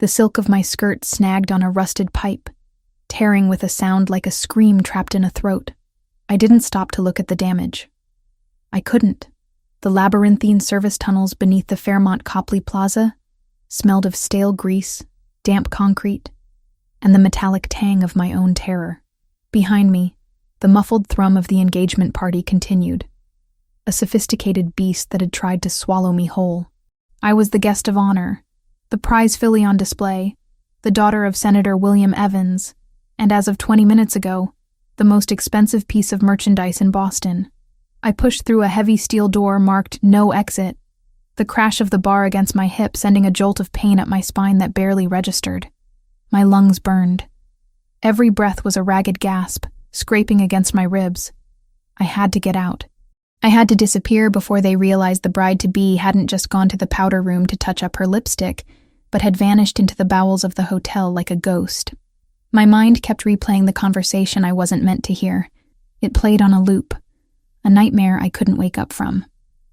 The silk of my skirt snagged on a rusted pipe, tearing with a sound like a scream trapped in a throat. I didn't stop to look at the damage. I couldn't. The labyrinthine service tunnels beneath the Fairmont Copley Plaza smelled of stale grease, damp concrete, and the metallic tang of my own terror. Behind me, the muffled thrum of the engagement party continued, a sophisticated beast that had tried to swallow me whole. I was the guest of honor, the prize filly on display, the daughter of Senator William Evans, and as of 20 minutes ago, the most expensive piece of merchandise in Boston. I pushed through a heavy steel door marked "No Exit," the crash of the bar against my hip sending a jolt of pain up my spine that barely registered. My lungs burned. Every breath was a ragged gasp, scraping against my ribs. I had to get out. I had to disappear before they realized the bride-to-be hadn't just gone to the powder room to touch up her lipstick, but had vanished into the bowels of the hotel like a ghost. My mind kept replaying the conversation I wasn't meant to hear. It played on a loop, a nightmare I couldn't wake up from.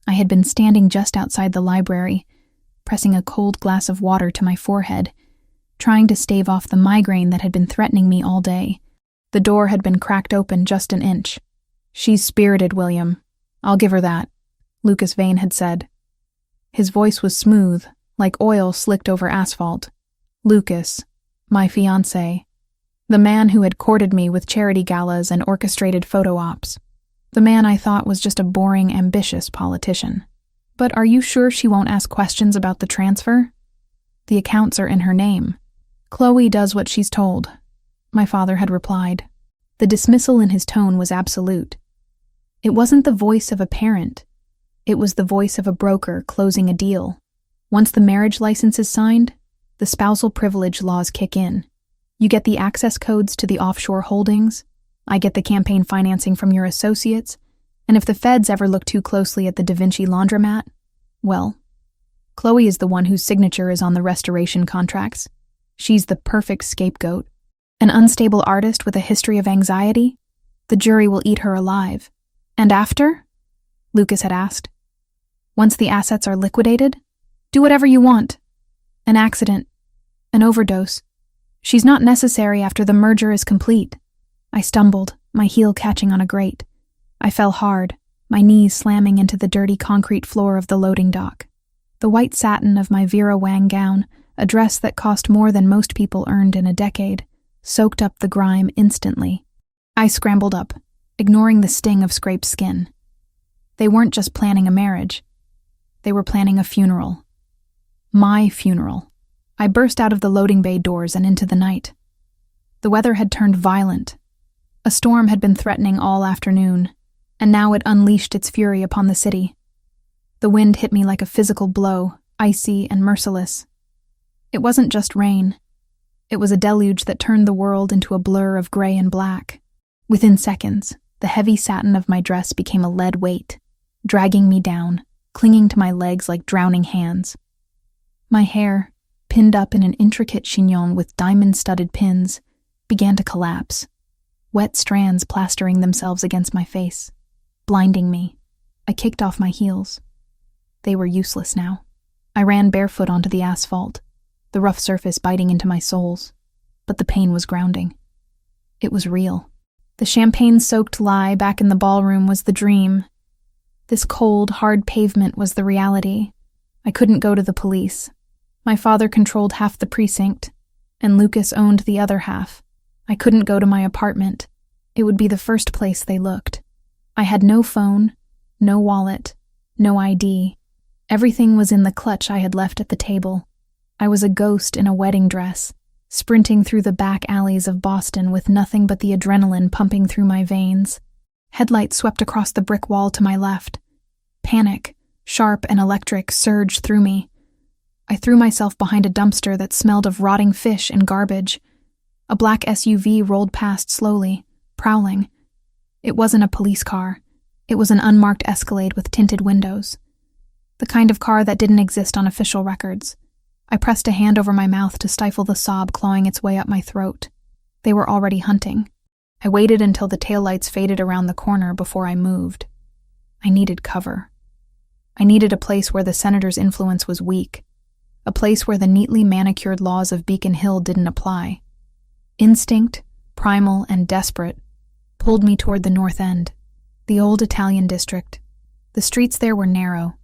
I had been standing just outside the library, pressing a cold glass of water to my forehead, trying to stave off the migraine that had been threatening me all day. The door had been cracked open just an inch. "She's spirited, William. I'll give her that," Lucas Vane had said. His voice was smooth, like oil slicked over asphalt. Lucas, my fiancé, the man who had courted me with charity galas and orchestrated photo ops. The man I thought was just a boring, ambitious politician. "But are you sure she won't ask questions about the transfer? The accounts are in her name. Chloe does what she's told," my father had replied. The dismissal in his tone was absolute. It wasn't the voice of a parent. It was the voice of a broker closing a deal. Once the marriage license is signed, the spousal privilege laws kick in. You get the access codes to the offshore holdings, I get the campaign financing from your associates, and if the feds ever look too closely at the Da Vinci laundromat, well, Chloe is the one whose signature is on the restoration contracts. She's the perfect scapegoat. An unstable artist with a history of anxiety? The jury will eat her alive. "And after?" Lucas had asked. "Once the assets are liquidated? Do whatever you want. An accident. An overdose. She's not necessary after the merger is complete." I stumbled, my heel catching on a grate. I fell hard, my knees slamming into the dirty concrete floor of the loading dock. The white satin of my Vera Wang gown, a dress that cost more than most people earned in a decade, soaked up the grime instantly. I scrambled up, ignoring the sting of scraped skin. They weren't just planning a marriage. They were planning a funeral. My funeral. I burst out of the loading bay doors and into the night. The weather had turned violent. A storm had been threatening all afternoon, and now it unleashed its fury upon the city. The wind hit me like a physical blow, icy and merciless. It wasn't just rain. It was a deluge that turned the world into a blur of gray and black. Within seconds, the heavy satin of my dress became a lead weight, dragging me down, clinging to my legs like drowning hands. My hair, pinned up in an intricate chignon with diamond-studded pins, began to collapse, wet strands plastering themselves against my face, blinding me. I kicked off my heels. They were useless now. I ran barefoot onto the asphalt, the rough surface biting into my soles, but the pain was grounding. It was real. The champagne-soaked lie back in the ballroom was the dream. This cold, hard pavement was the reality. I couldn't go to the police. My father controlled half the precinct, and Lucas owned the other half. I couldn't go to my apartment. It would be the first place they looked. I had no phone, no wallet, no ID. Everything was in the clutch I had left at the table. I was a ghost in a wedding dress, sprinting through the back alleys of Boston with nothing but the adrenaline pumping through my veins. Headlights swept across the brick wall to my left. Panic, sharp and electric, surged through me. I threw myself behind a dumpster that smelled of rotting fish and garbage. A black SUV rolled past slowly, prowling. It wasn't a police car. It was an unmarked Escalade with tinted windows. The kind of car that didn't exist on official records. I pressed a hand over my mouth to stifle the sob clawing its way up my throat. They were already hunting. I waited until the taillights faded around the corner before I moved. I needed cover. I needed a place where the senator's influence was weak, a place where the neatly manicured laws of Beacon Hill didn't apply. Instinct, primal and desperate, pulled me toward the north end, the old Italian district. The streets there were narrow,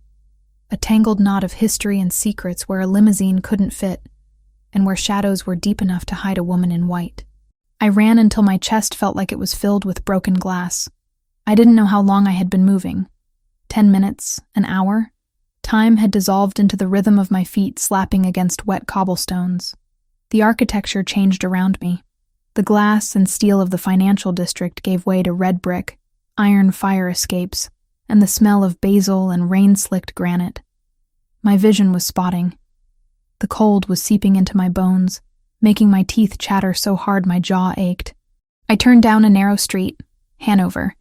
a tangled knot of history and secrets where a limousine couldn't fit, and where shadows were deep enough to hide a woman in white. I ran until my chest felt like it was filled with broken glass. I didn't know how long I had been moving. 10 minutes, an hour? Time had dissolved into the rhythm of my feet slapping against wet cobblestones. The architecture changed around me. The glass and steel of the financial district gave way to red brick, iron fire escapes, and the smell of basil and rain-slicked granite. My vision was spotting. The cold was seeping into my bones, making my teeth chatter so hard my jaw ached. I turned down a narrow street, Hanover,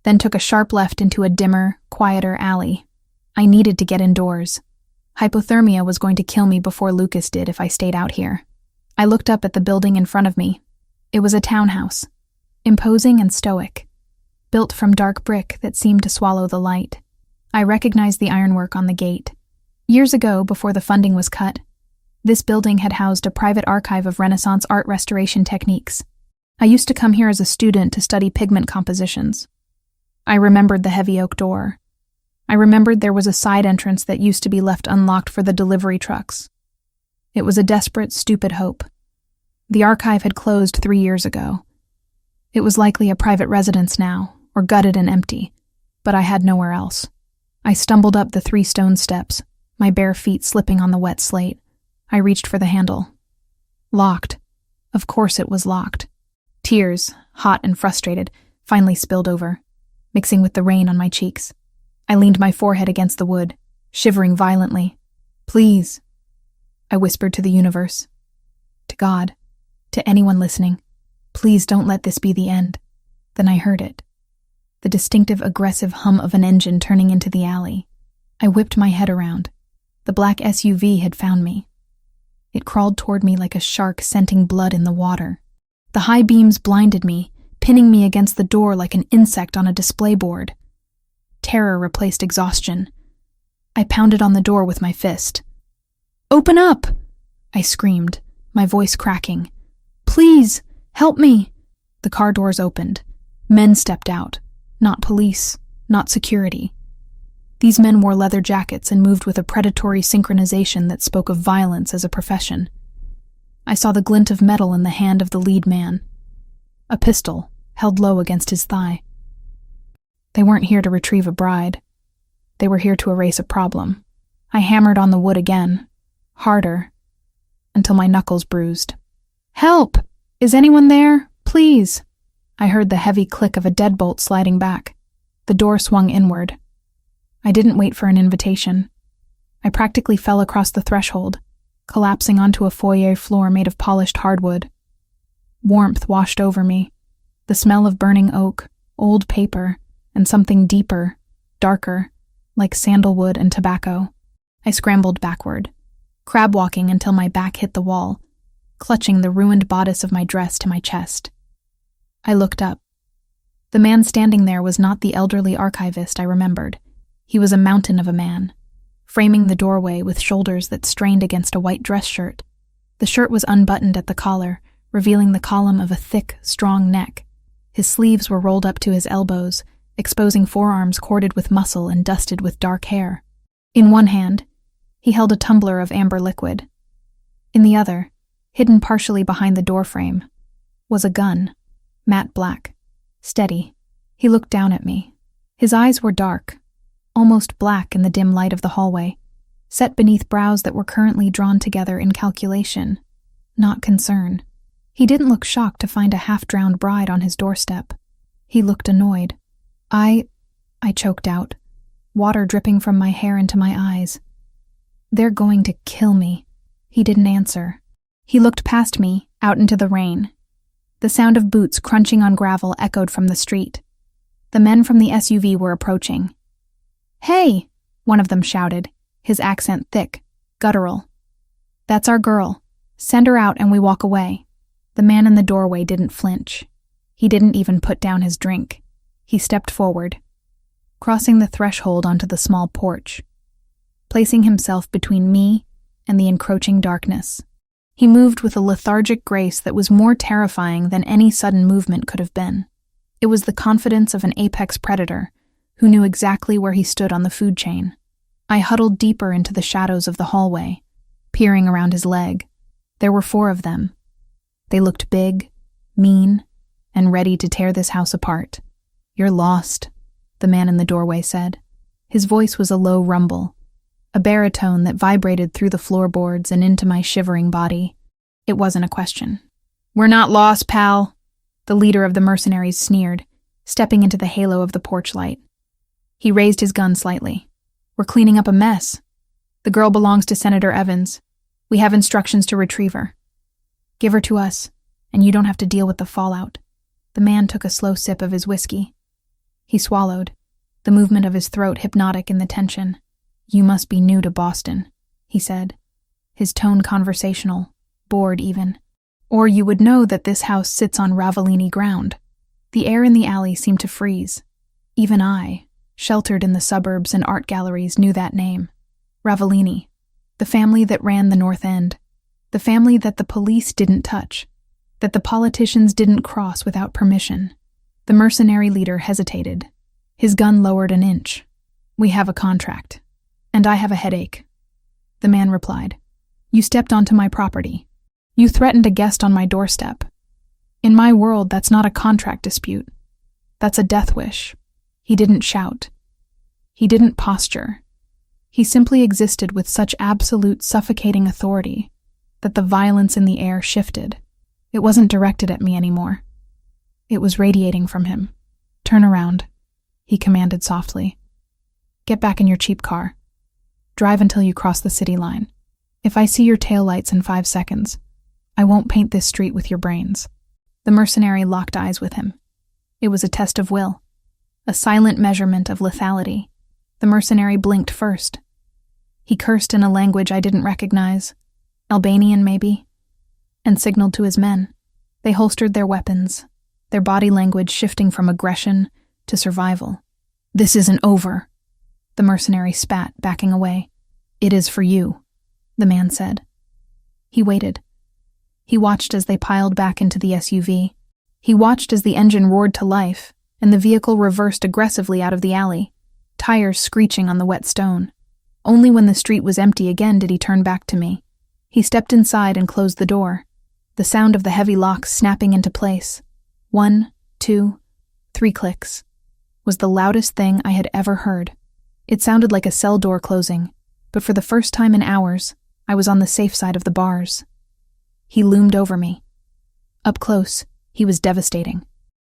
then took a sharp left into a dimmer, quieter alley. I needed to get indoors. Hypothermia was going to kill me before Lucas did if I stayed out here. I looked up at the building in front of me. It was a townhouse, imposing and stoic, built from dark brick that seemed to swallow the light. I recognized the ironwork on the gate. Years ago, before the funding was cut, this building had housed a private archive of Renaissance art restoration techniques. I used to come here as a student to study pigment compositions. I remembered the heavy oak door. I remembered there was a side entrance that used to be left unlocked for the delivery trucks. It was a desperate, stupid hope. The archive had closed 3 years ago. It was likely a private residence now, or gutted and empty, but I had nowhere else. I stumbled up the 3 stone steps, my bare feet slipping on the wet slate. I reached for the handle. Locked. Of course it was locked. Tears, hot and frustrated, finally spilled over, mixing with the rain on my cheeks. I leaned my forehead against the wood, shivering violently. Please, I whispered to the universe, to God, to anyone listening. Please don't let this be the end. Then I heard it. The distinctive, aggressive hum of an engine turning into the alley. I whipped my head around. The black SUV had found me. It crawled toward me like a shark scenting blood in the water. The high beams blinded me, pinning me against the door like an insect on a display board. Terror replaced exhaustion. I pounded on the door with my fist. Open up! I screamed, my voice cracking. Please, help me! The car doors opened. Men stepped out. Not police, not security. These men wore leather jackets and moved with a predatory synchronization that spoke of violence as a profession. I saw the glint of metal in the hand of the lead man. A pistol, held low against his thigh. They weren't here to retrieve a bride. They were here to erase a problem. I hammered on the wood again, harder, until my knuckles bruised. Help! Is anyone there? Please! I heard the heavy click of a deadbolt sliding back. The door swung inward. I didn't wait for an invitation. I practically fell across the threshold, collapsing onto a foyer floor made of polished hardwood. Warmth washed over me, the smell of burning oak, old paper, and something deeper, darker, like sandalwood and tobacco. I scrambled backward, crab-walking until my back hit the wall, clutching the ruined bodice of my dress to my chest. I looked up. The man standing there was not the elderly archivist I remembered. He was a mountain of a man, framing the doorway with shoulders that strained against a white dress shirt. The shirt was unbuttoned at the collar, revealing the column of a thick, strong neck. His sleeves were rolled up to his elbows, exposing forearms corded with muscle and dusted with dark hair. In one hand, he held a tumbler of amber liquid. In the other, hidden partially behind the doorframe, was a gun, matte black, steady. He looked down at me. His eyes were dark, almost black in the dim light of the hallway, set beneath brows that were currently drawn together in calculation, not concern. He didn't look shocked to find a half-drowned bride on his doorstep. He looked annoyed. I choked out, water dripping from my hair into my eyes. They're going to kill me. He didn't answer. He looked past me, out into the rain. The sound of boots crunching on gravel echoed from the street. The men from the SUV were approaching. Hey, one of them shouted, his accent thick, guttural. That's our girl. Send her out and we walk away. The man in the doorway didn't flinch. He didn't even put down his drink. He stepped forward, crossing the threshold onto the small porch, placing himself between me and the encroaching darkness. He moved with a lethargic grace that was more terrifying than any sudden movement could have been. It was the confidence of an apex predator who knew exactly where he stood on the food chain. I huddled deeper into the shadows of the hallway, peering around his leg. There were 4 of them. They looked big, mean, and ready to tear this house apart. "You're lost," the man in the doorway said. His voice was a low rumble, a baritone that vibrated through the floorboards and into my shivering body. It wasn't a question. "We're not lost, pal," the leader of the mercenaries sneered, stepping into the halo of the porch light. He raised his gun slightly. "We're cleaning up a mess. The girl belongs to Senator Evans. We have instructions to retrieve her. Give her to us, and you don't have to deal with the fallout." The man took a slow sip of his whiskey. He swallowed, the movement of his throat hypnotic in the tension. "You must be new to Boston," he said, his tone conversational, bored even. "Or you would know that this house sits on Ravellini ground." The air in the alley seemed to freeze. Even I, sheltered in the suburbs and art galleries, knew that name. Ravellini, the family that ran the North End, the family that the police didn't touch, that the politicians didn't cross without permission. The mercenary leader hesitated. His gun lowered an inch. "We have a contract, and I have a headache," the man replied. "You stepped onto my property. You threatened a guest on my doorstep. In my world, that's not a contract dispute. That's a death wish." He didn't shout. He didn't posture. He simply existed with such absolute, suffocating authority that the violence in the air shifted. It wasn't directed at me anymore. It was radiating from him. "Turn around," he commanded softly. "Get back in your cheap car. Drive until you cross the city line. If I see your taillights in 5 seconds, I won't paint this street with your brains." The mercenary locked eyes with him. It was a test of will, a silent measurement of lethality. The mercenary blinked first. He cursed in a language I didn't recognize, Albanian maybe, and signaled to his men. They holstered their weapons, their body language shifting from aggression to survival. "This isn't over," the mercenary spat, backing away. "It is for you," the man said. He waited. He watched as they piled back into the SUV. He watched as the engine roared to life and the vehicle reversed aggressively out of the alley, tires screeching on the wet stone. Only when the street was empty again did he turn back to me. He stepped inside and closed the door, the sound of the heavy locks snapping into place. 1, 2, 3 clicks was the loudest thing I had ever heard. It sounded like a cell door closing, but for the first time in hours, I was on the safe side of the bars. He loomed over me. Up close, he was devastating.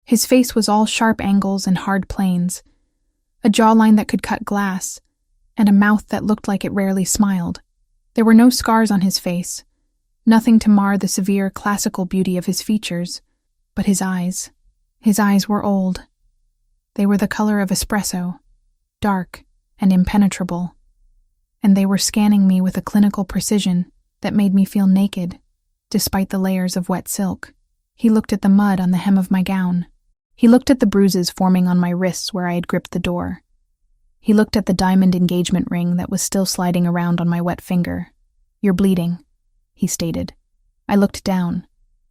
His face was all sharp angles and hard planes, a jawline that could cut glass, and a mouth that looked like it rarely smiled. There were no scars on his face, nothing to mar the severe classical beauty of his features, but his eyes were old. They were the color of espresso, dark and impenetrable, and they were scanning me with a clinical precision that made me feel naked, despite the layers of wet silk. He looked at the mud on the hem of my gown. He looked at the bruises forming on my wrists where I had gripped the door. He looked at the diamond engagement ring that was still sliding around on my wet finger. "You're bleeding," he stated. I looked down.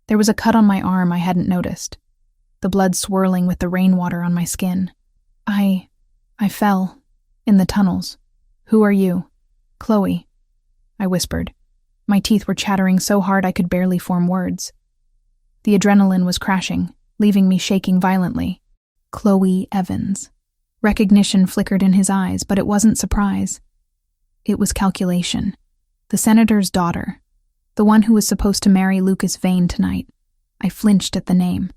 There was a cut on my arm I hadn't noticed, the blood swirling with the rainwater on my skin. I fell in the tunnels. "Who are you?" "Chloe," I whispered. My teeth were chattering so hard I could barely form words. The adrenaline was crashing, leaving me shaking violently. Chloe Evans. Recognition flickered in his eyes, but it wasn't surprise. It was calculation. The senator's daughter, the one who was supposed to marry Lucas Vane tonight. I flinched at the name.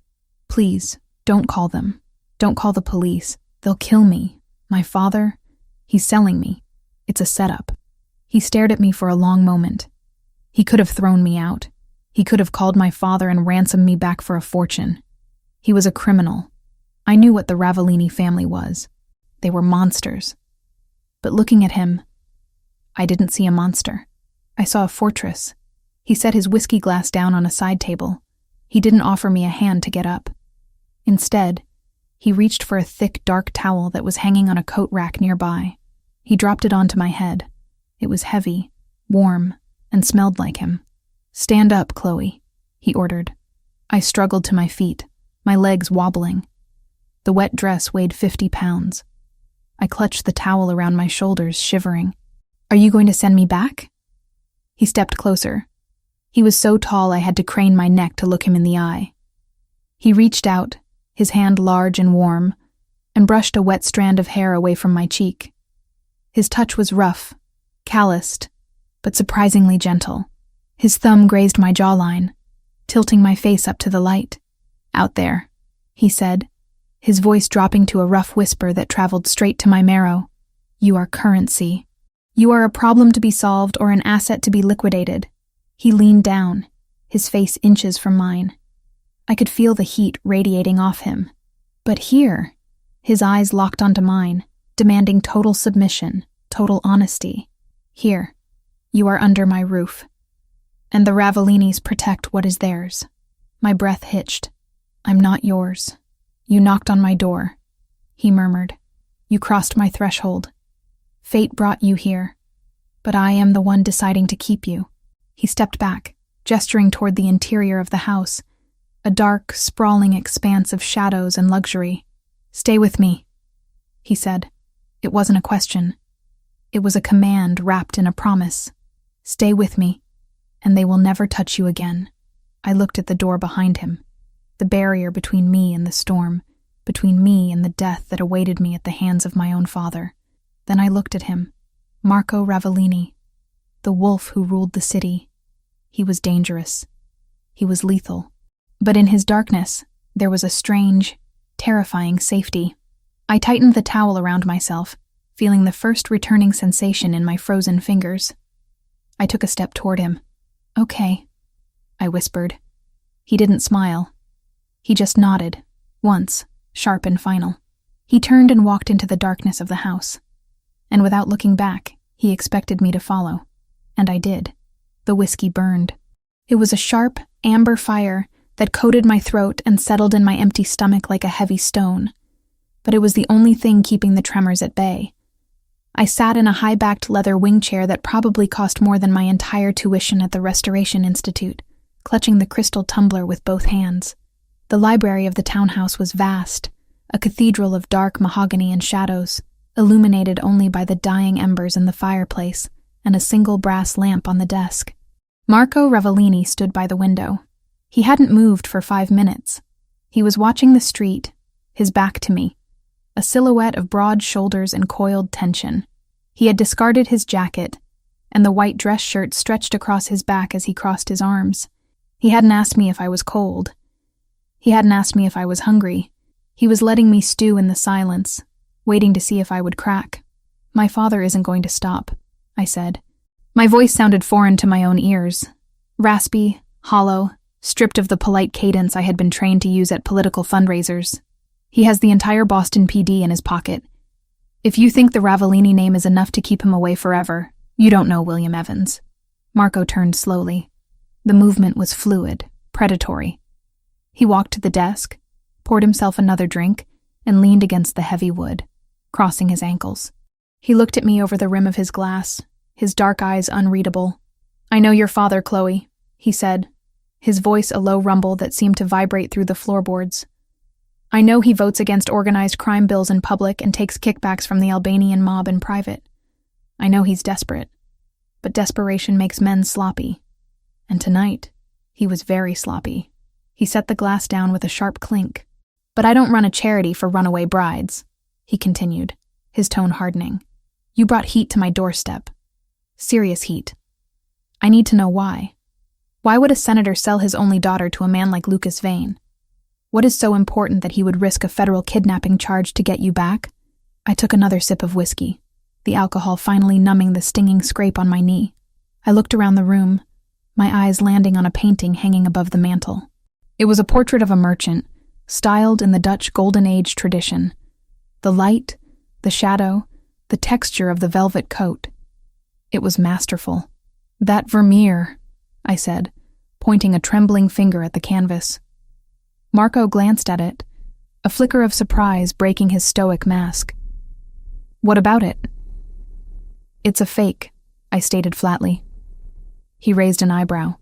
"Please, don't call them. Don't call the police. They'll kill me. My father, he's selling me. It's a setup." He stared at me for a long moment. He could have thrown me out. He could have called my father and ransomed me back for a fortune. He was a criminal. I knew what the Ravellini family was. They were monsters. But looking at him, I didn't see a monster. I saw a fortress. He set his whiskey glass down on a side table. He didn't offer me a hand to get up. Instead, he reached for a thick, dark towel that was hanging on a coat rack nearby. He dropped it onto my head. It was heavy, warm, and smelled like him. "Stand up, Chloe," he ordered. I struggled to my feet, my legs wobbling. The wet dress weighed 50 pounds. I clutched the towel around my shoulders, shivering. "Are you going to send me back?" He stepped closer. He was so tall I had to crane my neck to look him in the eye. He reached out, his hand large and warm, and brushed a wet strand of hair away from my cheek. His touch was rough, calloused, but surprisingly gentle. His thumb grazed my jawline, tilting my face up to the light. "Out there," he said, his voice dropping to a rough whisper that traveled straight to my marrow. "You are currency. You are a problem to be solved or an asset to be liquidated." He leaned down, his face inches from mine. I could feel the heat radiating off him. But here, his eyes locked onto mine, demanding total submission, total honesty. "Here, you are under my roof. And the Ravellinis protect what is theirs." My breath hitched. "I'm not yours. You knocked on my door," he murmured. "You crossed my threshold. Fate brought you here, but I am the one deciding to keep you." He stepped back, gesturing toward the interior of the house, a dark, sprawling expanse of shadows and luxury. "Stay with me," he said. It wasn't a question. It was a command wrapped in a promise. "Stay with me, and they will never touch you again." I looked at the door behind him, the barrier between me and the storm, between me and the death that awaited me at the hands of my own father. Then I looked at him, Marco Ravellini, the wolf who ruled the city. He was dangerous. He was lethal. But in his darkness, there was a strange, terrifying safety. I tightened the towel around myself, feeling the first returning sensation in my frozen fingers. I took a step toward him. "Okay," I whispered. He didn't smile. He just nodded, once, sharp and final. He turned and walked into the darkness of the house. And without looking back, he expected me to follow. And I did. The whiskey burned. It was a sharp, amber fire that coated my throat and settled in my empty stomach like a heavy stone. But it was the only thing keeping the tremors at bay. I sat in a high-backed leather wing chair that probably cost more than my entire tuition at the Restoration Institute, clutching the crystal tumbler with both hands. The library of the townhouse was vast, a cathedral of dark mahogany and shadows, illuminated only by the dying embers in the fireplace and a single brass lamp on the desk. Marco Ravellini stood by the window. He hadn't moved for 5 minutes. He was watching the street, his back to me, a silhouette of broad shoulders and coiled tension. He had discarded his jacket, and the white dress shirt stretched across his back as he crossed his arms. He hadn't asked me if I was cold. He hadn't asked me if I was hungry. He was letting me stew in the silence, waiting to see if I would crack. "My father isn't going to stop," I said. My voice sounded foreign to my own ears, raspy, hollow, stripped of the polite cadence I had been trained to use at political fundraisers. "He has the entire Boston PD in his pocket. If you think the Ravellini name is enough to keep him away forever, you don't know William Evans." Marco turned slowly. The movement was fluid, predatory. He walked to the desk, poured himself another drink, and leaned against the heavy wood, crossing his ankles. He looked at me over the rim of his glass, his dark eyes unreadable. "I know your father, Chloe," he said, his voice a low rumble that seemed to vibrate through the floorboards. "I know he votes against organized crime bills in public and takes kickbacks from the Albanian mob in private. I know he's desperate, but desperation makes men sloppy. And tonight, he was very sloppy." He set the glass down with a sharp clink. "But I don't run a charity for runaway brides," he continued, his tone hardening. "You brought heat to my doorstep. Serious heat. I need to know why. Why would a senator sell his only daughter to a man like Lucas Vane? What is so important that he would risk a federal kidnapping charge to get you back?" I took another sip of whiskey, the alcohol finally numbing the stinging scrape on my knee. I looked around the room, my eyes landing on a painting hanging above the mantel. It was a portrait of a merchant, styled in the Dutch Golden Age tradition. The light, the shadow, the texture of the velvet coat. It was masterful. "That Vermeer," I said, pointing a trembling finger at the canvas. Marco glanced at it, a flicker of surprise breaking his stoic mask. "What about it?" "It's a fake," I stated flatly. He raised an eyebrow.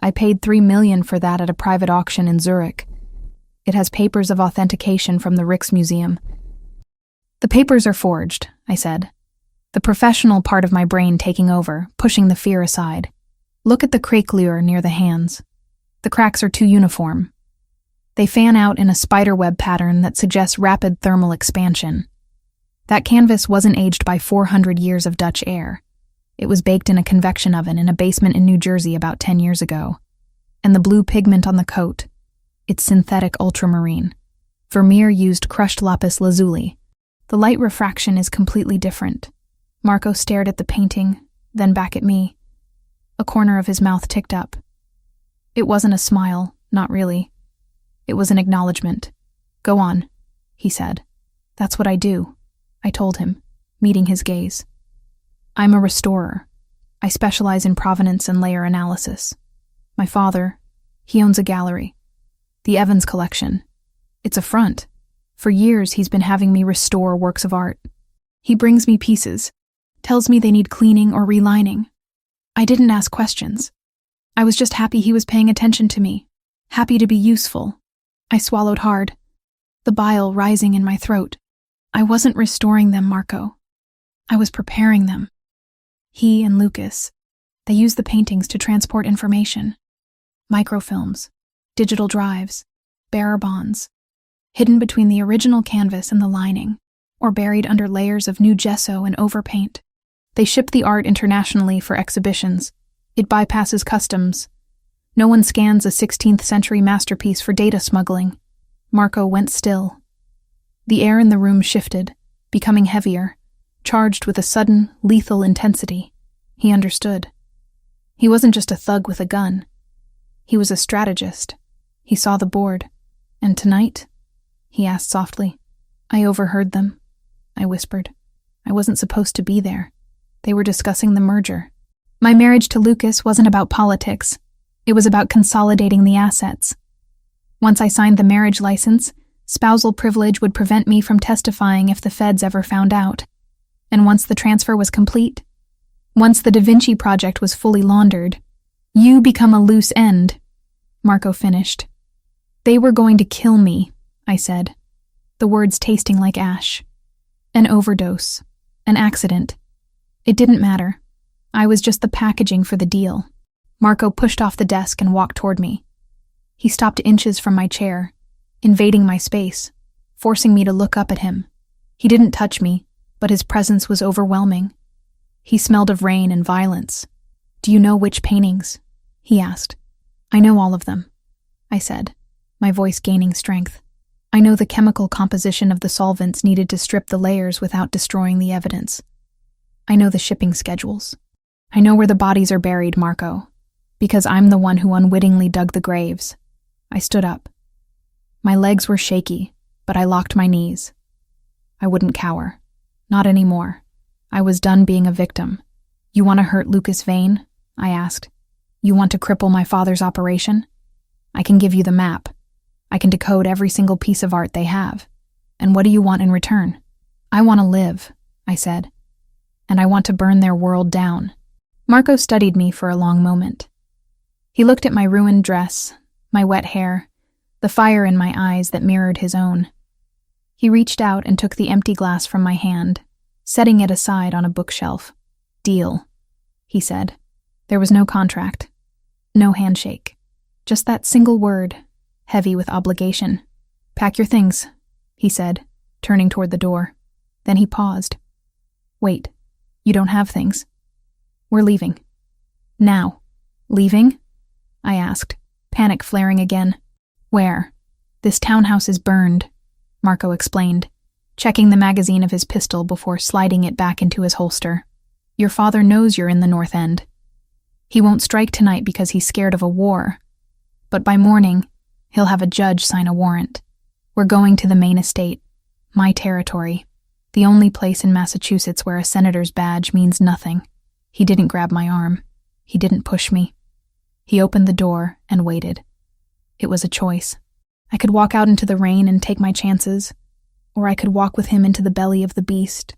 I paid $3 million for that at a private auction in Zurich. It has papers of authentication from the Rijksmuseum. The papers are forged, I said, the professional part of my brain taking over, pushing the fear aside. Look at the craquelure near the hands. The cracks are too uniform. They fan out in a spiderweb pattern that suggests rapid thermal expansion. That canvas wasn't aged by 400 years of Dutch air. It was baked in a convection oven in a basement in New Jersey about 10 years ago. And the blue pigment on the coat, it's synthetic ultramarine. Vermeer used crushed lapis lazuli. The light refraction is completely different. Marco stared at the painting, then back at me. A corner of his mouth ticked up. It wasn't a smile, not really. It was an acknowledgement. Go on, he said. That's what I do, I told him, meeting his gaze. I'm a restorer. I specialize in provenance and layer analysis. My father, he owns a gallery. The Evans Collection. It's a front. For years, he's been having me restore works of art. He brings me pieces, tells me they need cleaning or relining. I didn't ask questions. I was just happy he was paying attention to me, happy to be useful. I swallowed hard, the bile rising in my throat. I wasn't restoring them, Marco. I was preparing them. He and Lucas, they use the paintings to transport information. Microfilms, digital drives, bearer bonds, hidden between the original canvas and the lining, or buried under layers of new gesso and overpaint. They ship the art internationally for exhibitions. It bypasses customs. No one scans a 16th century masterpiece for data smuggling. Marco went still. The air in the room shifted, becoming heavier, charged with a sudden, lethal intensity. He understood. He wasn't just a thug with a gun. He was a strategist. He saw the board. And tonight? He asked softly. I overheard them. I whispered. I wasn't supposed to be there. They were discussing the merger. My marriage to Lucas wasn't about politics. It was about consolidating the assets. Once I signed the marriage license, spousal privilege would prevent me from testifying if the feds ever found out. And once the transfer was complete, once the Da Vinci Project was fully laundered, you become a loose end, Marco finished. They were going to kill me, I said, the words tasting like ash. An overdose. An accident. It didn't matter. I was just the packaging for the deal. Marco pushed off the desk and walked toward me. He stopped inches from my chair, invading my space, forcing me to look up at him. He didn't touch me, but his presence was overwhelming. He smelled of rain and violence. Do you know which paintings? He asked. I know all of them, I said, my voice gaining strength. I know the chemical composition of the solvents needed to strip the layers without destroying the evidence. I know the shipping schedules. I know where the bodies are buried, Marco, because I'm the one who unwittingly dug the graves. I stood up. My legs were shaky, but I locked my knees. I wouldn't cower. Not anymore. I was done being a victim. You want to hurt Lucas Vane? I asked. You want to cripple my father's operation? I can give you the map. I can decode every single piece of art they have. And what do you want in return? I want to live, I said. And I want to burn their world down. Marco studied me for a long moment. He looked at my ruined dress, my wet hair, the fire in my eyes that mirrored his own. He reached out and took the empty glass from my hand, setting it aside on a bookshelf. Deal, he said. There was no contract, no handshake, just that single word, heavy with obligation. Pack your things, he said, turning toward the door. Then he paused. Wait, you don't have things. We're leaving. Now. Leaving? I asked, panic flaring again. Where? This townhouse is burned, Marco explained, checking the magazine of his pistol before sliding it back into his holster. Your father knows you're in the North End. He won't strike tonight because he's scared of a war. But by morning, he'll have a judge sign a warrant. We're going to the main estate, my territory, the only place in Massachusetts where a senator's badge means nothing. He didn't grab my arm. He didn't push me. He opened the door and waited. It was a choice. I could walk out into the rain and take my chances, or I could walk with him into the belly of the beast.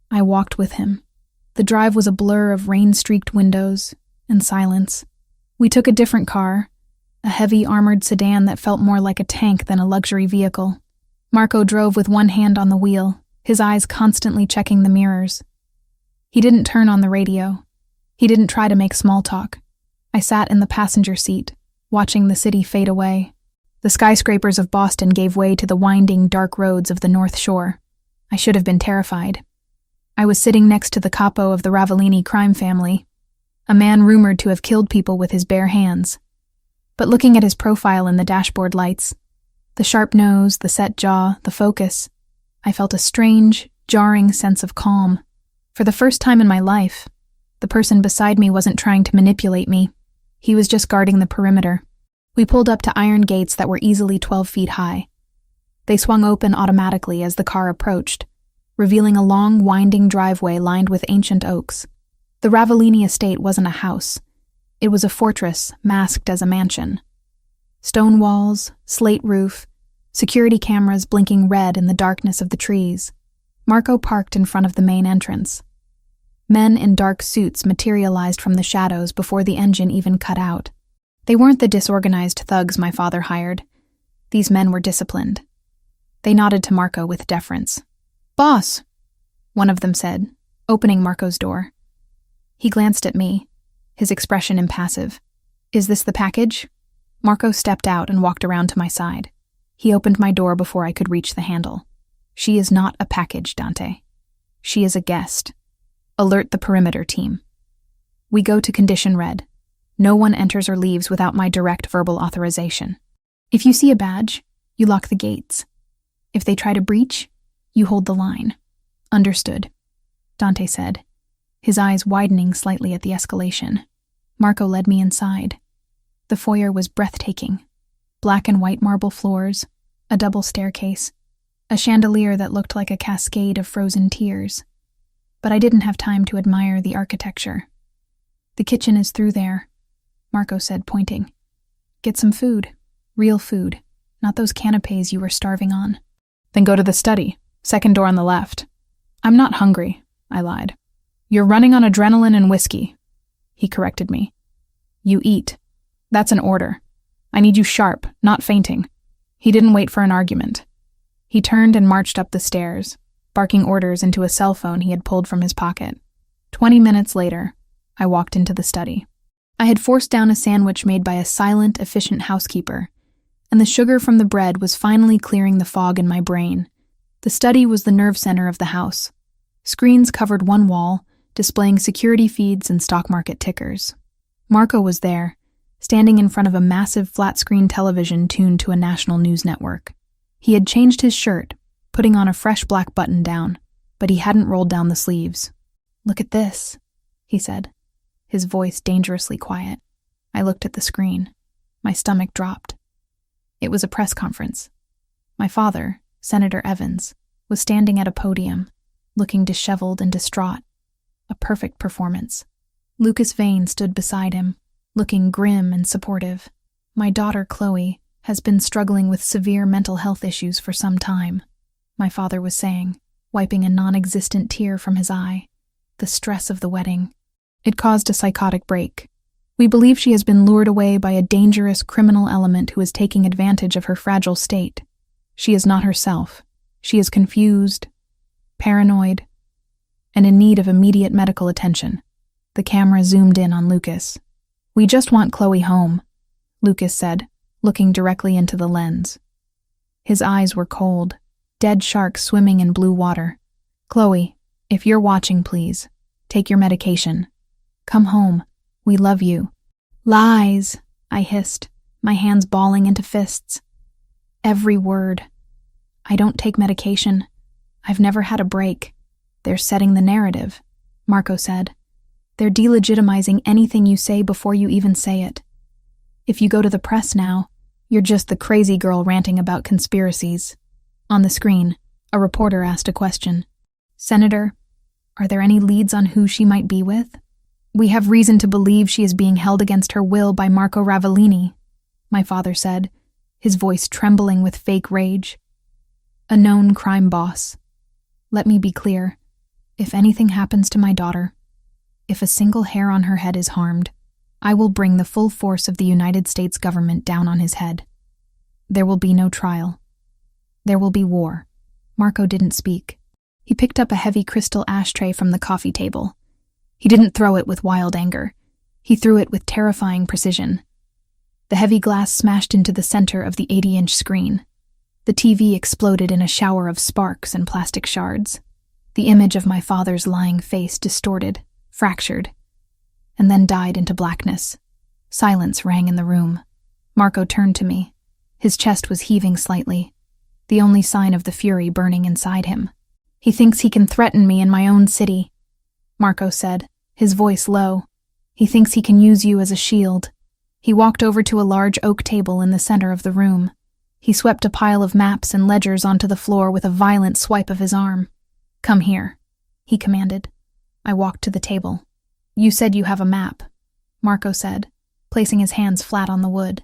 I walked with him. The drive was a blur of rain-streaked windows and silence. We took a different car, a heavy armored sedan that felt more like a tank than a luxury vehicle. Marco drove with one hand on the wheel, his eyes constantly checking the mirrors. He didn't turn on the radio. He didn't try to make small talk. I sat in the passenger seat, watching the city fade away. The skyscrapers of Boston gave way to the winding, dark roads of the North Shore. I should have been terrified. I was sitting next to the capo of the Ravellini crime family, a man rumored to have killed people with his bare hands. But looking at his profile in the dashboard lights, the sharp nose, the set jaw, the focus, I felt a strange, jarring sense of calm. For the first time in my life, the person beside me wasn't trying to manipulate me. He was just guarding the perimeter. We pulled up to iron gates that were easily 12 feet high. They swung open automatically as the car approached, revealing a long, winding driveway lined with ancient oaks. The Ravellini estate wasn't a house. It was a fortress masked as a mansion. Stone walls, slate roof, security cameras blinking red in the darkness of the trees. Marco parked in front of the main entrance. Men in dark suits materialized from the shadows before the engine even cut out. They weren't the disorganized thugs my father hired. These men were disciplined. They nodded to Marco with deference. "Boss," one of them said, opening Marco's door. He glanced at me, his expression impassive. "Is this the package?" Marco stepped out and walked around to my side. He opened my door before I could reach the handle. "She is not a package, Dante. She is a guest. Alert the perimeter team. We go to condition red. No one enters or leaves without my direct verbal authorization. If you see a badge, you lock the gates. If they try to breach, you hold the line." "Understood," Dante said, his eyes widening slightly at the escalation. Marco led me inside. The foyer was breathtaking. Black and white marble floors, a double staircase, a chandelier that looked like a cascade of frozen tears. But I didn't have time to admire the architecture. "The kitchen is through there," Marco said, pointing. "Get some food. Real food, not those canapes you were starving on." "Then go to the study, second door on the left." "I'm not hungry," I lied. "You're running on adrenaline and whiskey," he corrected me. "You eat. That's an order. I need you sharp, not fainting." He didn't wait for an argument. He turned and marched up the stairs, barking orders into a cell phone he had pulled from his pocket. 20 minutes later, I walked into the study. I had forced down a sandwich made by a silent, efficient housekeeper, and the sugar from the bread was finally clearing the fog in my brain. The study was the nerve center of the house. Screens covered one wall, displaying security feeds and stock market tickers. Marco was there, standing in front of a massive flat-screen television tuned to a national news network. He had changed his shirt, putting on a fresh black button-down, but he hadn't rolled down the sleeves. "Look at this," he said, his voice dangerously quiet. I looked at the screen. My stomach dropped. It was a press conference. My father, Senator Evans, was standing at a podium, looking disheveled and distraught. A perfect performance. Lucas Vane stood beside him, looking grim and supportive. "My daughter, Chloe, has been struggling with severe mental health issues for some time," my father was saying, wiping a non-existent tear from his eye. "The stress of the wedding. It caused a psychotic break. We believe she has been lured away by a dangerous criminal element who is taking advantage of her fragile state. She is not herself. She is confused, paranoid, and in need of immediate medical attention." The camera zoomed in on Lucas. "We just want Chloe home," Lucas said, looking directly into the lens. His eyes were cold, dead sharks swimming in blue water. "Chloe, if you're watching, please, take your medication. Come home. We love you." "Lies," I hissed, my hands balling into fists. Every word. "I don't take medication. I've never had a break." "They're setting the narrative," Marco said. "They're delegitimizing anything you say before you even say it. If you go to the press now, you're just the crazy girl ranting about conspiracies." On the screen, a reporter asked a question. "Senator, are there any leads on who she might be with?" "We have reason to believe she is being held against her will by Marco Ravellini," my father said, his voice trembling with fake rage. "A known crime boss. Let me be clear. If anything happens to my daughter, If a single hair on her head is harmed, I will bring the full force of the United States government down on his head. There will be no trial. There will be war. Marco didn't speak. He picked up a heavy crystal ashtray from the coffee table. He didn't throw it with wild anger. He threw it with terrifying precision. The heavy glass smashed into the center of the 80-inch screen. The TV exploded in a shower of sparks and plastic shards. The image of my father's lying face distorted, fractured, and then died into blackness. Silence rang in the room. Marco turned to me. His chest was heaving slightly, the only sign of the fury burning inside him. He thinks he can threaten me in my own city, Marco said, his voice low. He thinks he can use you as a shield. He walked over to a large oak table in the center of the room. He swept a pile of maps and ledgers onto the floor with a violent swipe of his arm. Come here, he commanded. I walked to the table. You said you have a map, Marco said, placing his hands flat on the wood.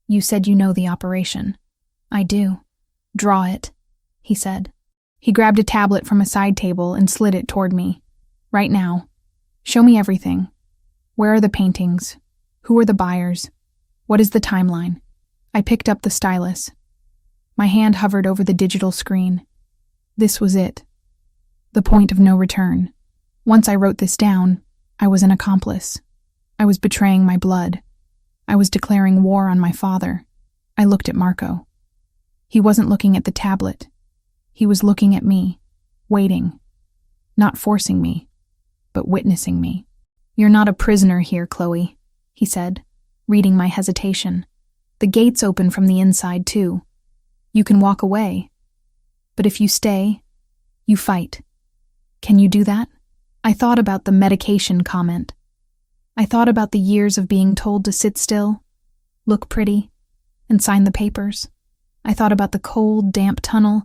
You said you know the operation. I do. Draw it, he said. He grabbed a tablet from a side table and slid it toward me. Right now. Show me everything. Where are the paintings? Who are the buyers? What is the timeline? I picked up the stylus. My hand hovered over the digital screen. This was it. The point of no return. Once I wrote this down, I was an accomplice. I was betraying my blood. I was declaring war on my father. I looked at Marco. He wasn't looking at the tablet. He was looking at me, waiting, not forcing me, but witnessing me. You're not a prisoner here, Chloe, he said, reading my hesitation. The gates open from the inside, too. You can walk away. But if you stay, you fight. Can you do that? I thought about the medication comment. I thought about the years of being told to sit still, look pretty, and sign the papers. I thought about the cold, damp tunnel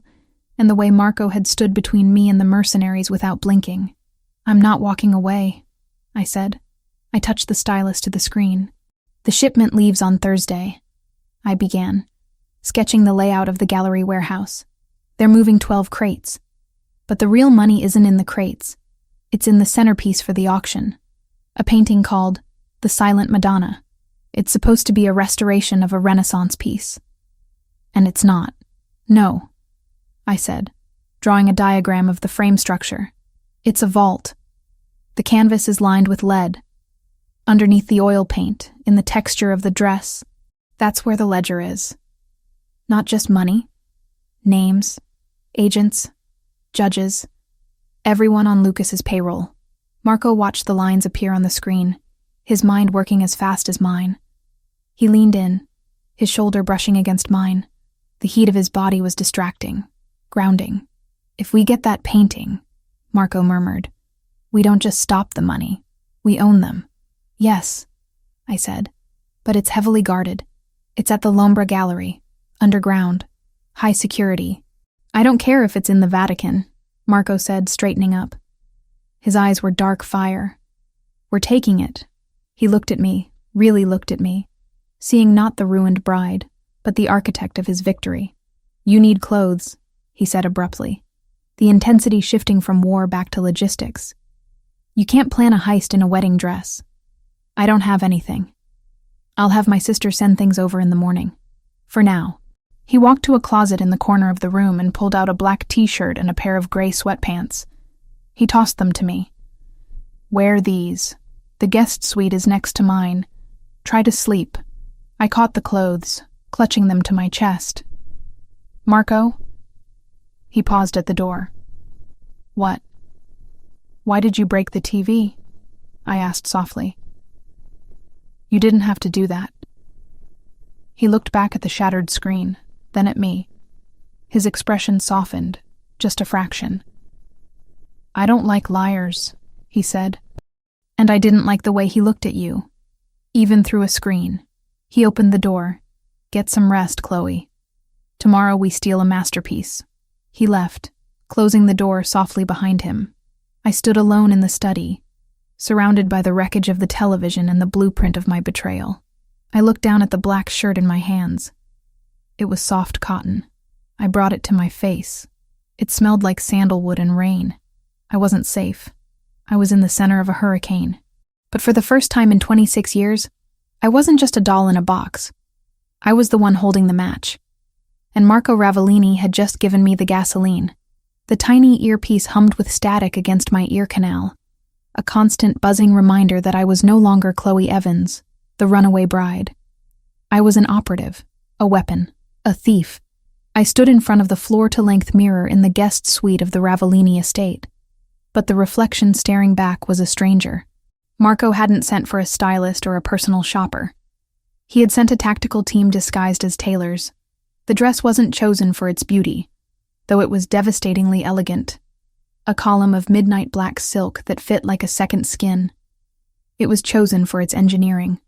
and the way Marco had stood between me and the mercenaries without blinking. I'm not walking away, I said. I touched the stylus to the screen. The shipment leaves on Thursday, I began, sketching the layout of the gallery warehouse. They're moving 12 crates. But the real money isn't in the crates. It's in the centerpiece for the auction, a painting called The Silent Madonna. It's supposed to be a restoration of a Renaissance piece. And it's not. No, I said, drawing a diagram of the frame structure. It's a vault. The canvas is lined with lead. Underneath the oil paint, in the texture of the dress, that's where the ledger is. Not just money. Names, agents, judges, everyone on Lucas's payroll. Marco watched the lines appear on the screen, his mind working as fast as mine. He leaned in, his shoulder brushing against mine. The heat of his body was distracting, grounding. If we get that painting, Marco murmured, we don't just stop the money, we own them. Yes, I said, but it's heavily guarded. It's at the Lombra Gallery, underground, high security. I don't care if it's in the Vatican, Marco said, straightening up. His eyes were dark fire. We're taking it. He looked at me, really looked at me, seeing not the ruined bride, but the architect of his victory. You need clothes, he said abruptly, the intensity shifting from war back to logistics. You can't plan a heist in a wedding dress. I don't have anything. I'll have my sister send things over in the morning. For now. He walked to a closet in the corner of the room and pulled out a black t-shirt and a pair of gray sweatpants. He tossed them to me. Wear these. The guest suite is next to mine. Try to sleep. I caught the clothes, clutching them to my chest. Marco? He paused at the door. What? Why did you break the TV? I asked softly. You didn't have to do that. He looked back at the shattered screen, then at me. His expression softened, just a fraction. I don't like liars, he said. And I didn't like the way he looked at you, even through a screen. He opened the door. Get some rest, Chloe. Tomorrow we steal a masterpiece. He left, closing the door softly behind him. I stood alone in the study, surrounded by the wreckage of the television and the blueprint of my betrayal. I looked down at the black shirt in my hands. It was soft cotton. I brought it to my face. It smelled like sandalwood and rain. I wasn't safe. I was in the center of a hurricane. But for the first time in 26 years, I wasn't just a doll in a box. I was the one holding the match. And Marco Ravellini had just given me the gasoline. The tiny earpiece hummed with static against my ear canal, a constant buzzing reminder that I was no longer Chloe Evans, the runaway bride. I was an operative, a weapon, a thief. I stood in front of the floor-to-length mirror in the guest suite of the Ravellini estate. But the reflection staring back was a stranger. Marco hadn't sent for a stylist or a personal shopper. He had sent a tactical team disguised as tailors. The dress wasn't chosen for its beauty, though it was devastatingly elegant. A column of midnight black silk that fit like a second skin. It was chosen for its engineering.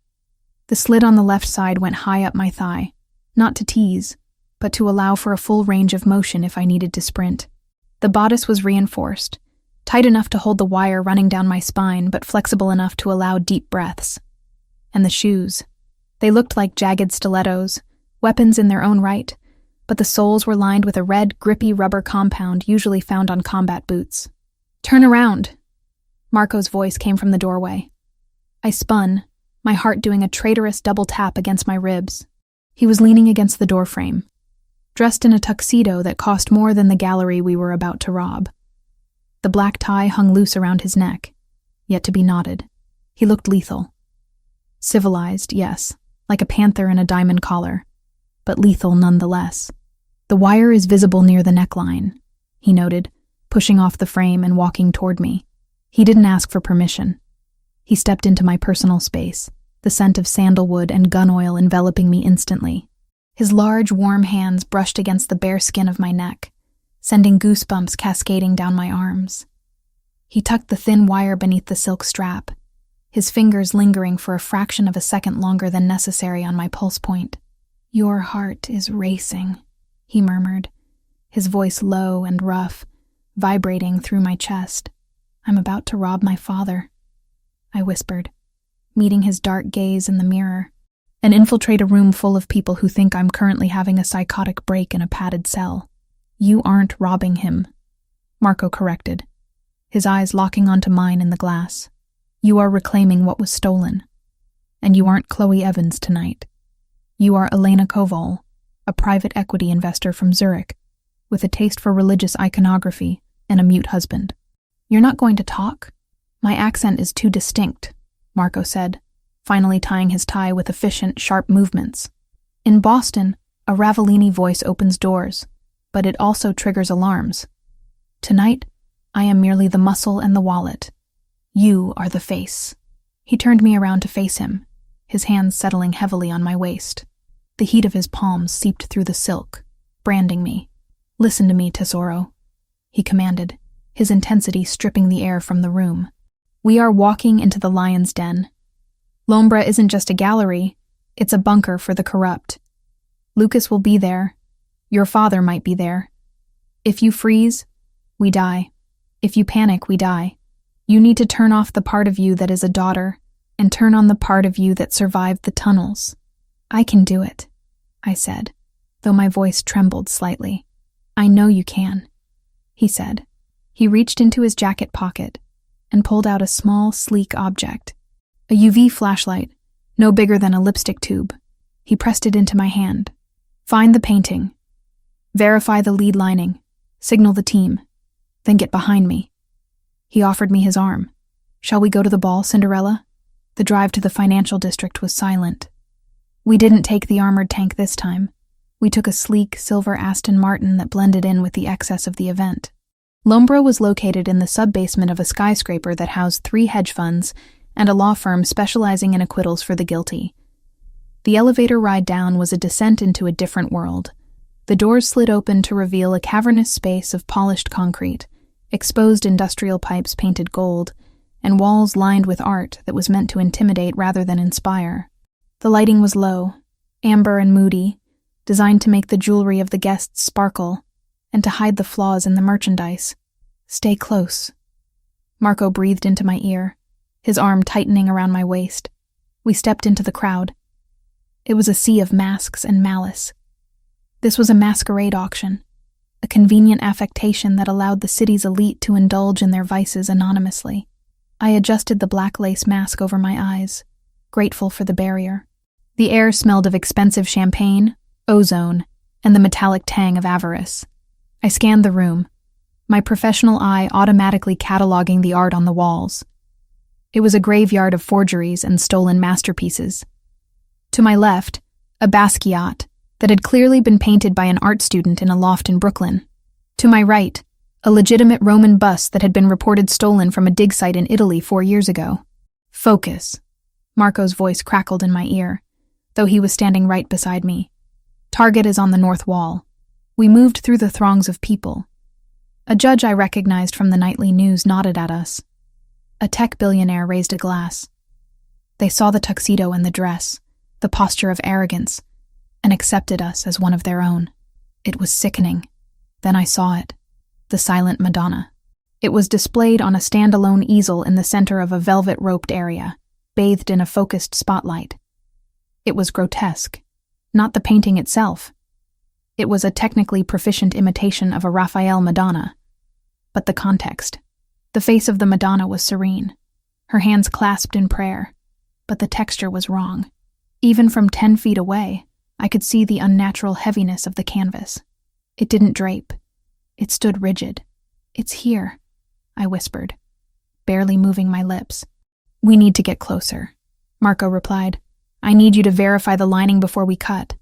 The slit on the left side went high up my thigh, not to tease, but to allow for a full range of motion if I needed to sprint. The bodice was reinforced, tight enough to hold the wire running down my spine, but flexible enough to allow deep breaths. And the shoes. They looked like jagged stilettos, weapons in their own right, but the soles were lined with a red, grippy rubber compound usually found on combat boots. "Turn around!" Marco's voice came from the doorway. I spun, my heart doing a traitorous double tap against my ribs. He was leaning against the doorframe, dressed in a tuxedo that cost more than the gallery we were about to rob. The black tie hung loose around his neck, yet to be knotted. He looked lethal. Civilized, yes, like a panther in a diamond collar, but lethal nonetheless. "The wire is visible near the neckline," he noted, pushing off the frame and walking toward me. He didn't ask for permission. He stepped into my personal space, the scent of sandalwood and gun oil enveloping me instantly. His large, warm hands brushed against the bare skin of my neck, sending goosebumps cascading down my arms. He tucked the thin wire beneath the silk strap, his fingers lingering for a fraction of a second longer than necessary on my pulse point. "Your heart is racing," he murmured, his voice low and rough, vibrating through my chest. "I'm about to rob my father," I whispered, meeting his dark gaze in the mirror, and infiltrate a room full of people who think I'm currently having a psychotic break in a padded cell. "You aren't robbing him," Marco corrected, his eyes locking onto mine in the glass. "You are reclaiming what was stolen. And you aren't Chloe Evans tonight. You are Elena Koval, a private equity investor from Zurich, with a taste for religious iconography and a mute husband. You're not going to talk? My accent is too distinct," Marco said, finally tying his tie with efficient, sharp movements. "In Boston, a Ravellini voice opens doors, but it also triggers alarms. Tonight, I am merely the muscle and the wallet. You are the face." He turned me around to face him, his hands settling heavily on my waist. The heat of his palms seeped through the silk, branding me. "Listen to me, Tesoro," he commanded, his intensity stripping the air from the room. "We are walking into the lion's den. L'Ombra isn't just a gallery, it's a bunker for the corrupt. Lucas will be there. Your father might be there. If you freeze, we die. If you panic, we die. You need to turn off the part of you that is a daughter and turn on the part of you that survived the tunnels." "I can do it," I said, though my voice trembled slightly. "I know you can," he said. He reached into his jacket pocket and pulled out a small, sleek object. A UV flashlight, no bigger than a lipstick tube. He pressed it into my hand. "Find the painting. Verify the lead lining. Signal the team. Then get behind me." He offered me his arm. "Shall we go to the ball, Cinderella?" The drive to the financial district was silent. We didn't take the armored tank this time. We took a sleek, silver Aston Martin that blended in with the excess of the event. L'Ombra was located in the sub-basement of a skyscraper that housed 3 hedge funds and a law firm specializing in acquittals for the guilty. The elevator ride down was a descent into a different world. The doors slid open to reveal a cavernous space of polished concrete, exposed industrial pipes painted gold, and walls lined with art that was meant to intimidate rather than inspire. The lighting was low, amber and moody, designed to make the jewelry of the guests sparkle and to hide the flaws in the merchandise. "Stay close." Marco breathed into my ear, his arm tightening around my waist. We stepped into the crowd. It was a sea of masks and malice. This was a masquerade auction, a convenient affectation that allowed the city's elite to indulge in their vices anonymously. I adjusted the black lace mask over my eyes, grateful for the barrier. The air smelled of expensive champagne, ozone, and the metallic tang of avarice. I scanned the room, my professional eye automatically cataloging the art on the walls. It was a graveyard of forgeries and stolen masterpieces. To my left, a Basquiat that had clearly been painted by an art student in a loft in Brooklyn. To my right, a legitimate Roman bust that had been reported stolen from a dig site in Italy 4 years ago. Focus. Marco's voice crackled in my ear, though he was standing right beside me. Target is on the north wall. We moved through the throngs of people. A judge I recognized from the nightly news nodded at us. A tech billionaire raised a glass. They saw the tuxedo and the dress, the posture of arrogance, and accepted us as one of their own. It was sickening. Then I saw it. The silent Madonna. It was displayed on a standalone easel in the center of a velvet-roped area, bathed in a focused spotlight. It was grotesque, not the painting itself. It was a technically proficient imitation of a Raphael Madonna. But the context. The face of the Madonna was serene, her hands clasped in prayer, but the texture was wrong. Even from 10 feet away, I could see the unnatural heaviness of the canvas. It didn't drape. It stood rigid. "It's here," I whispered, barely moving my lips. "We need to get closer," Marco replied. "I need you to verify the lining before we cut.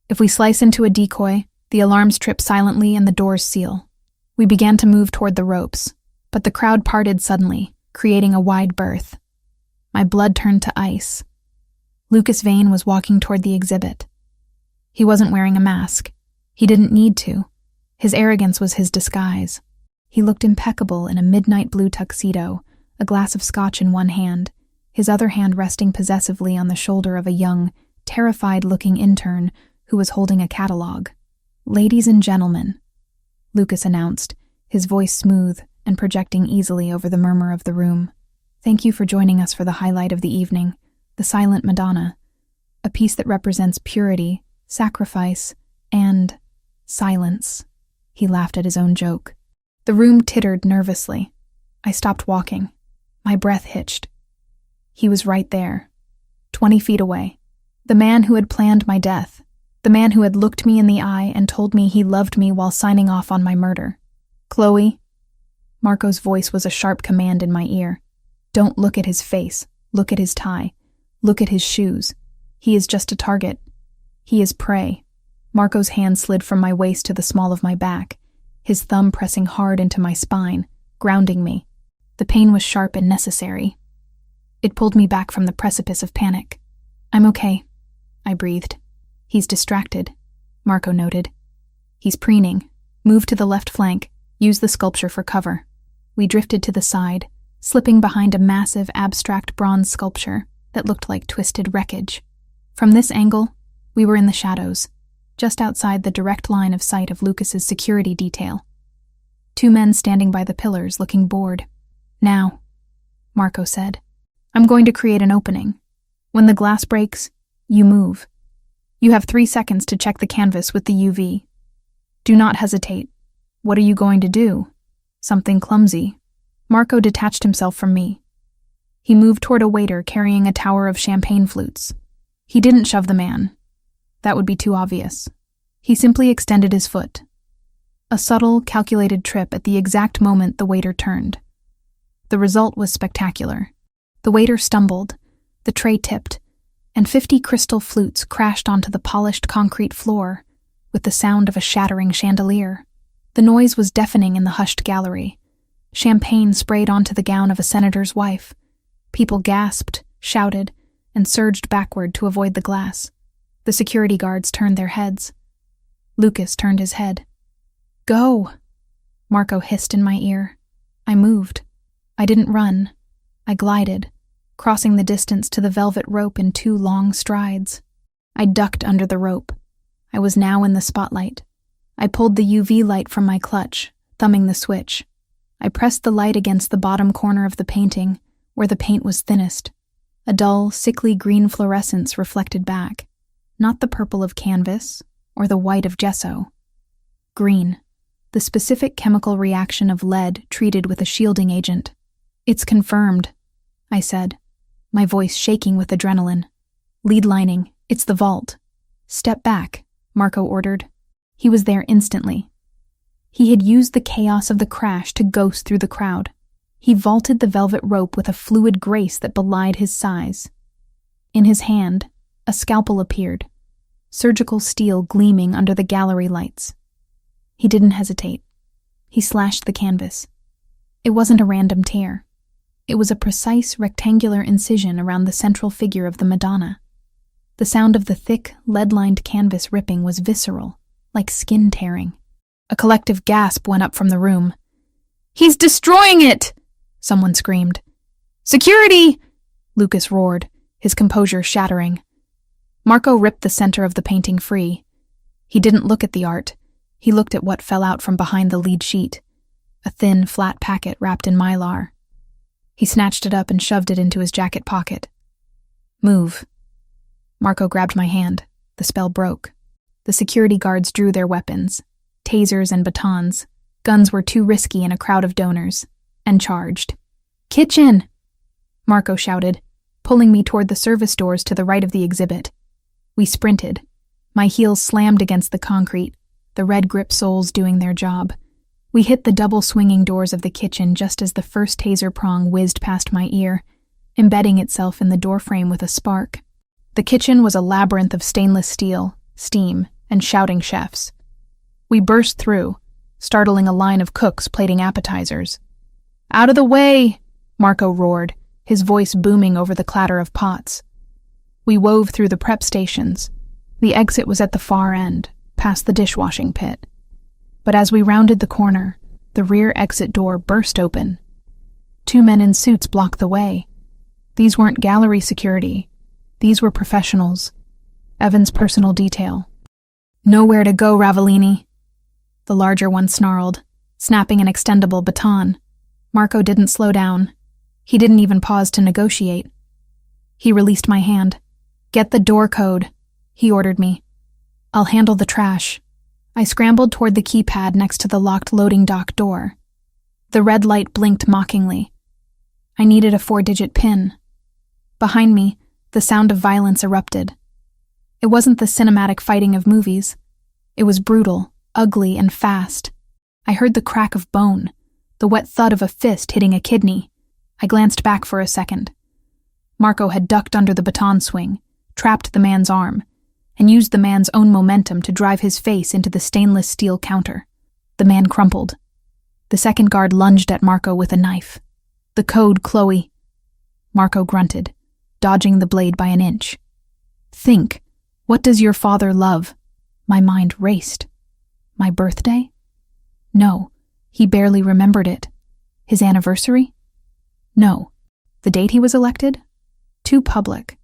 If we slice into a decoy, the alarms trip silently and the doors seal." We began to move toward the ropes, but the crowd parted suddenly, creating a wide berth. My blood turned to ice. Lucas Vane was walking toward the exhibit. He wasn't wearing a mask. He didn't need to. His arrogance was his disguise. He looked impeccable in a midnight blue tuxedo, a glass of scotch in one hand, his other hand resting possessively on the shoulder of a young, terrified-looking intern who was holding a catalog. "Ladies and gentlemen," Lucas announced, his voice smooth and projecting easily over the murmur of the room. "Thank you for joining us for the highlight of the evening, the Silent Madonna, a piece that represents purity, sacrifice, and silence." He laughed at his own joke. The room tittered nervously. I stopped walking. My breath hitched. He was right there, 20 feet away. The man who had planned my death. The man who had looked me in the eye and told me he loved me while signing off on my murder. "Chloe," Marco's voice was a sharp command in my ear. "Don't look at his face. Look at his tie. Look at his shoes. He is just a target. He is prey." Marco's hand slid from my waist to the small of my back, his thumb pressing hard into my spine, grounding me. The pain was sharp and necessary. It pulled me back from the precipice of panic. "I'm okay," I breathed. "He's distracted," Marco noted. "He's preening. Move to the left flank. Use the sculpture for cover." We drifted to the side, slipping behind a massive, abstract bronze sculpture that looked like twisted wreckage. From this angle, we were in the shadows, just outside the direct line of sight of Lucas's security detail. 2 men standing by the pillars, looking bored. "Now," Marco said, "I'm going to create an opening. When the glass breaks, you move. You have 3 seconds to check the canvas with the UV. Do not hesitate. What are you going to do? Something clumsy." Marco detached himself from me. He moved toward a waiter carrying a tower of champagne flutes. He didn't shove the man. That would be too obvious. He simply extended his foot. A subtle, calculated trip at the exact moment the waiter turned. The result was spectacular. The waiter stumbled, the tray tipped, and 50 crystal flutes crashed onto the polished concrete floor with the sound of a shattering chandelier. The noise was deafening in the hushed gallery. Champagne sprayed onto the gown of a senator's wife. People gasped, shouted, and surged backward to avoid the glass. The security guards turned their heads. Lucas turned his head. "Go!" Marco hissed in my ear. I moved. I didn't run. I glided, crossing the distance to the velvet rope in 2 long strides. I ducked under the rope. I was now in the spotlight. I pulled the UV light from my clutch, thumbing the switch. I pressed the light against the bottom corner of the painting, where the paint was thinnest. A dull, sickly green fluorescence reflected back. Not the purple of canvas, or the white of gesso. Green, the specific chemical reaction of lead treated with a shielding agent. "It's confirmed," I said, my voice shaking with adrenaline. Lead lining, it's the vault. Step back, Marco ordered. He was there instantly. He had used the chaos of the crash to ghost through the crowd. He vaulted the velvet rope with a fluid grace that belied his size. In his hand, a scalpel appeared, surgical steel gleaming under the gallery lights. He didn't hesitate. He slashed the canvas. It wasn't a random tear. It was a precise rectangular incision around the central figure of the Madonna. The sound of the thick, lead-lined canvas ripping was visceral, like skin tearing. A collective gasp went up from the room. "He's destroying it!" someone screamed. "Security!" Lucas roared, his composure shattering. Marco ripped the center of the painting free. He didn't look at the art. He looked at what fell out from behind the lead sheet, a thin, flat packet wrapped in mylar. He snatched it up and shoved it into his jacket pocket. "Move." Marco grabbed my hand. The spell broke. The security guards drew their weapons, tasers and batons. Guns were too risky in a crowd of donors, and charged. "Kitchen!" Marco shouted, pulling me toward the service doors to the right of the exhibit. We sprinted. My heels slammed against the concrete, the red grip soles doing their job. We hit the double swinging doors of the kitchen just as the first taser prong whizzed past my ear, embedding itself in the doorframe with a spark. The kitchen was a labyrinth of stainless steel, steam, and shouting chefs. We burst through, startling a line of cooks plating appetizers. "Out of the way!" Marco roared, his voice booming over the clatter of pots. We wove through the prep stations. The exit was at the far end, past the dishwashing pit. But as we rounded the corner, the rear exit door burst open. 2 men in suits blocked the way. These weren't gallery security. These were professionals. Evan's personal detail. "Nowhere to go, Ravellini," the larger one snarled, snapping an extendable baton. Marco didn't slow down. He didn't even pause to negotiate. He released my hand. "Get the door code," he ordered me. "I'll handle the trash." I scrambled toward the keypad next to the locked loading dock door. The red light blinked mockingly. I needed a 4-digit PIN. Behind me, the sound of violence erupted. It wasn't the cinematic fighting of movies. It was brutal, ugly, and fast. I heard the crack of bone, the wet thud of a fist hitting a kidney. I glanced back for a second. Marco had ducked under the baton swing, trapped the man's arm, and used the man's own momentum to drive his face into the stainless steel counter. The man crumpled. The second guard lunged at Marco with a knife. "The code, Chloe." Marco grunted, dodging the blade by an inch. "Think, what does your father love?" My mind raced. My birthday? No, he barely remembered it. His anniversary? No. The date he was elected? Too public.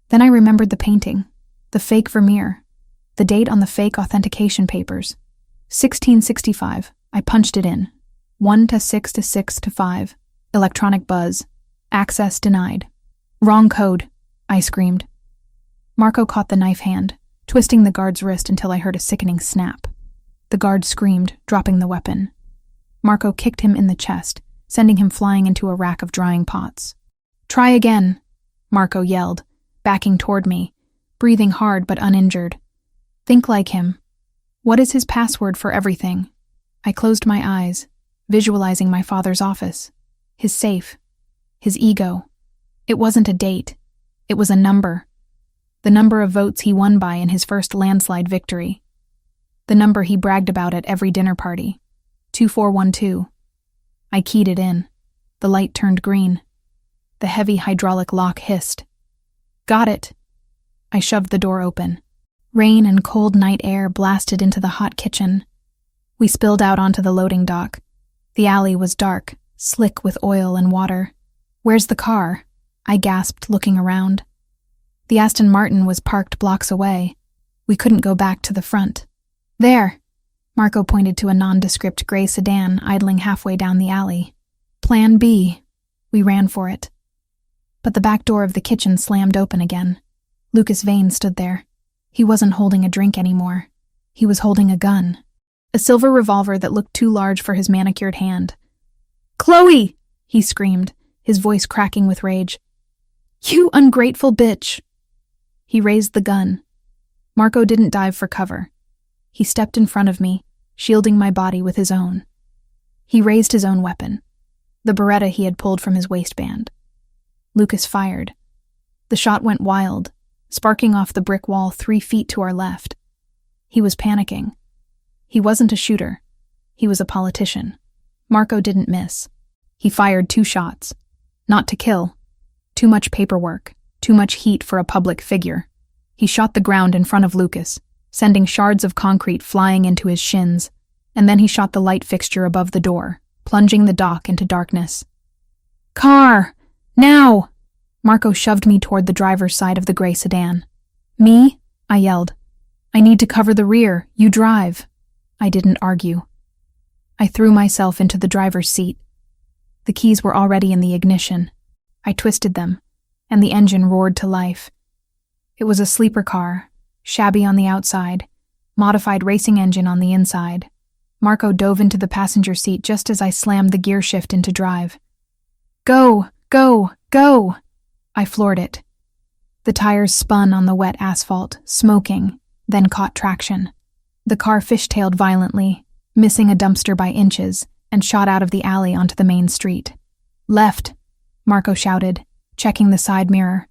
Then I remembered the painting. The fake Vermeer. The date on the fake authentication papers. 1665. I punched it in. 1 to 6 to 6 to 5. Electronic buzz. Access denied. "Wrong code," I screamed. Marco caught the knife hand, twisting the guard's wrist until I heard a sickening snap. The guard screamed, dropping the weapon. Marco kicked him in the chest, sending him flying into a rack of drying pots. "Try again," Marco yelled, backing toward me, breathing hard but uninjured. "Think like him. What is his password for everything?" I closed my eyes, visualizing my father's office, his safe, his ego. It wasn't a date. It was a number. The number of votes he won by in his first landslide victory. The number he bragged about at every dinner party. 2412. I keyed it in. The light turned green. The heavy hydraulic lock hissed. "Got it." I shoved the door open. Rain and cold night air blasted into the hot kitchen. We spilled out onto the loading dock. The alley was dark, slick with oil and water. "Where's the car?" I gasped, looking around. The Aston Martin was parked blocks away. We couldn't go back to the front. "There!" Marco pointed to a nondescript gray sedan idling halfway down the alley. "Plan B." We ran for it. But the back door of the kitchen slammed open again. Lucas Vane stood there. He wasn't holding a drink anymore. He was holding a gun. A silver revolver that looked too large for his manicured hand. "Chloe!" he screamed, his voice cracking with rage. You ungrateful bitch! He raised the gun. Marco didn't dive for cover. He stepped in front of me, shielding my body with his own. He raised his own weapon, the Beretta he had pulled from his waistband. Lucas fired. The shot went wild, sparking off the brick wall 3 feet to our left. He was panicking. He wasn't a shooter. He was a politician. Marco didn't miss. He fired 2 shots. Not to kill. Too much paperwork. Too much heat for a public figure. He shot the ground in front of Lucas, sending shards of concrete flying into his shins, and then he shot the light fixture above the door, plunging the dock into darkness. Car! Now! Marco shoved me toward the driver's side of the gray sedan. Me? I yelled. I need to cover the rear. You drive. I didn't argue. I threw myself into the driver's seat. The keys were already in the ignition. I twisted them, and the engine roared to life. It was a sleeper car, shabby on the outside, modified racing engine on the inside. Marco dove into the passenger seat just as I slammed the gear shift into drive. Go, go, go! I floored it. The tires spun on the wet asphalt, smoking, then caught traction. The car fishtailed violently, missing a dumpster by inches, and shot out of the alley onto the main street. Left, Marco shouted, checking the side mirror.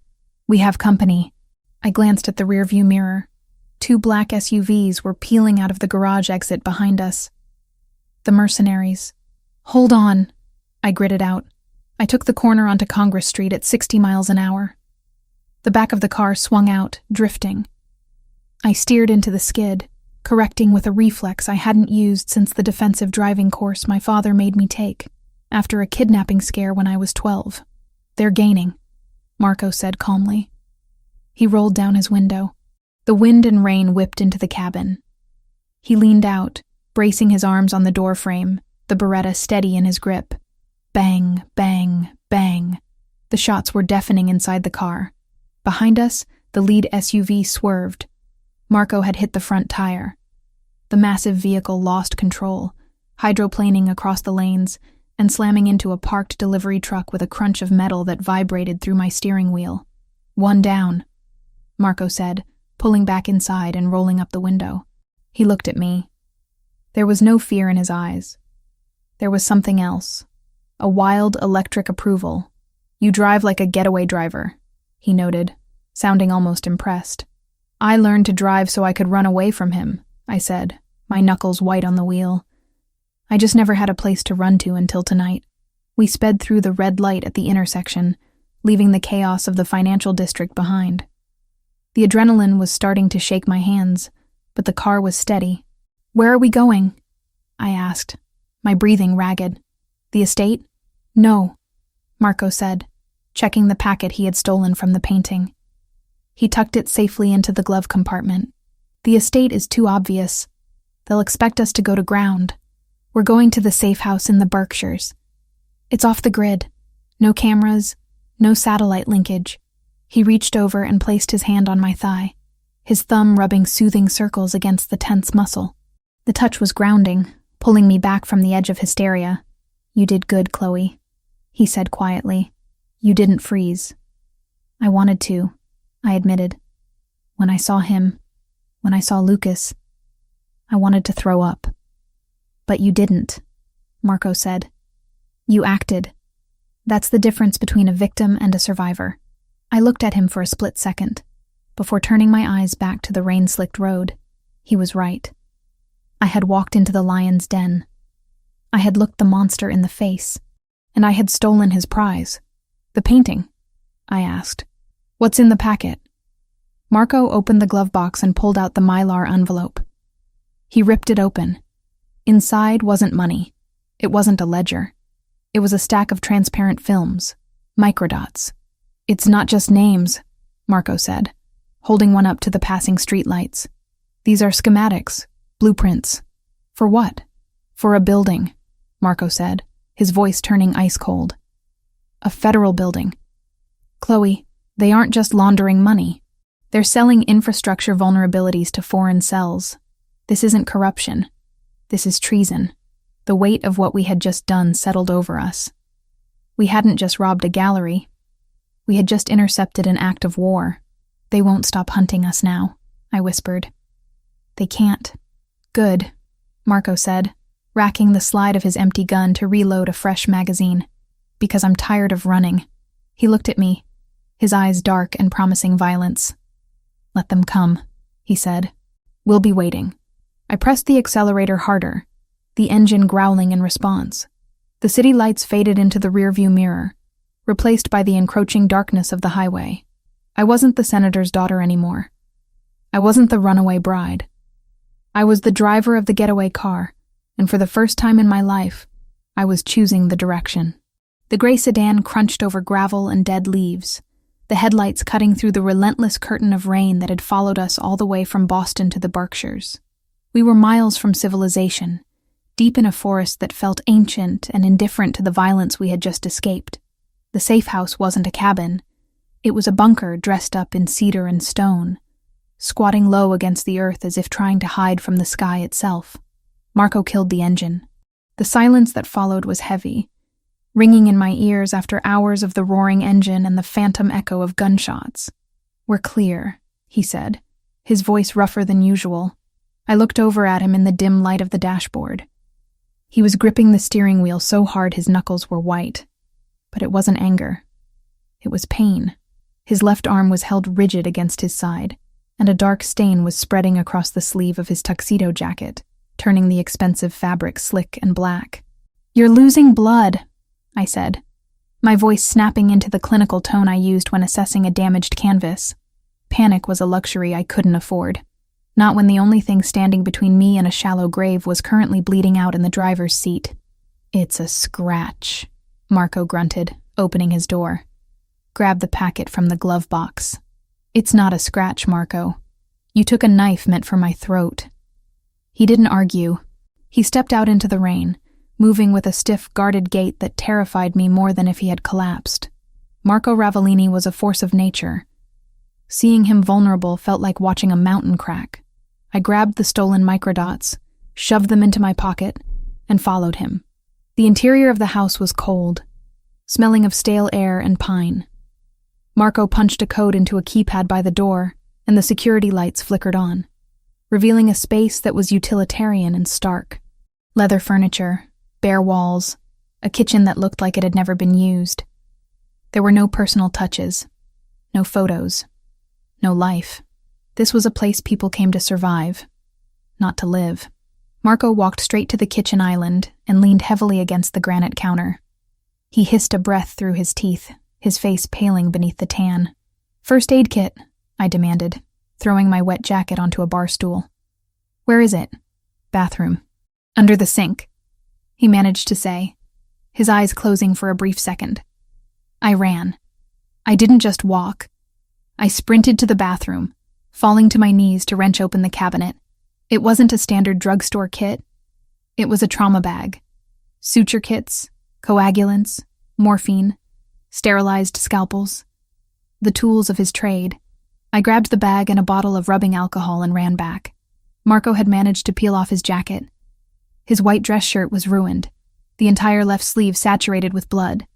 We have company. I glanced at the rearview mirror. 2 black SUVs were peeling out of the garage exit behind us. The mercenaries. Hold on, I gritted out. I took the corner onto Congress Street at 60 miles an hour. The back of the car swung out, drifting. I steered into the skid, correcting with a reflex I hadn't used since the defensive driving course my father made me take, after a kidnapping scare when I was 12. They're gaining, Marco said calmly. He rolled down his window. The wind and rain whipped into the cabin. He leaned out, bracing his arms on the door frame, the Beretta steady in his grip. Bang, bang, bang. The shots were deafening inside the car. Behind us, the lead SUV swerved. Marco had hit the front tire. The massive vehicle lost control, hydroplaning across the lanes and slamming into a parked delivery truck with a crunch of metal that vibrated through my steering wheel. One down, Marco said, pulling back inside and rolling up the window. He looked at me. There was no fear in his eyes. There was something else. A wild, electric approval. You drive like a getaway driver, he noted, sounding almost impressed. I learned to drive so I could run away from him, I said, my knuckles white on the wheel. I just never had a place to run to until tonight. We sped through the red light at the intersection, leaving the chaos of the financial district behind. The adrenaline was starting to shake my hands, but the car was steady. Where are we going? I asked, my breathing ragged. The estate? No, Marco said, checking the packet he had stolen from the painting. He tucked it safely into the glove compartment. The estate is too obvious. They'll expect us to go to ground. We're going to the safe house in the Berkshires. It's off the grid. No cameras, no satellite linkage. He reached over and placed his hand on my thigh, his thumb rubbing soothing circles against the tense muscle. The touch was grounding, pulling me back from the edge of hysteria. You did good, Chloe, he said quietly. You didn't freeze. I wanted to, I admitted. When I saw him, when I saw Lucas, I wanted to throw up. But you didn't, Marco said. You acted. That's the difference between a victim and a survivor. I looked at him for a split second, before turning my eyes back to the rain-slicked road. He was right. I had walked into the lion's den. I had looked the monster in the face, and I had stolen his prize. The painting, I asked. What's in the packet? Marco opened the glove box and pulled out the mylar envelope. He ripped it open. Inside wasn't money. It wasn't a ledger. It was a stack of transparent films, microdots. It's not just names, Marco said, holding one up to the passing streetlights. These are schematics, blueprints. For what? For a building, Marco said, his voice turning ice cold. A federal building. Chloe, they aren't just laundering money. They're selling infrastructure vulnerabilities to foreign cells. This isn't corruption. This is treason. The weight of what we had just done settled over us. We hadn't just robbed a gallery. We had just intercepted an act of war. They won't stop hunting us now, I whispered. They can't. Good, Marco said, racking the slide of his empty gun to reload a fresh magazine. Because I'm tired of running. He looked at me, his eyes dark and promising violence. Let them come, he said. We'll be waiting. I pressed the accelerator harder, the engine growling in response. The city lights faded into the rearview mirror, replaced by the encroaching darkness of the highway. I wasn't the senator's daughter anymore. I wasn't the runaway bride. I was the driver of the getaway car, and for the first time in my life, I was choosing the direction. The gray sedan crunched over gravel and dead leaves, the headlights cutting through the relentless curtain of rain that had followed us all the way from Boston to the Berkshires. We were miles from civilization, deep in a forest that felt ancient and indifferent to the violence we had just escaped. The safe house wasn't a cabin. It was a bunker dressed up in cedar and stone, squatting low against the earth as if trying to hide from the sky itself. Marco killed the engine. The silence that followed was heavy, ringing in my ears after hours of the roaring engine and the phantom echo of gunshots. We're clear, he said, his voice rougher than usual. I looked over at him in the dim light of the dashboard. He was gripping the steering wheel so hard his knuckles were white. But it wasn't anger. It was pain. His left arm was held rigid against his side, and a dark stain was spreading across the sleeve of his tuxedo jacket, turning the expensive fabric slick and black. You're losing blood, I said, my voice snapping into the clinical tone I used when assessing a damaged canvas. Panic was a luxury I couldn't afford, not when the only thing standing between me and a shallow grave was currently bleeding out in the driver's seat. It's a scratch, Marco grunted, opening his door. Grab the packet from the glove box. It's not a scratch, Marco. You took a knife meant for my throat. He didn't argue. He stepped out into the rain, moving with a stiff, guarded gait that terrified me more than if he had collapsed. Marco Ravellini was a force of nature. Seeing him vulnerable felt like watching a mountain crack. I grabbed the stolen microdots, shoved them into my pocket, and followed him. The interior of the house was cold, smelling of stale air and pine. Marco punched a code into a keypad by the door, and the security lights flickered on, revealing a space that was utilitarian and stark. Leather furniture, bare walls, a kitchen that looked like it had never been used. There were no personal touches, no photos, no life. This was a place people came to survive, not to live. Marco walked straight to the kitchen island and leaned heavily against the granite counter. He hissed a breath through his teeth, his face paling beneath the tan. First aid kit, I demanded, throwing my wet jacket onto a bar stool. Where is it? Bathroom. Under the sink, he managed to say, his eyes closing for a brief second. I ran. I didn't just walk. I sprinted to the bathroom, falling to my knees to wrench open the cabinet. It wasn't a standard drugstore kit. It was a trauma bag. Suture kits, coagulants, morphine, sterilized scalpels. The tools of his trade. I grabbed the bag and a bottle of rubbing alcohol and ran back. Marco had managed to peel off his jacket. His white dress shirt was ruined, the entire left sleeve saturated with blood.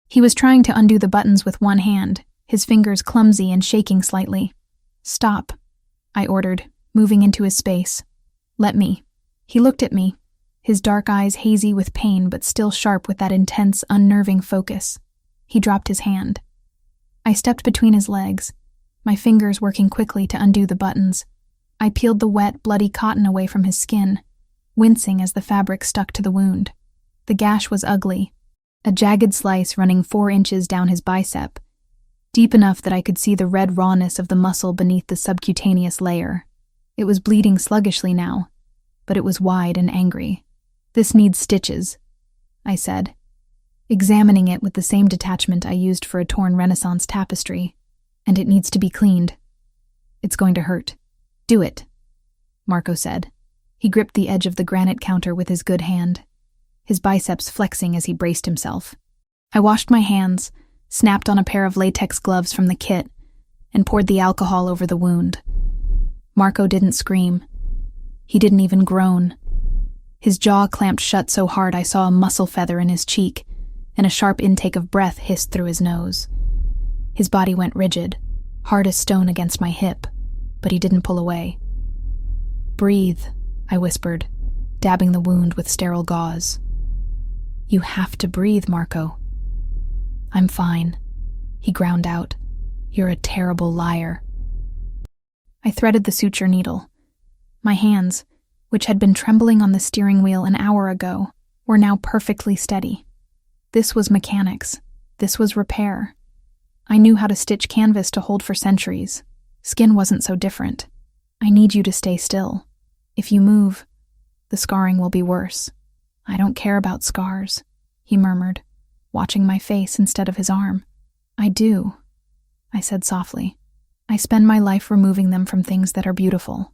He was trying to undo the buttons with one hand, his fingers clumsy and shaking slightly. Stop, I ordered, moving into his space. Let me. He looked at me, his dark eyes hazy with pain but still sharp with that intense, unnerving focus. He dropped his hand. I stepped between his legs, my fingers working quickly to undo the buttons. I peeled the wet, bloody cotton away from his skin, wincing as the fabric stuck to the wound. The gash was ugly, a jagged slice running 4 inches down his bicep, deep enough that I could see the red rawness of the muscle beneath the subcutaneous layer. It was bleeding sluggishly now, but it was wide and angry. This needs stitches, I said, examining it with the same detachment I used for a torn Renaissance tapestry, and it needs to be cleaned. It's going to hurt. Do it, Marco said. He gripped the edge of the granite counter with his good hand, his biceps flexing as he braced himself. I washed my hands, snapped on a pair of latex gloves from the kit, and poured the alcohol over the wound. Marco didn't scream. He didn't even groan. His jaw clamped shut so hard I saw a muscle feather in his cheek, and a sharp intake of breath hissed through his nose. His body went rigid, hard as stone against my hip, but he didn't pull away. "Breathe," I whispered, dabbing the wound with sterile gauze. "You have to breathe, Marco." "I'm fine," he ground out. "You're a terrible liar." I threaded the suture needle. My hands, which had been trembling on the steering wheel an hour ago, were now perfectly steady. This was mechanics. This was repair. I knew how to stitch canvas to hold for centuries. Skin wasn't so different. "I need you to stay still. If you move, the scarring will be worse." "I don't care about scars," he murmured, watching my face instead of his arm. "I do," I said softly. "I spend my life removing them from things that are beautiful.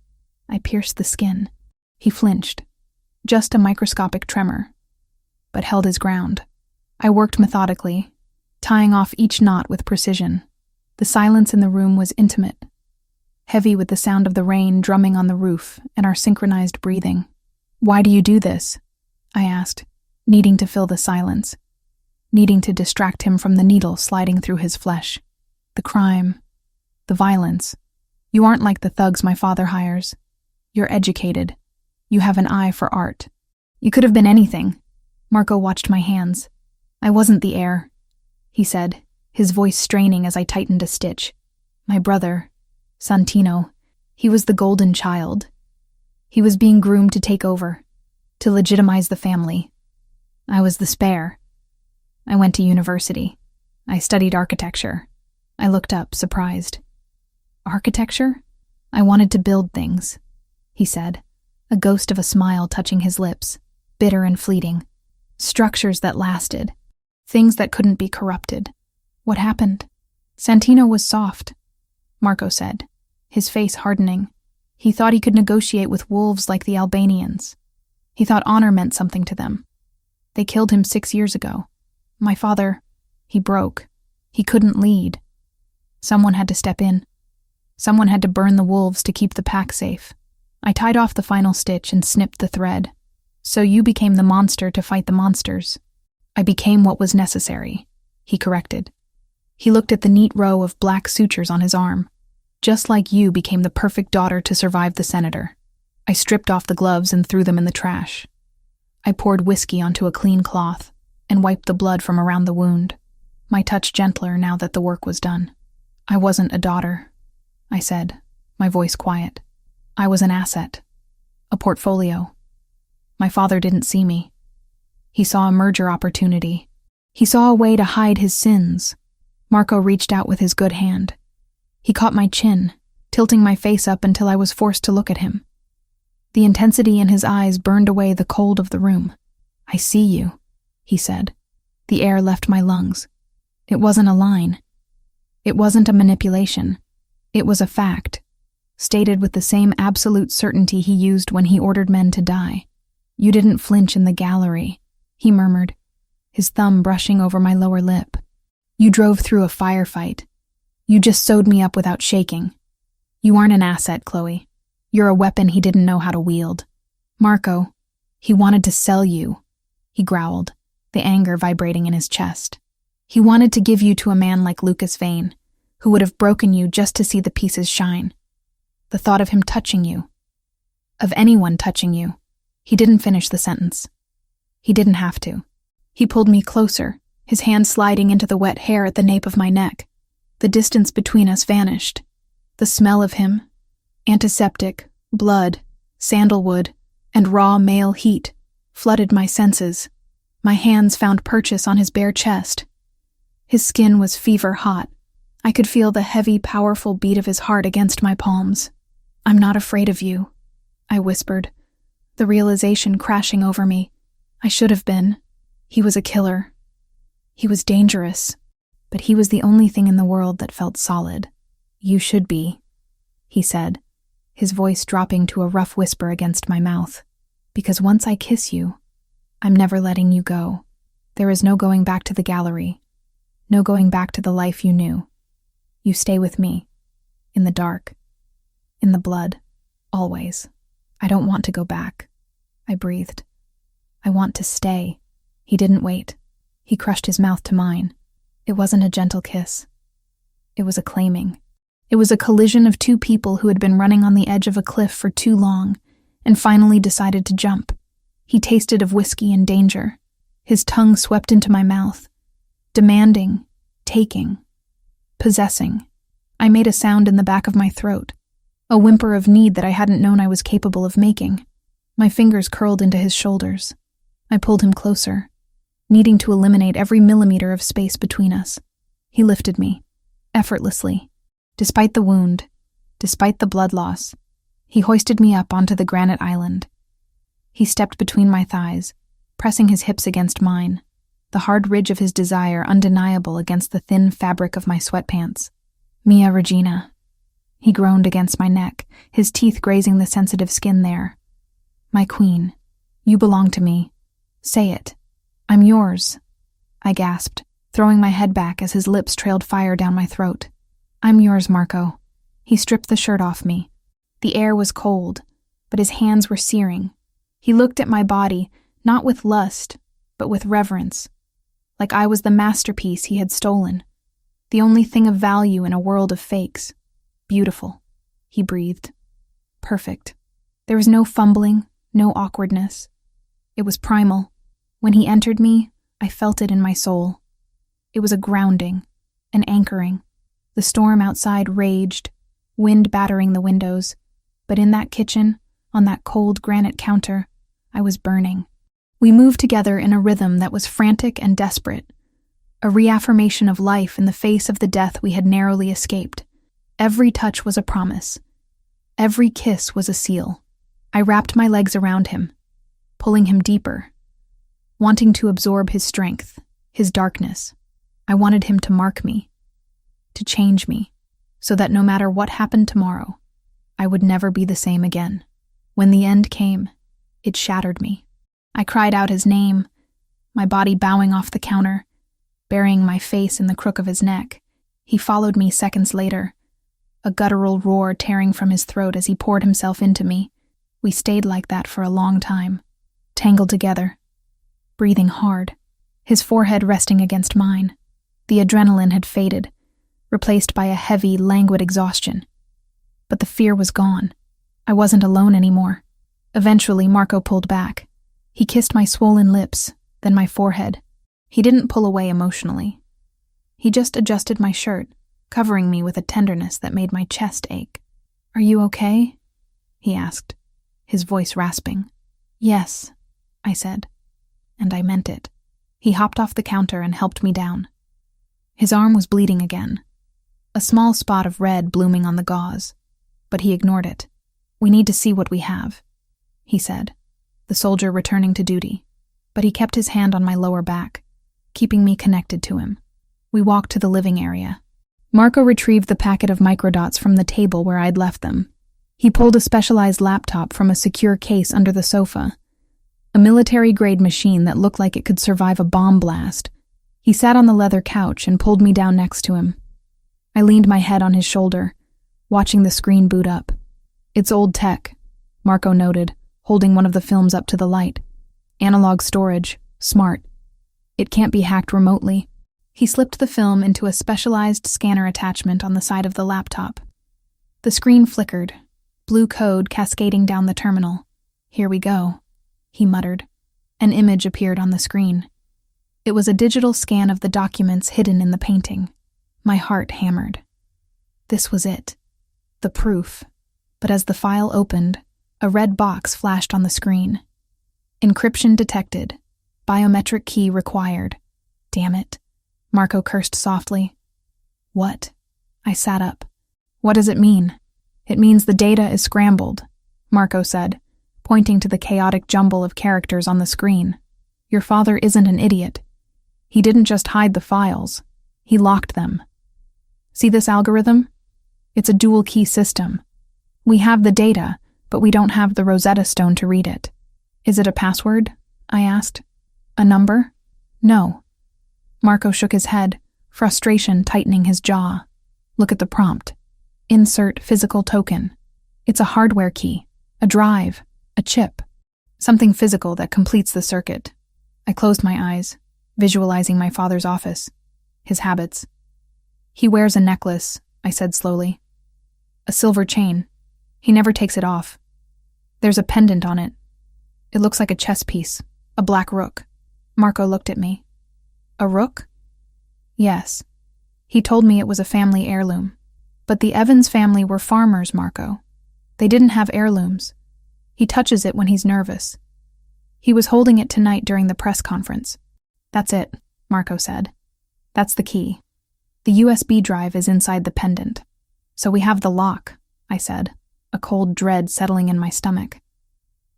I pierce the skin." He flinched. Just a microscopic tremor, but held his ground. I worked methodically, tying off each knot with precision. The silence in the room was intimate, heavy with the sound of the rain drumming on the roof and our synchronized breathing. "Why do you do this?" I asked, needing to fill the silence, needing to distract him from the needle sliding through his flesh. "The crime, the violence. You aren't like the thugs my father hires. You're educated. You have an eye for art. You could have been anything." Marco watched my hands. "I wasn't the heir," he said, his voice straining as I tightened a stitch. "My brother, Santino, he was the golden child. He was being groomed to take over, to legitimize the family. I was the spare. I went to university. I studied architecture." I looked up, surprised. "Architecture?" "I wanted to build things," he said, a ghost of a smile touching his lips, bitter and fleeting. "Structures that lasted. Things that couldn't be corrupted." "What happened?" "Santino was soft," Marco said, his face hardening. "He thought he could negotiate with wolves like the Albanians. He thought honor meant something to them. They killed him 6 years ago. My father, he broke. He couldn't lead. Someone had to step in. Someone had to burn the wolves to keep the pack safe. I tied off the final stitch and snipped the thread. So you became the monster to fight the monsters." "I became what was necessary," he corrected. He looked at the neat row of black sutures on his arm. "Just like you became the perfect daughter to survive the senator." I stripped off the gloves and threw them in the trash. I poured whiskey onto a clean cloth and wiped the blood from around the wound, my touch gentler now that the work was done. "I wasn't a daughter," I said, my voice quiet. "I was an asset, a portfolio. My father didn't see me. He saw a merger opportunity. He saw a way to hide his sins." Marco reached out with his good hand. He caught my chin, tilting my face up until I was forced to look at him. The intensity in his eyes burned away the cold of the room. "I see you," he said. The air left my lungs. It wasn't a line. It wasn't a manipulation. It was a fact, stated with the same absolute certainty he used when he ordered men to die. "You didn't flinch in the gallery," he murmured, his thumb brushing over my lower lip. "You drove through a firefight. You just sewed me up without shaking. You aren't an asset, Chloe. You're a weapon he didn't know how to wield." "Marco, he wanted to sell you," he growled, the anger vibrating in his chest. "He wanted to give you to a man like Lucas Vane, who would have broken you just to see the pieces shine. The thought of him touching you, of anyone touching you." He didn't finish the sentence. He didn't have to. He pulled me closer, his hand sliding into the wet hair at the nape of my neck. The distance between us vanished. The smell of him, antiseptic, blood, sandalwood, and raw male heat, flooded my senses. My hands found purchase on his bare chest. His skin was fever hot. I could feel the heavy, powerful beat of his heart against my palms. "I'm not afraid of you," I whispered, the realization crashing over me. I should have been. He was a killer. He was dangerous, but he was the only thing in the world that felt solid. "You should be," he said, his voice dropping to a rough whisper against my mouth. "Because once I kiss you, I'm never letting you go. There is no going back to the gallery, no going back to the life you knew. You stay with me, in the dark, in the blood, always. I don't want to go back," I breathed. "I want to stay." He didn't wait. He crushed his mouth to mine. It wasn't a gentle kiss. It was a claiming. It was a collision of two people who had been running on the edge of a cliff for too long and finally decided to jump. He tasted of whiskey and danger. His tongue swept into my mouth. Demanding, taking, possessing. I made a sound in the back of my throat, a whimper of need that I hadn't known I was capable of making. My fingers curled into his shoulders. I pulled him closer, needing to eliminate every millimeter of space between us. He lifted me, effortlessly. Despite the wound, despite the blood loss, he hoisted me up onto the granite island. He stepped between my thighs, pressing his hips against mine, the hard ridge of his desire undeniable against the thin fabric of my sweatpants. Mia Regina. He groaned against my neck, his teeth grazing the sensitive skin there. My queen, you belong to me. Say it. I'm yours. I gasped, throwing my head back as his lips trailed fire down my throat. I'm yours, Marco. He stripped the shirt off me. The air was cold, but his hands were searing. He looked at my body, not with lust, but with reverence, like I was the masterpiece he had stolen, the only thing of value in a world of fakes. Beautiful, he breathed. Perfect. There was no fumbling, no awkwardness. It was primal. When he entered me, I felt it in my soul. It was a grounding, an anchoring. The storm outside raged, wind battering the windows, but in that kitchen, on that cold granite counter, I was burning. We moved together in a rhythm that was frantic and desperate, a reaffirmation of life in the face of the death we had narrowly escaped. Every touch was a promise. Every kiss was a seal. I wrapped my legs around him, pulling him deeper, wanting to absorb his strength, his darkness. I wanted him to mark me, to change me, so that no matter what happened tomorrow, I would never be the same again. When the end came, it shattered me. I cried out his name, my body bowing off the counter, burying my face in the crook of his neck. He followed me seconds later, a guttural roar tearing from his throat as he poured himself into me. We stayed like that for a long time, tangled together, breathing hard, his forehead resting against mine. The adrenaline had faded, replaced by a heavy, languid exhaustion. But the fear was gone. I wasn't alone anymore. Eventually, Marco pulled back. He kissed my swollen lips, then my forehead. He didn't pull away emotionally. He just adjusted my shirt, covering me with a tenderness that made my chest ache. "Are you okay?" he asked, his voice rasping. "Yes," I said, and I meant it. He hopped off the counter and helped me down. His arm was bleeding again, a small spot of red blooming on the gauze, but he ignored it. "We need to see what we have," he said, the soldier returning to duty, but he kept his hand on my lower back, keeping me connected to him. We walked to the living area. Marco retrieved the packet of microdots from the table where I'd left them. He pulled a specialized laptop from a secure case under the sofa, a military-grade machine that looked like it could survive a bomb blast. He sat on the leather couch and pulled me down next to him. I leaned my head on his shoulder, watching the screen boot up. "It's old tech," Marco noted, holding one of the films up to the light. "Analog storage, smart. It can't be hacked remotely." He slipped the film into a specialized scanner attachment on the side of the laptop. The screen flickered, blue code cascading down the terminal. "Here we go," he muttered. An image appeared on the screen. It was a digital scan of the documents hidden in the painting. My heart hammered. This was it. The proof. But as the file opened, a red box flashed on the screen. "Encryption detected. Biometric key required." "Damn it," Marco cursed softly. "What?" I sat up. "What does it mean?" "It means the data is scrambled," Marco said, pointing to the chaotic jumble of characters on the screen. "Your father isn't an idiot. He didn't just hide the files. He locked them. See this algorithm? It's a dual-key system. We have the data, but we don't have the Rosetta Stone to read it." "Is it a password?" I asked. "A number?" "No." Marco shook his head, frustration tightening his jaw. "Look at the prompt. Insert physical token. It's a hardware key, a drive, a chip, something physical that completes the circuit." I closed my eyes, visualizing my father's office, his habits. He wears a necklace, I said slowly. A silver chain. He never takes it off. There's a pendant on it. It looks like a chess piece, a black rook. Marco looked at me. A rook? Yes. He told me it was a family heirloom. But the Evans family were farmers, Marco. They didn't have heirlooms. He touches it when he's nervous. He was holding it tonight during the press conference. That's it, Marco said. That's the key. The USB drive is inside the pendant. So we have the lock, I said, a cold dread settling in my stomach.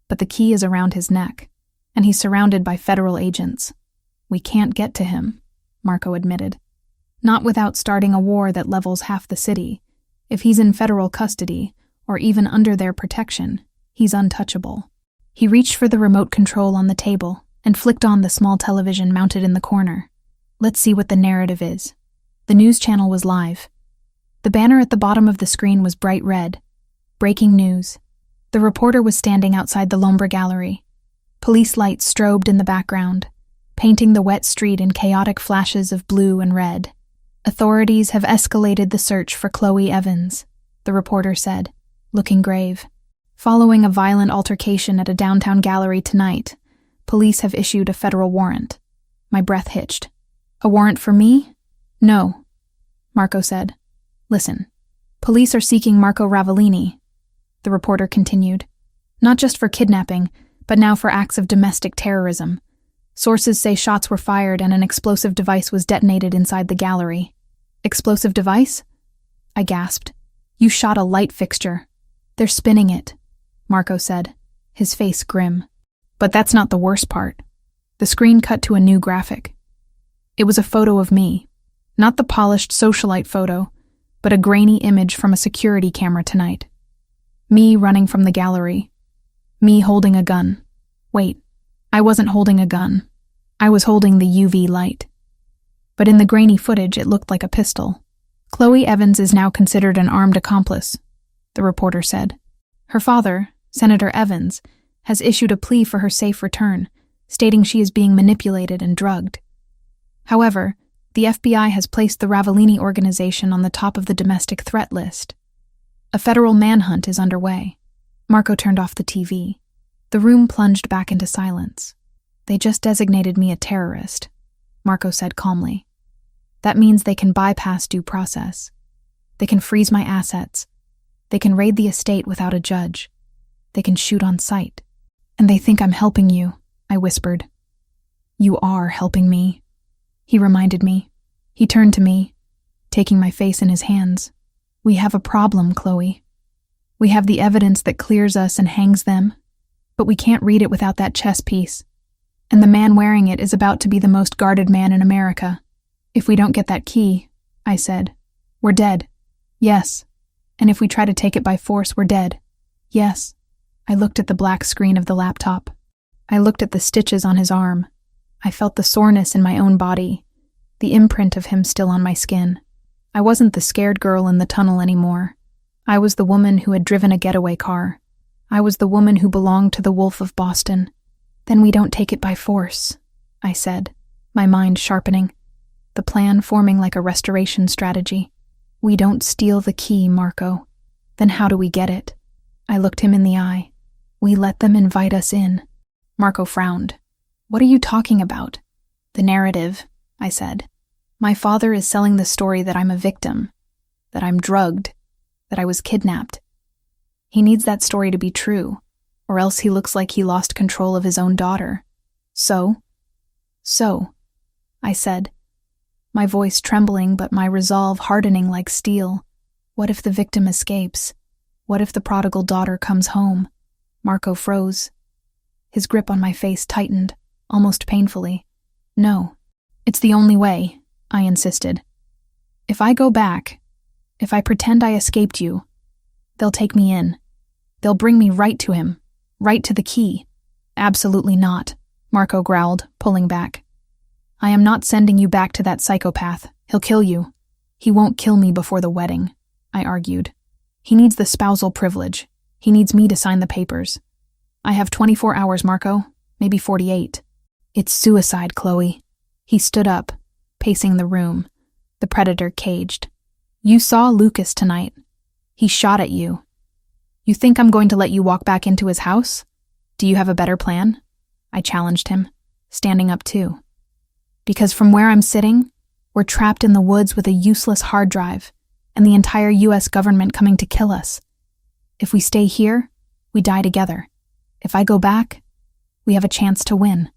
But the key is around his neck, and he's surrounded by federal agents. We can't get to him, Marco admitted. Not without starting a war that levels half the city. If he's in federal custody, or even under their protection, he's untouchable. He reached for the remote control on the table and flicked on the small television mounted in the corner. Let's see what the narrative is. The news channel was live. The banner at the bottom of the screen was bright red. Breaking news. The reporter was standing outside the Lombra Gallery. Police lights strobed in the background, painting the wet street in chaotic flashes of blue and red. Authorities have escalated the search for Chloe Evans, the reporter said, looking grave. Following a violent altercation at a downtown gallery tonight, police have issued a federal warrant. My breath hitched. A warrant for me? No, Marco said. Listen, police are seeking Marco Ravellini, the reporter continued. Not just for kidnapping, but now for acts of domestic terrorism. Sources say shots were fired and an explosive device was detonated inside the gallery. Explosive device? I gasped. You shot a light fixture. They're spinning it, Marco said, his face grim. But that's not the worst part. The screen cut to a new graphic. It was a photo of me. Not the polished socialite photo, but a grainy image from a security camera tonight. Me running from the gallery. Me holding a gun. Wait, I wasn't holding a gun. I was holding the UV light. But in the grainy footage, it looked like a pistol. Chloe Evans is now considered an armed accomplice, the reporter said. Her father, Senator Evans, has issued a plea for her safe return, stating she is being manipulated and drugged. However, the FBI has placed the Ravellini organization on the top of the domestic threat list. A federal manhunt is underway. Marco turned off the TV. The room plunged back into silence. They just designated me a terrorist, Marco said calmly. That means they can bypass due process. They can freeze my assets. They can raid the estate without a judge. They can shoot on sight. And they think I'm helping you, I whispered. You are helping me, he reminded me. He turned to me, taking my face in his hands. We have a problem, Chloe. We have the evidence that clears us and hangs them, but we can't read it without that chess piece. And the man wearing it is about to be the most guarded man in America. If we don't get that key, I said, we're dead. Yes. And if we try to take it by force, we're dead. Yes. I looked at the black screen of the laptop. I looked at the stitches on his arm. I felt the soreness in my own body, the imprint of him still on my skin. I wasn't the scared girl in the tunnel anymore. I was the woman who had driven a getaway car. I was the woman who belonged to the Wolf of Boston. Then we don't take it by force, I said, my mind sharpening, the plan forming like a restoration strategy. We don't steal the key, Marco. Then how do we get it? I looked him in the eye. We let them invite us in. Marco frowned. What are you talking about? The narrative, I said. My father is selling the story that I'm a victim, that I'm drugged, that I was kidnapped. He needs that story to be true, or else he looks like he lost control of his own daughter. So, I said, my voice trembling but my resolve hardening like steel. What if the victim escapes? What if the prodigal daughter comes home? Marco froze. His grip on my face tightened, almost painfully. No, it's the only way, I insisted. If I go back, if I pretend I escaped you, they'll take me in. They'll bring me right to him, right to the key. Absolutely not, Marco growled, pulling back. I am not sending you back to that psychopath. He'll kill you. He won't kill me before the wedding, I argued. He needs the spousal privilege. He needs me to sign the papers. I have 24 hours, Marco, maybe 48. It's suicide, Chloe. He stood up, pacing the room, the predator caged. You saw Lucas tonight. He shot at you. You think I'm going to let you walk back into his house? Do you have a better plan? I challenged him, standing up too. Because from where I'm sitting, we're trapped in the woods with a useless hard drive and the entire US government coming to kill us. If we stay here, we die together. If I go back, we have a chance to win.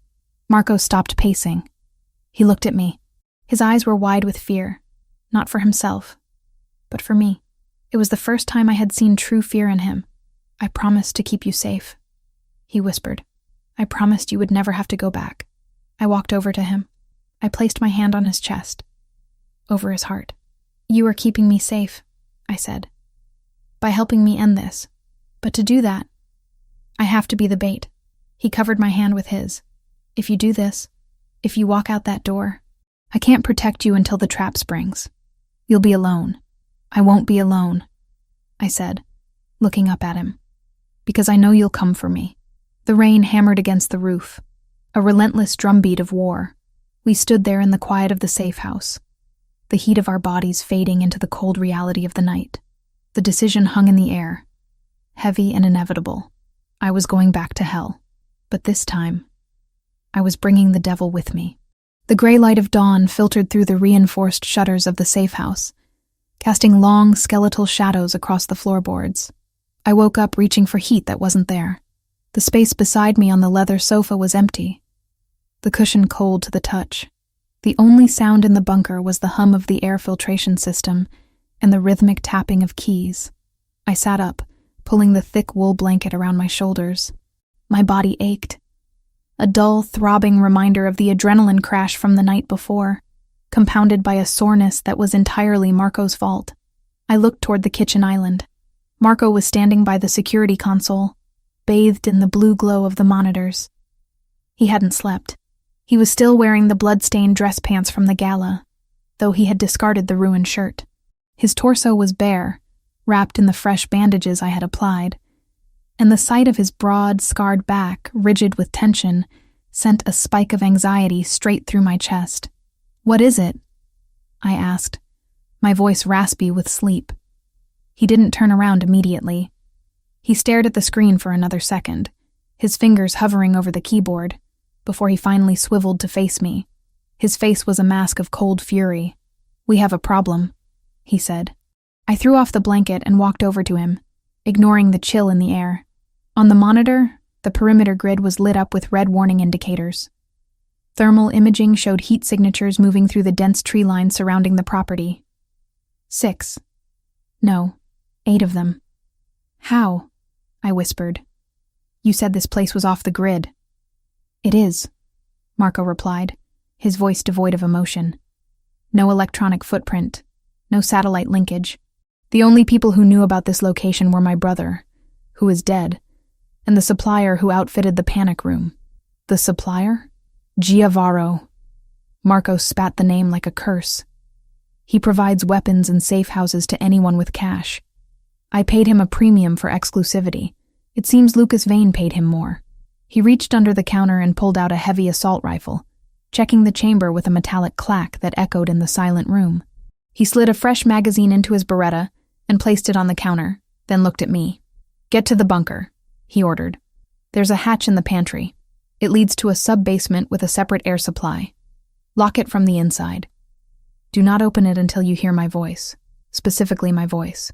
Marco stopped pacing. He looked at me. His eyes were wide with fear, not for himself, but for me. It was the first time I had seen true fear in him. I promised to keep you safe, he whispered. I promised you would never have to go back. I walked over to him. I placed my hand on his chest, over his heart. You are keeping me safe, I said, by helping me end this. But to do that, I have to be the bait. He covered my hand with his. If you do this, if you walk out that door, I can't protect you until the trap springs. You'll be alone. I won't be alone, I said, looking up at him, because I know you'll come for me. The rain hammered against the roof, a relentless drumbeat of war. We stood there in the quiet of the safe house, the heat of our bodies fading into the cold reality of the night. The decision hung in the air, heavy and inevitable. I was going back to hell, but this time, I was bringing the devil with me. The gray light of dawn filtered through the reinforced shutters of the safe house, casting long, skeletal shadows across the floorboards. I woke up reaching for heat that wasn't there. The space beside me on the leather sofa was empty, the cushion cold to the touch. The only sound in the bunker was the hum of the air filtration system and the rhythmic tapping of keys. I sat up, pulling the thick wool blanket around my shoulders. My body ached, a dull, throbbing reminder of the adrenaline crash from the night before, compounded by a soreness that was entirely Marco's fault. I looked toward the kitchen island. Marco was standing by the security console, bathed in the blue glow of the monitors. He hadn't slept. He was still wearing the blood-stained dress pants from the gala, though he had discarded the ruined shirt. His torso was bare, wrapped in the fresh bandages I had applied, and the sight of his broad, scarred back, rigid with tension, sent a spike of anxiety straight through my chest. "What is it?" I asked, my voice raspy with sleep. He didn't turn around immediately. He stared at the screen for another second, his fingers hovering over the keyboard, before he finally swiveled to face me. His face was a mask of cold fury. "We have a problem," he said. I threw off the blanket and walked over to him, ignoring the chill in the air. On the monitor, the perimeter grid was lit up with red warning indicators. Thermal imaging showed heat signatures moving through the dense tree line surrounding the property. 6. No, 8 of them. "How?" I whispered. "You said this place was off the grid." "It is," Marco replied, his voice devoid of emotion. "No electronic footprint, no satellite linkage. The only people who knew about this location were my brother, who is dead, and the supplier who outfitted the panic room." "The supplier?" "Giavaro." Marco spat the name like a curse. "He provides weapons and safe houses to anyone with cash. I paid him a premium for exclusivity. It seems Lucas Vane paid him more." He reached under the counter and pulled out a heavy assault rifle, checking the chamber with a metallic clack that echoed in the silent room. He slid a fresh magazine into his Beretta and placed it on the counter, then looked at me. "Get to the bunker," he ordered. "There's a hatch in the pantry. It leads to a sub-basement with a separate air supply. Lock it from the inside. Do not open it until you hear my voice, specifically my voice.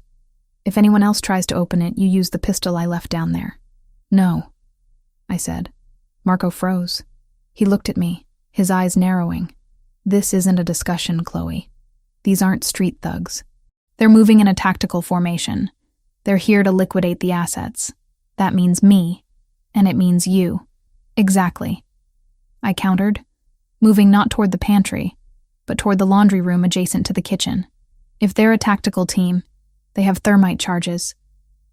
If anyone else tries to open it, you use the pistol I left down there." "No," I said. Marco froze. He looked at me, his eyes narrowing. "This isn't a discussion, Chloe. These aren't street thugs. They're moving in a tactical formation. They're here to liquidate the assets. That means me, and it means you." "Exactly," I countered, moving not toward the pantry, but toward the laundry room adjacent to the kitchen. "If they're a tactical team, they have thermite charges.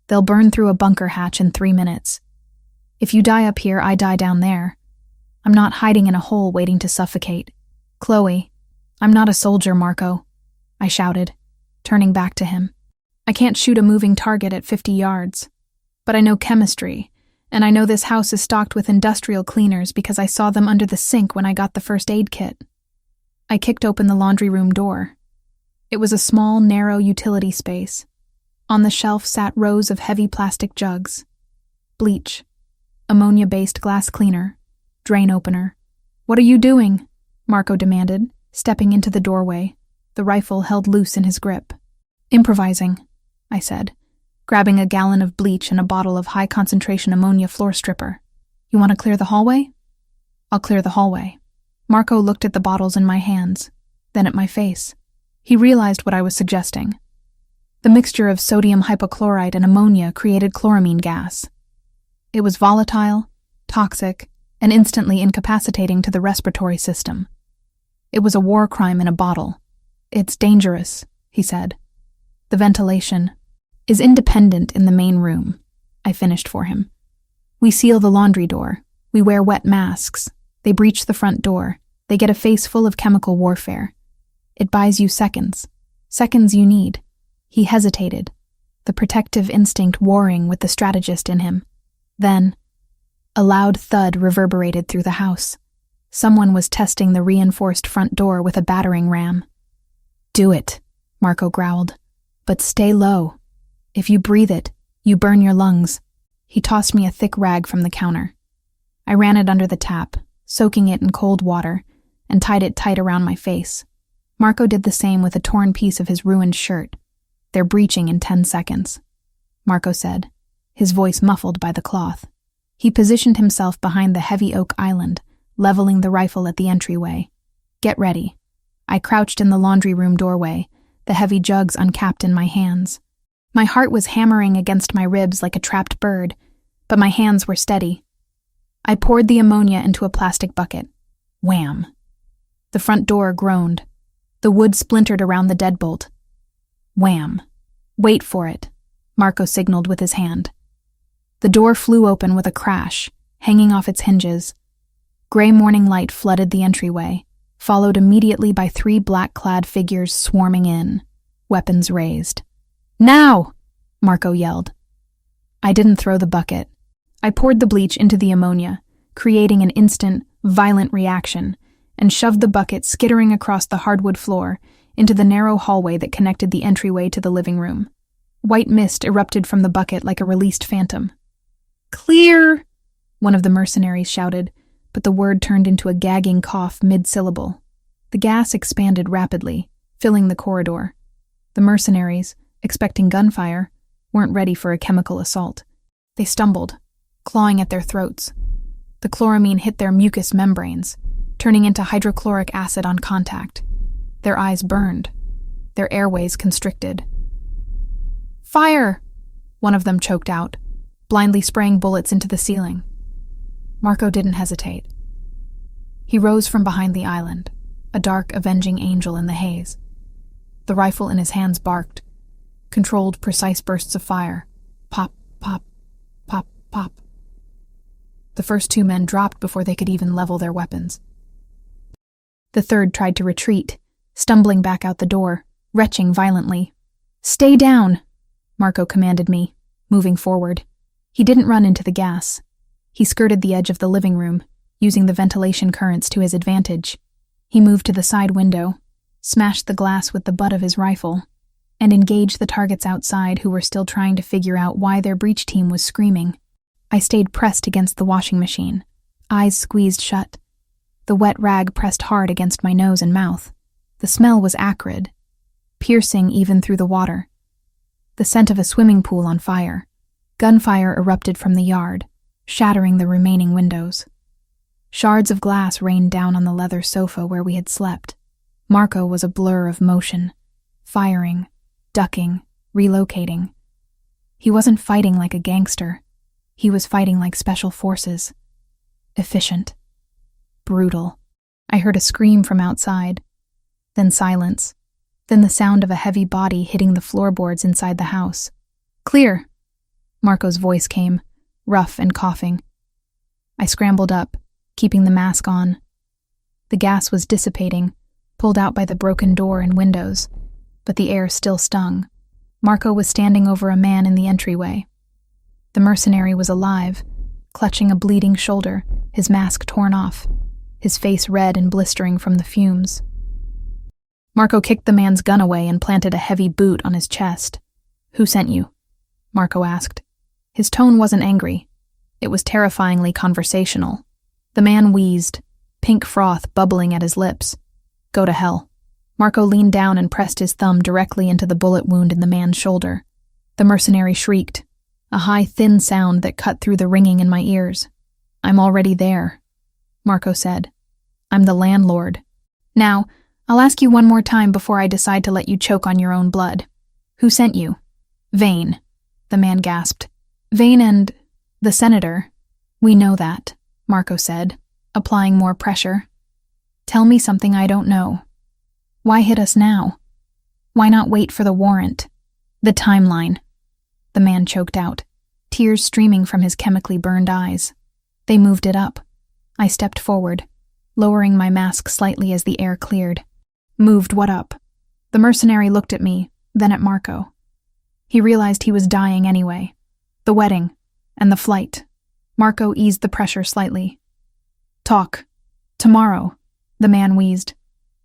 They'll burn through a bunker hatch in 3 minutes. If you die up here, I die down there. I'm not hiding in a hole waiting to suffocate. Chloe, I'm not a soldier, Marco," I shouted, turning back to him. "I can't shoot a moving target at 50 yards. But I know chemistry, and I know this house is stocked with industrial cleaners because I saw them under the sink when I got the first aid kit." I kicked open the laundry room door. It was a small, narrow utility space. On the shelf sat rows of heavy plastic jugs. Bleach, ammonia-based glass cleaner, drain opener. "What are you doing?" Marco demanded, stepping into the doorway, the rifle held loose in his grip. "Improvising," I said, grabbing a gallon of bleach and a bottle of high-concentration ammonia floor stripper. "You want to clear the hallway?" "I'll clear the hallway." Marco looked at the bottles in my hands, then at my face. He realized what I was suggesting. The mixture of sodium hypochlorite and ammonia created chloramine gas. It was volatile, toxic, and instantly incapacitating to the respiratory system. It was a war crime in a bottle. "It's dangerous," he said. "The ventilation is independent in the main room," I finished for him. "We seal the laundry door. We wear wet masks. They breach the front door. They get a face full of chemical warfare. It buys you seconds. Seconds you need." He hesitated, the protective instinct warring with the strategist in him. Then, a loud thud reverberated through the house. Someone was testing the reinforced front door with a battering ram. "Do it," Marco growled. "But stay low. If you breathe it, you burn your lungs." He tossed me a thick rag from the counter. I ran it under the tap, soaking it in cold water, and tied it tight around my face. Marco did the same with a torn piece of his ruined shirt. "They're breaching in 10 seconds," Marco said, his voice muffled by the cloth. He positioned himself behind the heavy oak island, leveling the rifle at the entryway. "Get ready." I crouched in the laundry room doorway, the heavy jugs uncapped in my hands. My heart was hammering against my ribs like a trapped bird, but my hands were steady. I poured the ammonia into a plastic bucket. Wham! The front door groaned. The wood splintered around the deadbolt. Wham! "Wait for it," Marco signaled with his hand. The door flew open with a crash, hanging off its hinges. Gray morning light flooded the entryway, followed immediately by 3 black-clad figures swarming in, weapons raised. "Now!" Marco yelled. I didn't throw the bucket. I poured the bleach into the ammonia, creating an instant, violent reaction, and shoved the bucket skittering across the hardwood floor into the narrow hallway that connected the entryway to the living room. White mist erupted from the bucket like a released phantom. "Clear!" one of the mercenaries shouted, but the word turned into a gagging cough mid-syllable. The gas expanded rapidly, filling the corridor. The mercenaries, expecting gunfire, weren't ready for a chemical assault. They stumbled, clawing at their throats. The chloramine hit their mucous membranes, turning into hydrochloric acid on contact. Their eyes burned, their airways constricted. "Fire!" one of them choked out, blindly spraying bullets into the ceiling. Marco didn't hesitate. He rose from behind the island, a dark, avenging angel in the haze. The rifle in his hands barked, controlled precise bursts of fire. Pop, pop, pop, pop. The first 2 men dropped before they could even level their weapons. The third tried to retreat, stumbling back out the door, retching violently. "Stay down," Marco commanded me, moving forward. He didn't run into the gas. He skirted the edge of the living room, using the ventilation currents to his advantage. He moved to the side window, smashed the glass with the butt of his rifle, and engaged the targets outside who were still trying to figure out why their breach team was screaming. I stayed pressed against the washing machine, eyes squeezed shut. The wet rag pressed hard against my nose and mouth. The smell was acrid, piercing even through the water. The scent of a swimming pool on fire. Gunfire erupted from the yard, shattering the remaining windows. Shards of glass rained down on the leather sofa where we had slept. Marco was a blur of motion, firing, ducking, relocating. He wasn't fighting like a gangster. He was fighting like special forces. Efficient. Brutal. I heard a scream from outside. Then silence. Then the sound of a heavy body hitting the floorboards inside the house. "Clear!" Marco's voice came, rough and coughing. I scrambled up, keeping the mask on. The gas was dissipating, pulled out by the broken door and windows, but the air still stung. Marco was standing over a man in the entryway. The mercenary was alive, clutching a bleeding shoulder, his mask torn off, his face red and blistering from the fumes. Marco kicked the man's gun away and planted a heavy boot on his chest. "Who sent you?" Marco asked. His tone wasn't angry. It was terrifyingly conversational. The man wheezed, pink froth bubbling at his lips. "Go to hell." Marco leaned down and pressed his thumb directly into the bullet wound in the man's shoulder. The mercenary shrieked, a high, thin sound that cut through the ringing in my ears. "I'm already there," Marco said. "I'm the landlord. Now, I'll ask you one more time before I decide to let you choke on your own blood. Who sent you?" "Vane," the man gasped. "Vane and the senator." "We know that," Marco said, applying more pressure. "Tell me something I don't know. Why hit us now? Why not wait for the warrant? The timeline." The man choked out, tears streaming from his chemically burned eyes. They moved it up. I stepped forward, lowering my mask slightly as the air cleared. "Moved what up?" The mercenary looked at me, then at Marco. He realized he was dying anyway. The wedding, and the flight. Marco eased the pressure slightly. "Talk. Tomorrow," the man wheezed.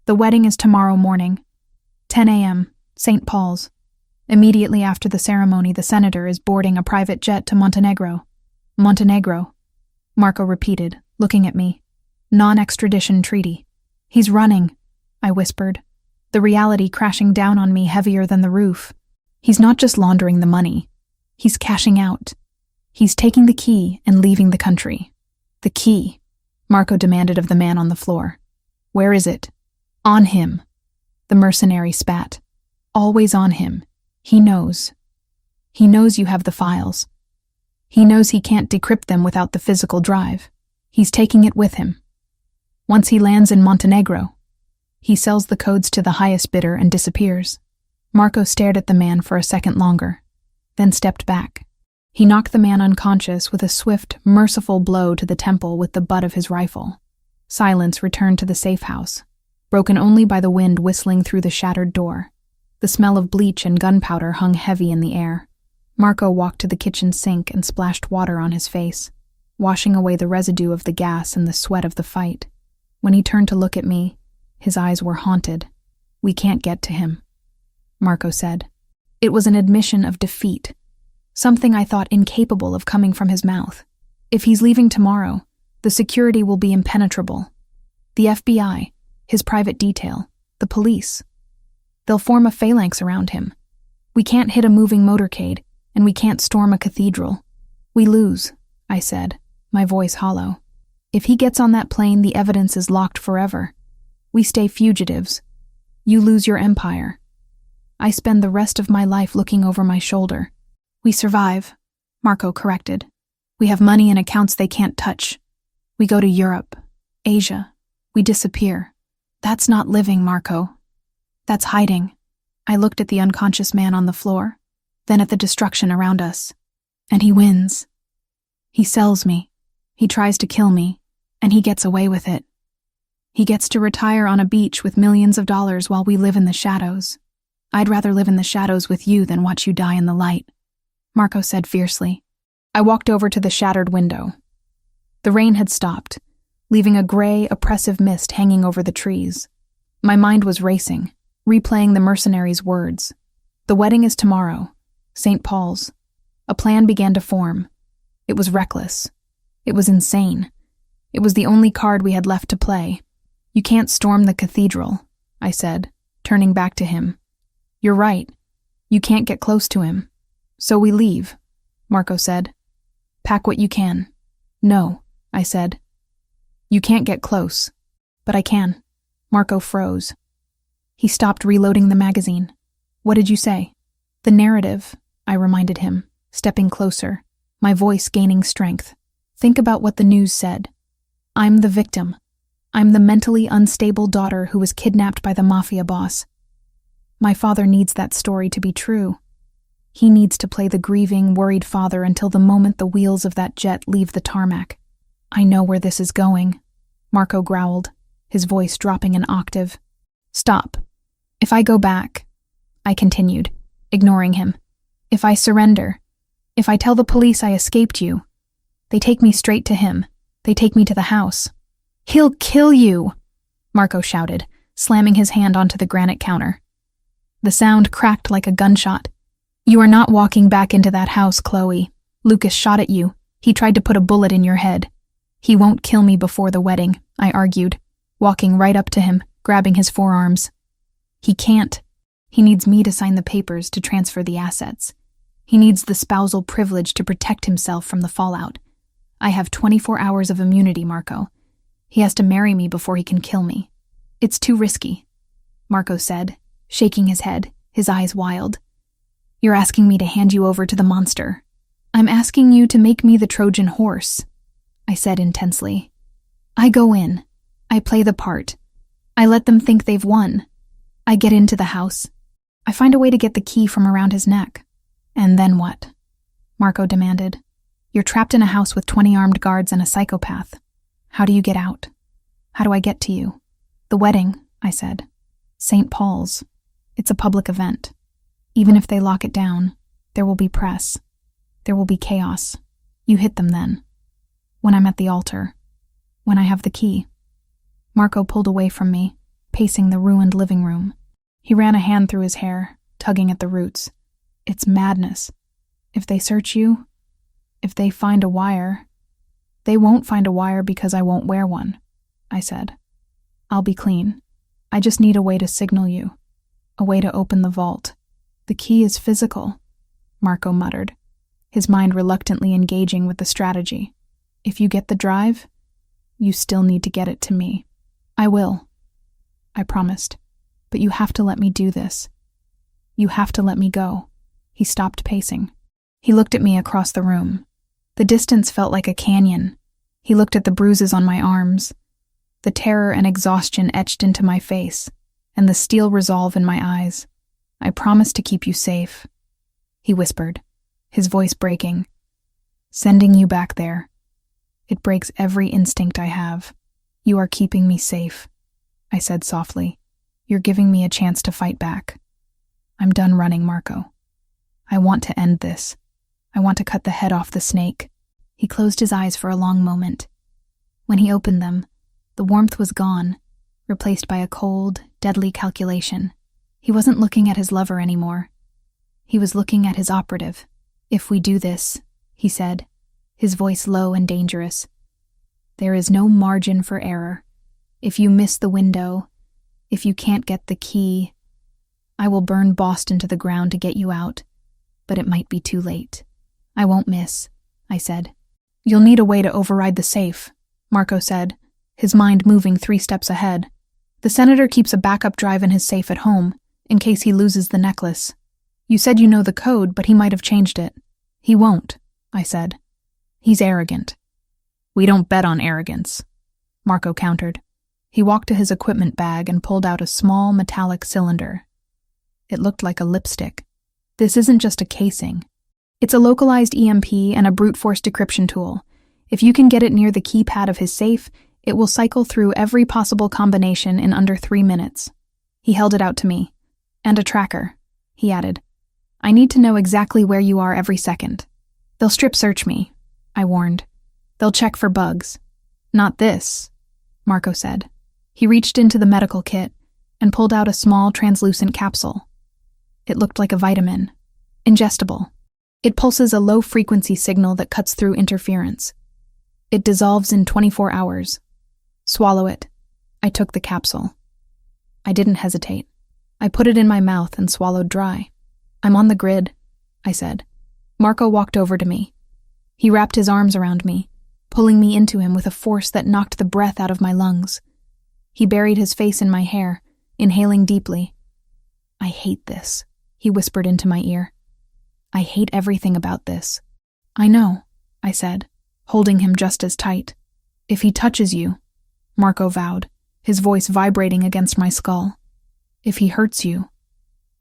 "The wedding is tomorrow morning. 10 a.m., St. Paul's. Immediately after the ceremony, the senator is boarding a private jet to Montenegro." "Montenegro," Marco repeated, looking at me. "Non-extradition treaty." "He's running," I whispered, the reality crashing down on me heavier than the roof. "He's not just laundering the money. He's cashing out. He's taking the key and leaving the country." "The key?" Marco demanded of the man on the floor. "Where is it?" "On him." The mercenary spat. "Always on him. He knows. He knows you have the files. He knows he can't decrypt them without the physical drive. He's taking it with him. Once he lands in Montenegro, he sells the codes to the highest bidder and disappears." Marco stared at the man for a second longer, then stepped back. He knocked the man unconscious with a swift, merciful blow to the temple with the butt of his rifle. Silence returned to the safe house, broken only by the wind whistling through the shattered door. The smell of bleach and gunpowder hung heavy in the air. Marco walked to the kitchen sink and splashed water on his face, washing away the residue of the gas and the sweat of the fight. When he turned to look at me, his eyes were haunted. "We can't get to him," Marco said. It was an admission of defeat, something I thought incapable of coming from his mouth. "If he's leaving tomorrow, the security will be impenetrable. The FBI, his private detail, the police. They'll form a phalanx around him. We can't hit a moving motorcade, and we can't storm a cathedral. We lose," I said, my voice hollow. "If he gets on that plane, the evidence is locked forever. We stay fugitives. You lose your empire. I spend the rest of my life looking over my shoulder." "We survive," Marco corrected. "We have money and accounts they can't touch. We go to Europe, Asia. We disappear. That's not living, Marco. That's hiding." I looked at the unconscious man on the floor, then at the destruction around us. "And he wins. He sells me. He tries to kill me, and he gets away with it. He gets to retire on a beach with millions of dollars while we live in the shadows. I'd rather live in the shadows with you than watch you die in the light," Marco said fiercely. I walked over to the shattered window. The rain had stopped, leaving a gray, oppressive mist hanging over the trees. My mind was racing, replaying the mercenary's words. The wedding is tomorrow, St. Paul's. A plan began to form. It was reckless. It was insane. It was the only card we had left to play. "You can't storm the cathedral," I said, turning back to him. "You're right. You can't get close to him. So we leave," Marco said. "Pack what you can." "No," I said. "You can't get close." "But I can." Marco froze. He stopped reloading the magazine. "What did you say?" "The narrative," I reminded him, stepping closer, my voice gaining strength. "Think about what the news said. I'm the victim. I'm the mentally unstable daughter who was kidnapped by the Mafia boss. My father needs that story to be true. He needs to play the grieving, worried father until the moment the wheels of that jet leave the tarmac. I know where this is going," Marco growled, his voice dropping an octave. "Stop. If I go back," I continued, ignoring him. "If I surrender, if I tell the police I escaped you, they take me straight to him. They take me to the house." "He'll kill you," Marco shouted, slamming his hand onto the granite counter. The sound cracked like a gunshot. "You are not walking back into that house, Chloe. Lucas shot at you. He tried to put a bullet in your head." "He won't kill me before the wedding," I argued, walking right up to him, grabbing his forearms. "He can't. He needs me to sign the papers to transfer the assets. He needs the spousal privilege to protect himself from the fallout. I have 24 hours of immunity, Marco. He has to marry me before he can kill me." "It's too risky," Marco said, shaking his head, his eyes wild. "You're asking me to hand you over to the monster." "I'm asking you to make me the Trojan horse," I said intensely. "I go in. I play the part. I let them think they've won. I get into the house. I find a way to get the key from around his neck." "And then what?" Marco demanded. "You're trapped in a house with 20 armed guards and a psychopath. How do you get out? How do I get to you?" "The wedding," I said. "St. Paul's. It's a public event. Even if they lock it down, there will be press. There will be chaos. You hit them then. When I'm at the altar. When I have the key." Marco pulled away from me, pacing the ruined living room. He ran a hand through his hair, tugging at the roots. "It's madness. If they search you, if they find a wire..." "They won't find a wire because I won't wear one," I said. "I'll be clean. I just need a way to signal you. A way to open the vault." "The key is physical," Marco muttered, his mind reluctantly engaging with the strategy. "If you get the drive, you still need to get it to me." "I will," I promised. "But you have to let me do this. You have to let me go." He stopped pacing. He looked at me across the room. The distance felt like a canyon. He looked at the bruises on my arms, the terror and exhaustion etched into my face, and the steel resolve in my eyes. "I promise to keep you safe," he whispered, his voice breaking. "Sending you back there. It breaks every instinct I have. You are keeping me safe," I said softly. "You're giving me a chance to fight back. I'm done running, Marco. I want to end this. I want to cut the head off the snake." He closed his eyes for a long moment. When he opened them, the warmth was gone, replaced by a cold, deadly calculation. He wasn't looking at his lover anymore. He was looking at his operative. "If we do this," he said, his voice low and dangerous, "there is no margin for error. If you miss the window, if you can't get the key, I will burn Boston to the ground to get you out, but it might be too late." "I won't miss," I said. "You'll need a way to override the safe," Marco said, his mind moving 3 steps ahead. "The senator keeps a backup drive in his safe at home, in case he loses the necklace. You said you know the code, but he might have changed it." "He won't," I said. "He's arrogant." "We don't bet on arrogance," Marco countered. He walked to his equipment bag and pulled out a small metallic cylinder. It looked like a lipstick. "This isn't just a casing. It's a localized EMP and a brute force decryption tool. If you can get it near the keypad of his safe, it will cycle through every possible combination in under 3 minutes." He held it out to me. "And a tracker," he added. "I need to know exactly where you are every second." "They'll strip search me," I warned. "They'll check for bugs." "Not this," Marco said. He reached into the medical kit and pulled out a small translucent capsule. It looked like a vitamin. Ingestible. It pulses a low-frequency signal that cuts through interference. It dissolves in 24 hours. Swallow it. I took the capsule. I didn't hesitate. I put it in my mouth and swallowed dry. "I'm on the grid," I said. Marco walked over to me. He wrapped his arms around me, pulling me into him with a force that knocked the breath out of my lungs. He buried his face in my hair, inhaling deeply. "I hate this," he whispered into my ear. "I hate everything about this." "I know," I said, holding him just as tight. "If he touches you," Marco vowed, his voice vibrating against my skull. "If he hurts you,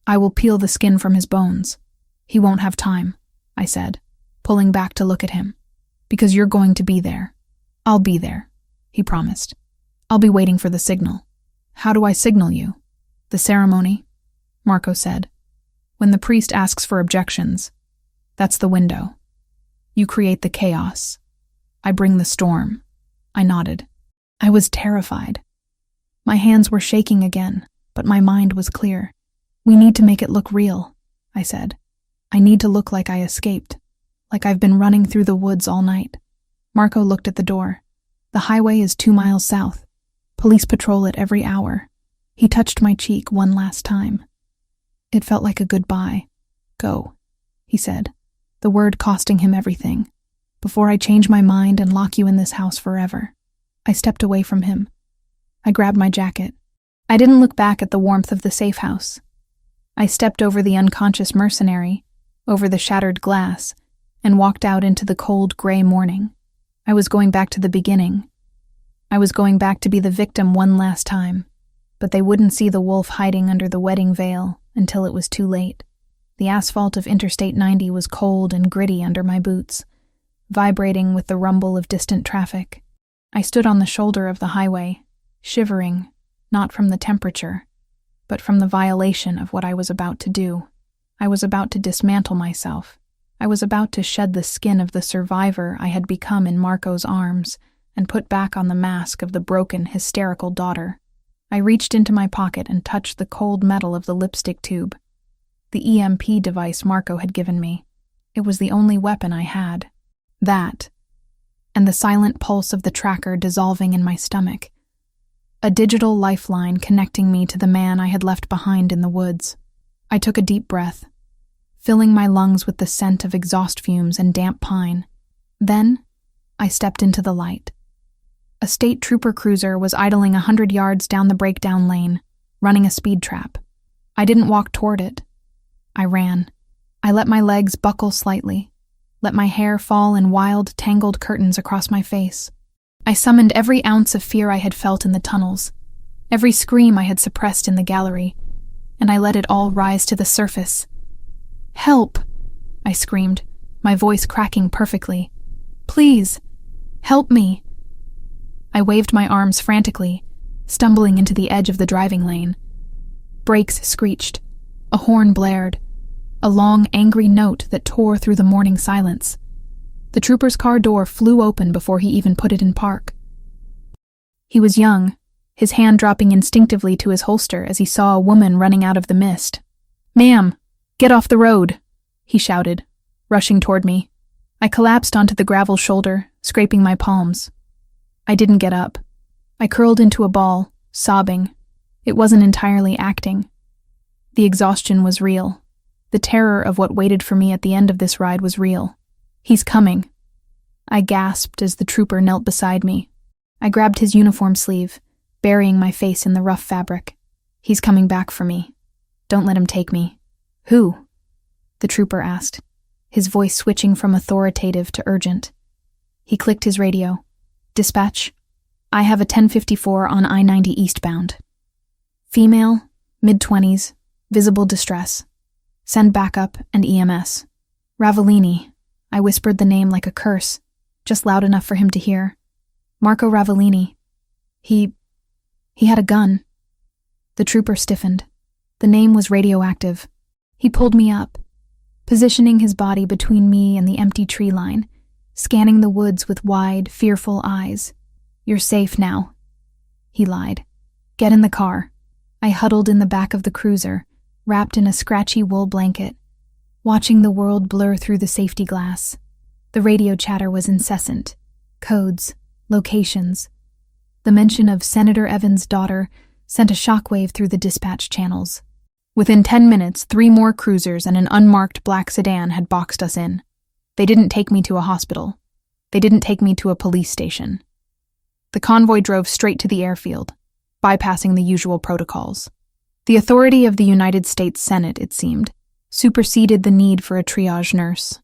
I will peel the skin from his bones." "He won't have time," I said, pulling back to look at him. "Because you're going to be there." "I'll be there," he promised. "I'll be waiting for the signal." "How do I signal you?" "The ceremony," Marco said. "When the priest asks for objections, that's the window. You create the chaos. I bring the storm." I nodded. I was terrified. My hands were shaking again, but my mind was clear. "We need to make it look real," I said. "I need to look like I escaped, like I've been running through the woods all night." Marco looked at the door. "The highway is 2 miles south. Police patrol it every hour." He touched my cheek one last time. It felt like a goodbye. "Go," he said, the word costing him everything. "Before I change my mind and lock you in this house forever." I stepped away from him. I grabbed my jacket. I didn't look back at the warmth of the safe house. I stepped over the unconscious mercenary, over the shattered glass, and walked out into the cold, gray morning. I was going back to the beginning. I was going back to be the victim one last time, but they wouldn't see the wolf hiding under the wedding veil until it was too late. The asphalt of Interstate 90 was cold and gritty under my boots, vibrating with the rumble of distant traffic. I stood on the shoulder of the highway, shivering, not from the temperature, but from the violation of what I was about to do. I was about to dismantle myself. I was about to shed the skin of the survivor I had become in Marco's arms and put back on the mask of the broken, hysterical daughter. I reached into my pocket and touched the cold metal of the lipstick tube. The EMP device Marco had given me. It was the only weapon I had. That, and the silent pulse of the tracker dissolving in my stomach. A digital lifeline connecting me to the man I had left behind in the woods. I took a deep breath, filling my lungs with the scent of exhaust fumes and damp pine. Then, I stepped into the light. A state trooper cruiser was idling 100 yards down the breakdown lane, running a speed trap. I didn't walk toward it. I ran. I let my legs buckle slightly, let my hair fall in wild, tangled curtains across my face. I summoned every ounce of fear I had felt in the tunnels, every scream I had suppressed in the gallery, and I let it all rise to the surface. "Help!" I screamed, my voice cracking perfectly. "Please, help me!" I waved my arms frantically, stumbling into the edge of the driving lane. Brakes screeched. A horn blared. A long, angry note that tore through the morning silence. The trooper's car door flew open before he even put it in park. He was young, his hand dropping instinctively to his holster as he saw a woman running out of the mist. "Ma'am, get off the road," he shouted, rushing toward me. I collapsed onto the gravel shoulder, scraping my palms. I didn't get up. I curled into a ball, sobbing. It wasn't entirely acting. The exhaustion was real. The terror of what waited for me at the end of this ride was real. "He's coming." I gasped as the trooper knelt beside me. I grabbed his uniform sleeve, burying my face in the rough fabric. "He's coming back for me. Don't let him take me." "Who?" the trooper asked, his voice switching from authoritative to urgent. He clicked his radio. "Dispatch, I have a 1054 on I-90 eastbound. Female, mid-20s, visible distress. Send backup and EMS. Ravellini." I whispered the name like a curse, just loud enough for him to hear. "Marco Ravellini. He had a gun." The trooper stiffened. The name was radioactive. He pulled me up, positioning his body between me and the empty tree line, scanning the woods with wide, fearful eyes. "You're safe now," he lied. "Get in the car." I huddled in the back of the cruiser, wrapped in a scratchy wool blanket, watching the world blur through the safety glass. The radio chatter was incessant. Codes, locations. The mention of Senator Evans' daughter sent a shockwave through the dispatch channels. Within 10 minutes, 3 more cruisers and an unmarked black sedan had boxed us in. They didn't take me to a hospital. They didn't take me to a police station. The convoy drove straight to the airfield, bypassing the usual protocols. The authority of the United States Senate, it seemed, superseded the need for a triage nurse.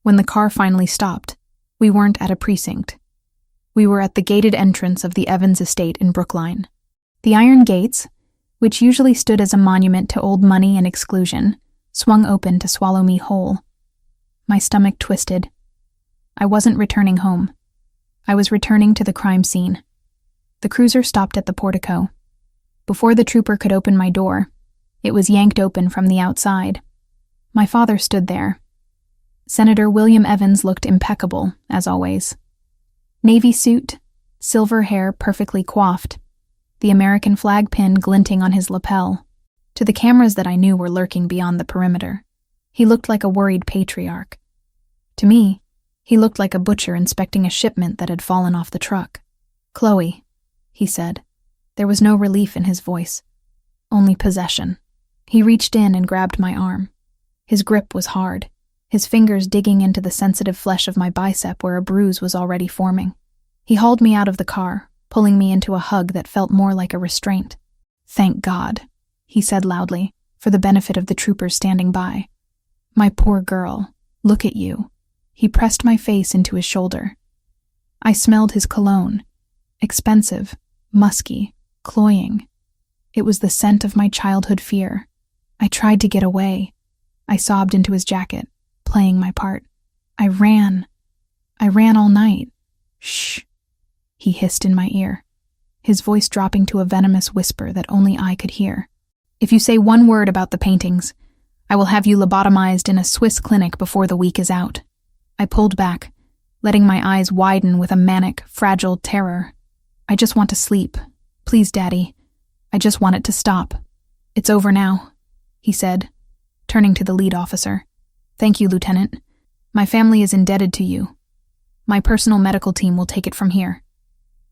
When the car finally stopped, we weren't at a precinct. We were at the gated entrance of the Evans estate in Brookline. The iron gates, which usually stood as a monument to old money and exclusion, swung open to swallow me whole. My stomach twisted. I wasn't returning home. I was returning to the crime scene. The cruiser stopped at the portico. Before the trooper could open my door, it was yanked open from the outside. My father stood there. Senator William Evans looked impeccable, as always. Navy suit, silver hair perfectly coiffed. the American flag pin glinting on his lapel. To the cameras that I knew were lurking beyond the perimeter, he looked like a worried patriarch. To me, he looked like a butcher inspecting a shipment that had fallen off the truck. "Chloe," he said. There was no relief in his voice, only possession. He reached in and grabbed my arm. His grip was hard, his fingers digging into the sensitive flesh of my bicep where a bruise was already forming. He hauled me out of the car, pulling me into a hug that felt more like a restraint. "Thank God," he said loudly, for the benefit of the troopers standing by. "My poor girl, look at you." He pressed my face into his shoulder. I smelled his cologne. Expensive, musky, cloying. It was the scent of my childhood fear. I tried to get away. I sobbed into his jacket, playing my part. I ran all night. "Shh," he hissed in my ear, his voice dropping to a venomous whisper that only I could hear. "If you say one word about the paintings, I will have you lobotomized in a Swiss clinic before the week is out." I pulled back, letting my eyes widen with a manic, fragile terror. "I just want to sleep. Please, Daddy. I just want it to stop. It's over now," he said, turning to the lead officer. "Thank you, Lieutenant. My family is indebted to you. My personal medical team will take it from here.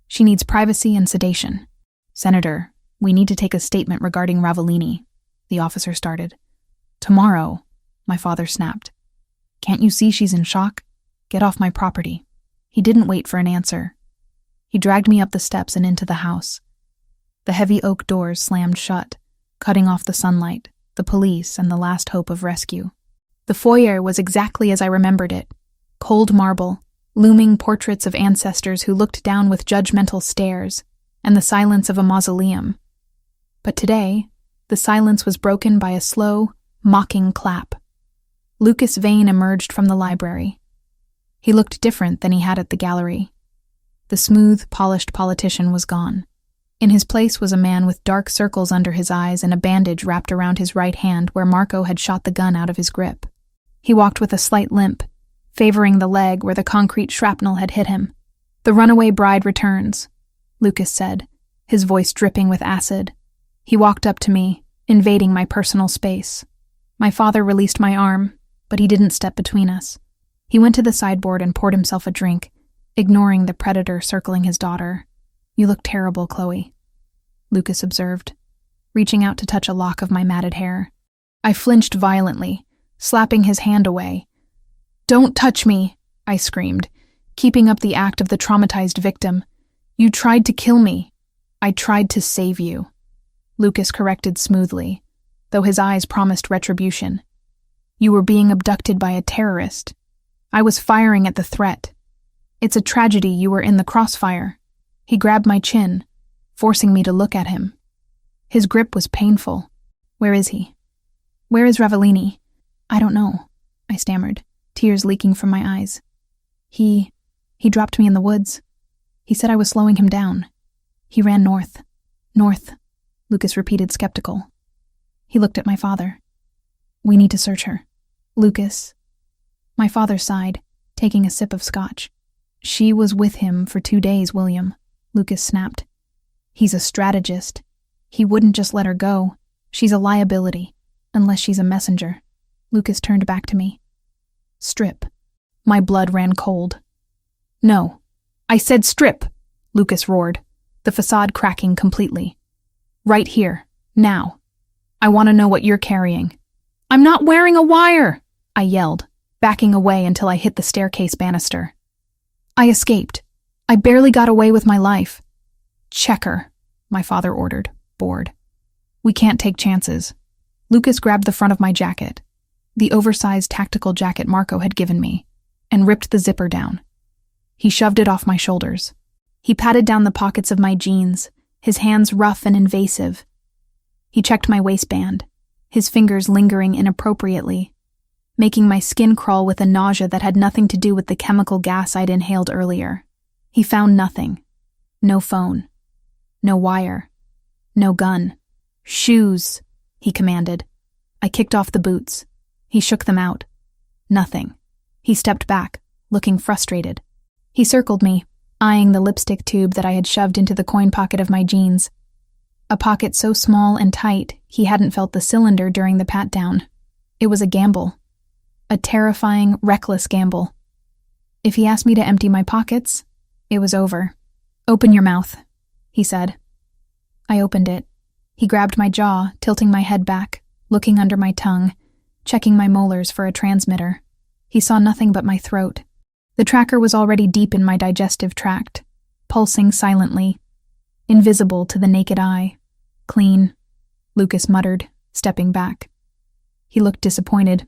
She needs privacy and sedation." "Senator, we need to take a statement regarding Ravellini," the officer started. "Tomorrow," my father snapped. "Can't you see she's in shock? Get off my property." He didn't wait for an answer. He dragged me up the steps and into the house. The heavy oak doors slammed shut, cutting off the sunlight, the police, and the last hope of rescue. The foyer was exactly as I remembered it. Cold marble, looming portraits of ancestors who looked down with judgmental stares, and the silence of a mausoleum. But today, the silence was broken by a slow, mocking clap. Lucas Vane emerged from the library. He looked different than he had at the gallery. The smooth, polished politician was gone. In his place was a man with dark circles under his eyes and a bandage wrapped around his right hand where Marco had shot the gun out of his grip. He walked with a slight limp, favoring the leg where the concrete shrapnel had hit him. "The runaway bride returns," Lucas said, his voice dripping with acid. He walked up to me, invading my personal space. My father released my arm, but he didn't step between us. He went to the sideboard and poured himself a drink, ignoring the predator circling his daughter. "You look terrible, Chloe," Lucas observed, reaching out to touch a lock of my matted hair. I flinched violently, slapping his hand away. "Don't touch me," I screamed, keeping up the act of the traumatized victim. "You tried to kill me. I tried to save you," Lucas corrected smoothly, though his eyes promised retribution. "You were being abducted by a terrorist. I was firing at the threat. It's a tragedy you were in the crossfire." He grabbed my chin, forcing me to look at him. His grip was painful. "Where is he? Where is Ravellini?" "I don't know," I stammered, tears leaking from my eyes. He dropped me in the woods. He said I was slowing him down. He ran north." "North," Lucas repeated, skeptical. He looked at my father. "We need to search her." "Lucas." My father sighed, taking a sip of scotch. "She was with him for 2 days, William," Lucas snapped. "He's a strategist. He wouldn't just let her go. She's a liability, unless she's a messenger." Lucas turned back to me. "Strip." My blood ran cold. "No. I said strip," Lucas roared, the facade cracking completely. "Right here. Now. I want to know what you're carrying." "I'm not wearing a wire," I yelled, backing away until I hit the staircase banister. "I escaped. I barely got away with my life." "Check her," my father ordered, bored. "We can't take chances." Lucas grabbed the front of my jacket, the oversized tactical jacket Marco had given me, and ripped the zipper down. He shoved it off my shoulders. He patted down the pockets of my jeans, his hands rough and invasive. He checked my waistband, his fingers lingering inappropriately, making my skin crawl with a nausea that had nothing to do with the chemical gas I'd inhaled earlier. He found nothing. No phone. No wire. No gun. "Shoes," he commanded. I kicked off the boots. He shook them out. Nothing. He stepped back, looking frustrated. He circled me, eyeing the lipstick tube that I had shoved into the coin pocket of my jeans. A pocket so small and tight he hadn't felt the cylinder during the pat-down. It was a gamble. A terrifying, reckless gamble. If he asked me to empty my pockets, it was over. "Open your mouth," he said. I opened it. He grabbed my jaw, tilting my head back, looking under my tongue, checking my molars for a transmitter. He saw nothing but my throat. The tracker was already deep in my digestive tract, pulsing silently, invisible to the naked eye. "Clean," Lucas muttered, stepping back. He looked disappointed.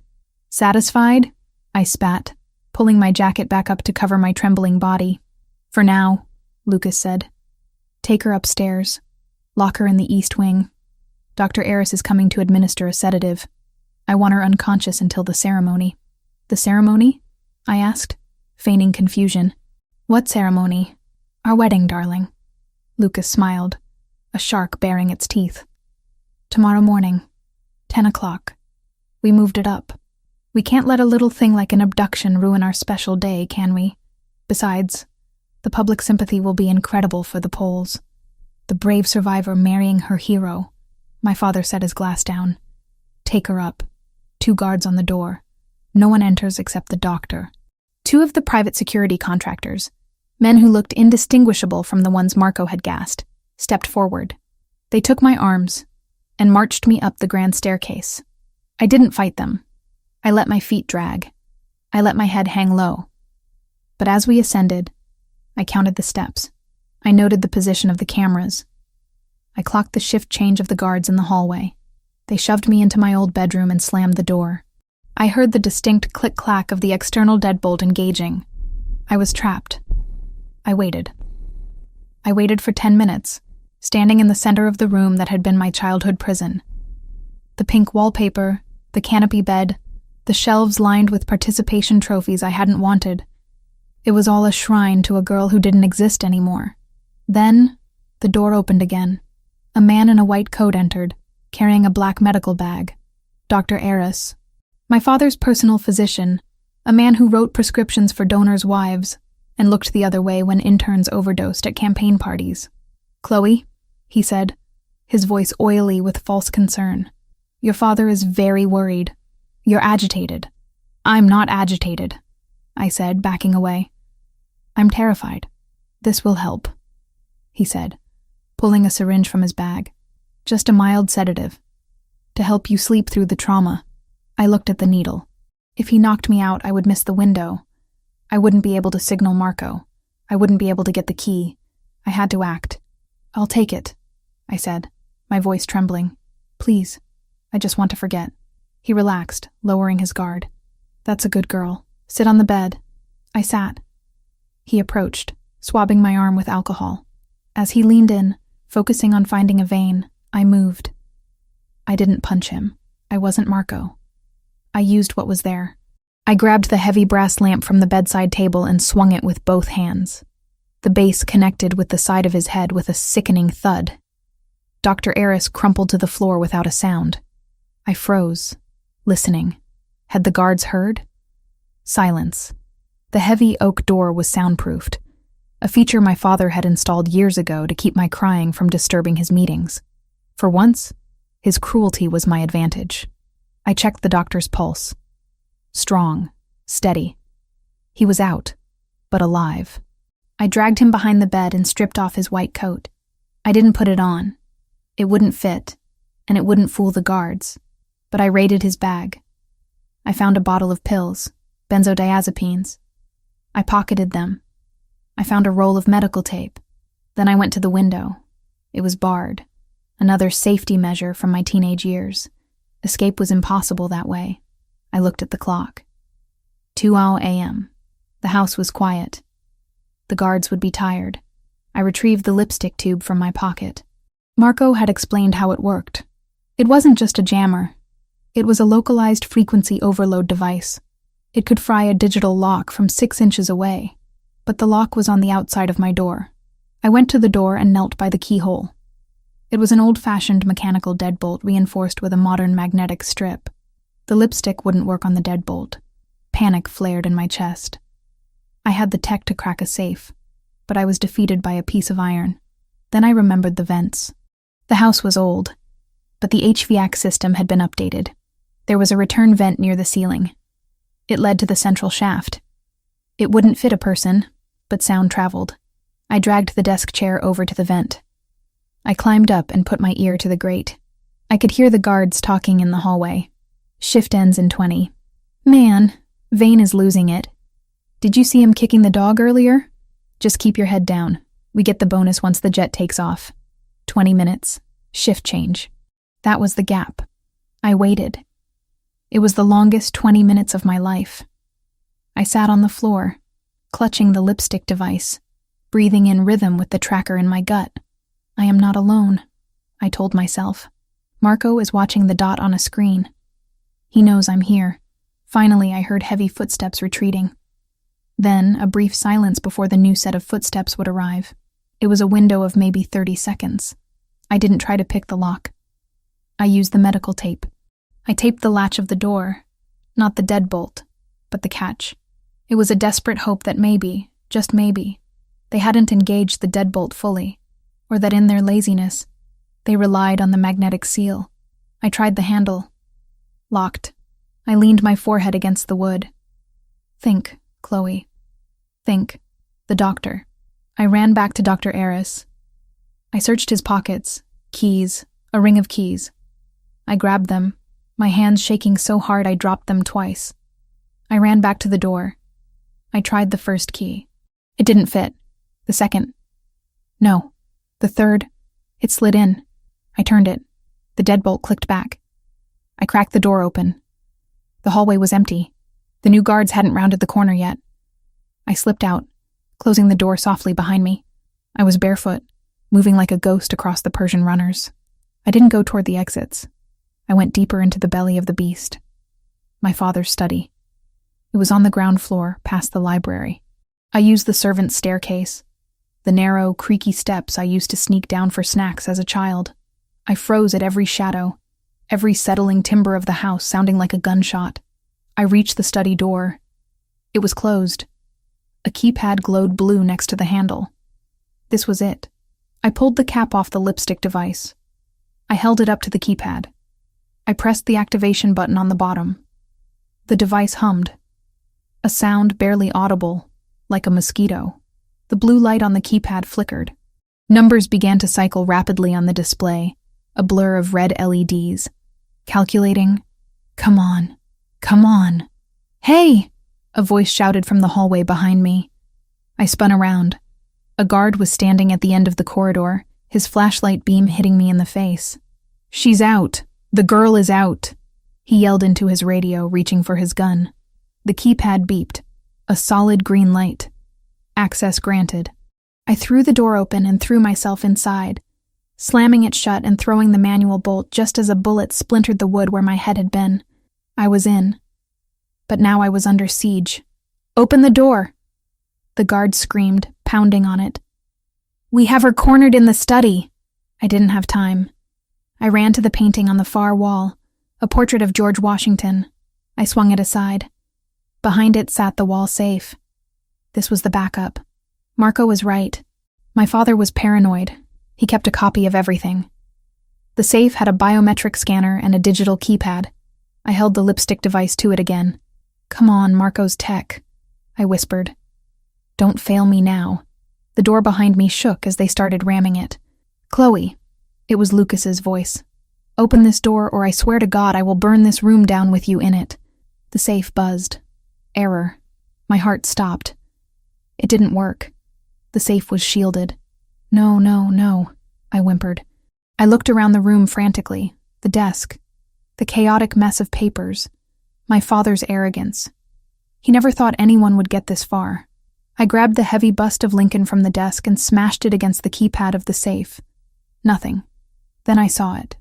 "Satisfied?" I spat, pulling my jacket back up to cover my trembling body. "For now," Lucas said. "Take her upstairs. Lock her in the East Wing. Dr. Eris is coming to administer a sedative. I want her unconscious until the ceremony." "The ceremony?" I asked, feigning confusion. "What ceremony?" "Our wedding, darling." Lucas smiled, a shark baring its teeth. "Tomorrow morning, 10 o'clock. We moved it up. We can't let a little thing like an abduction ruin our special day, can we? Besides, the public sympathy will be incredible for the Poles. The brave survivor marrying her hero." My father set his glass down. "Take her up. 2 guards on the door. No one enters except the doctor." 2 of the private security contractors, men who looked indistinguishable from the ones Marco had gassed, stepped forward. They took my arms and marched me up the grand staircase. I didn't fight them. I let my feet drag. I let my head hang low. But as we ascended, I counted the steps. I noted the position of the cameras. I clocked the shift change of the guards in the hallway. They shoved me into my old bedroom and slammed the door. I heard the distinct click-clack of the external deadbolt engaging. I was trapped. I waited. I waited for 10 minutes, standing in the center of the room that had been my childhood prison. The pink wallpaper, the canopy bed, the shelves lined with participation trophies I hadn't wanted. It was all a shrine to a girl who didn't exist anymore. Then, the door opened again. A man in a white coat entered, carrying a black medical bag. Dr. Eris. My father's personal physician, a man who wrote prescriptions for donors' wives and looked the other way when interns overdosed at campaign parties. "Chloe," he said, his voice oily with false concern. "Your father is very worried. You're agitated." "I'm not agitated," I said, backing away. "I'm terrified. This will help," he said, pulling a syringe from his bag. "Just a mild sedative, to help you sleep through the trauma." I looked at the needle. If he knocked me out, I would miss the window. I wouldn't be able to signal Marco. I wouldn't be able to get the key. I had to act. "I'll take it," I said, my voice trembling. "Please, I just want to forget." He relaxed, lowering his guard. "That's a good girl. Sit on the bed." I sat. He approached, swabbing my arm with alcohol. As he leaned in, focusing on finding a vein, I moved. I didn't punch him. I wasn't Marco. I used what was there. I grabbed the heavy brass lamp from the bedside table and swung it with both hands. The base connected with the side of his head with a sickening thud. Dr. Eris crumpled to the floor without a sound. I froze, listening. Had the guards heard? Silence. The heavy oak door was soundproofed, a feature my father had installed years ago to keep my crying from disturbing his meetings. For once, his cruelty was my advantage. I checked the doctor's pulse. Strong, steady. He was out, but alive. I dragged him behind the bed and stripped off his white coat. I didn't put it on. It wouldn't fit, and it wouldn't fool the guards. But I raided his bag. I found a bottle of pills, benzodiazepines. I pocketed them. I found a roll of medical tape. Then I went to the window. It was barred, another safety measure from my teenage years. Escape was impossible that way. I looked at the clock. 2 a.m. The house was quiet. The guards would be tired. I retrieved the lipstick tube from my pocket. Marco had explained how it worked. It wasn't just a jammer. It was a localized frequency overload device. It could fry a digital lock from 6 inches away, but the lock was on the outside of my door. I went to the door and knelt by the keyhole. It was an old-fashioned mechanical deadbolt reinforced with a modern magnetic strip. The lipstick wouldn't work on the deadbolt. Panic flared in my chest. I had the tech to crack a safe, but I was defeated by a piece of iron. Then I remembered the vents. The house was old, but the HVAC system had been updated. There was a return vent near the ceiling. It led to the central shaft. It wouldn't fit a person, but sound traveled. I dragged the desk chair over to the vent. I climbed up and put my ear to the grate. I could hear the guards talking in the hallway. Shift ends in 20. Man, Vane is losing it. Did you see him kicking the dog earlier? Just keep your head down. We get the bonus once the jet takes off. 20 minutes. Shift change. That was the gap. I waited. It was the longest 20 minutes of my life. I sat on the floor, clutching the lipstick device, breathing in rhythm with the tracker in my gut. I am not alone, I told myself. Marco is watching the dot on a screen. He knows I'm here. Finally, I heard heavy footsteps retreating. Then, a brief silence before the new set of footsteps would arrive. It was a window of maybe 30 seconds. I didn't try to pick the lock. I used the medical tape. I taped the latch of the door, not the deadbolt, but the catch. It was a desperate hope that maybe, just maybe, they hadn't engaged the deadbolt fully, or that in their laziness, they relied on the magnetic seal. I tried the handle. Locked. I leaned my forehead against the wood. Think, Chloe. Think. The doctor. I ran back to Dr. Aris. I searched his pockets. Keys. A ring of keys. I grabbed them, my hands shaking so hard I dropped them twice. I ran back to the door. I tried the first key. It didn't fit. The second. No. The third. It slid in. I turned it. The deadbolt clicked back. I cracked the door open. The hallway was empty. The new guards hadn't rounded the corner yet. I slipped out, closing the door softly behind me. I was barefoot, moving like a ghost across the Persian runners. I didn't go toward the exits. I went deeper into the belly of the beast. My father's study. It was on the ground floor, past the library. I used the servants' staircase, the narrow, creaky steps I used to sneak down for snacks as a child. I froze at every shadow, every settling timber of the house sounding like a gunshot. I reached the study door. It was closed. A keypad glowed blue next to the handle. This was it. I pulled the cap off the lipstick device. I held it up to the keypad. I pressed the activation button on the bottom. The device hummed. A sound barely audible, like a mosquito. The blue light on the keypad flickered. Numbers began to cycle rapidly on the display, a blur of red LEDs. Calculating. Come on. Come on. Hey! A voice shouted from the hallway behind me. I spun around. A guard was standing at the end of the corridor, his flashlight beam hitting me in the face. She's out. The girl is out. He yelled into his radio, reaching for his gun. The keypad beeped. A solid green light. Access granted. I threw the door open and threw myself inside, slamming it shut and throwing the manual bolt just as a bullet splintered the wood where my head had been. I was in. But now I was under siege. Open the door! The guard screamed, pounding on it. We have her cornered in the study. I didn't have time. I ran to the painting on the far wall, a portrait of George Washington. I swung it aside. Behind it sat the wall safe. This was the backup. Marco was right. My father was paranoid. He kept a copy of everything. The safe had a biometric scanner and a digital keypad. I held the lipstick device to it again. Come on, Marco's tech, I whispered. Don't fail me now. The door behind me shook as they started ramming it. Chloe. It was Lucas's voice. Open this door or I swear to God I will burn this room down with you in it. The safe buzzed. Error. My heart stopped. It didn't work. The safe was shielded. No, I whimpered. I looked around the room frantically. The desk. The chaotic mess of papers. My father's arrogance. He never thought anyone would get this far. I grabbed the heavy bust of Lincoln from the desk and smashed it against the keypad of the safe. Nothing. Then I saw it.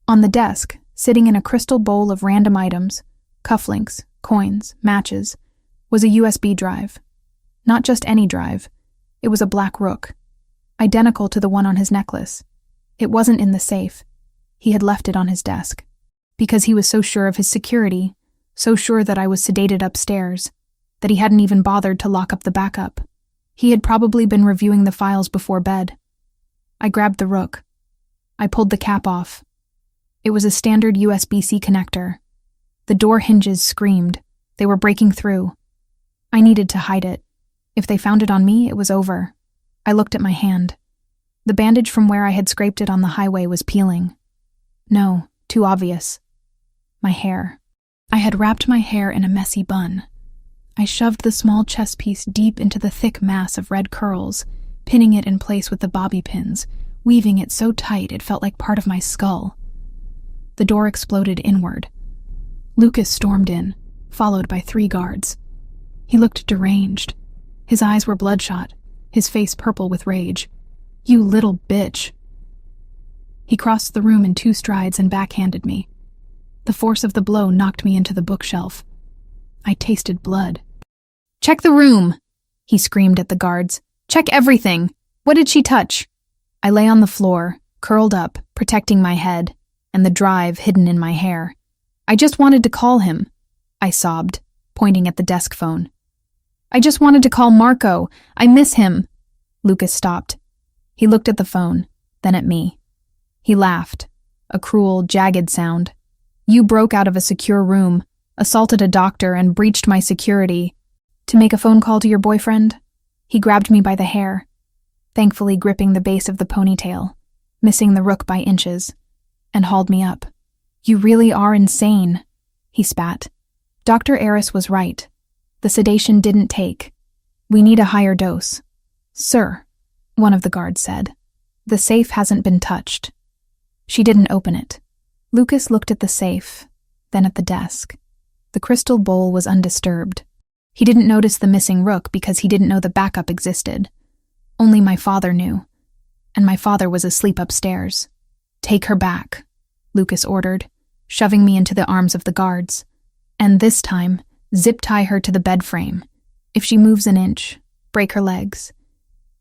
On the desk, sitting in a crystal bowl of random items, cufflinks, coins, matches, was a USB drive. Not just any drive. It was a black rook, identical to the one on his necklace. It wasn't in the safe. He had left it on his desk. Because he was so sure of his security, so sure that I was sedated upstairs, that he hadn't even bothered to lock up the backup. He had probably been reviewing the files before bed. I grabbed the rook. I pulled the cap off. It was a standard USB-C connector. The door hinges screamed. They were breaking through. I needed to hide it. If they found it on me, it was over. I looked at my hand. The bandage from where I had scraped it on the highway was peeling. No, too obvious. My hair. I had wrapped my hair in a messy bun. I shoved the small chess piece deep into the thick mass of red curls, pinning it in place with the bobby pins, weaving it so tight it felt like part of my skull. The door exploded inward. Lucas stormed in, followed by 3 guards. He looked deranged. His eyes were bloodshot, his face purple with rage. "You little bitch." He crossed the room in 2 strides and backhanded me. The force of the blow knocked me into the bookshelf. I tasted blood. "Check the room," he screamed at the guards. "Check everything. What did she touch?" I lay on the floor, curled up, protecting my head, and the drive hidden in my hair. "I just wanted to call him," I sobbed, pointing at the desk phone. "I just wanted to call Marco. I miss him." Lucas stopped. He looked at the phone, then at me. He laughed, a cruel, jagged sound. "You broke out of a secure room, assaulted a doctor, and breached my security to make a phone call to your boyfriend?" He grabbed me by the hair, thankfully gripping the base of the ponytail, missing the rook by inches, and hauled me up. "You really are insane," he spat. "Dr. Eris was right. The sedation didn't take. We need a higher dose." "Sir," one of the guards said, "the safe hasn't been touched." She didn't open it. Lucas looked at the safe, then at the desk. The crystal bowl was undisturbed. He didn't notice the missing rook because he didn't know the backup existed. Only my father knew, and my father was asleep upstairs. "Take her back," Lucas ordered, shoving me into the arms of the guards. "And this time, zip-tie her to the bed frame. If she moves an inch, break her legs.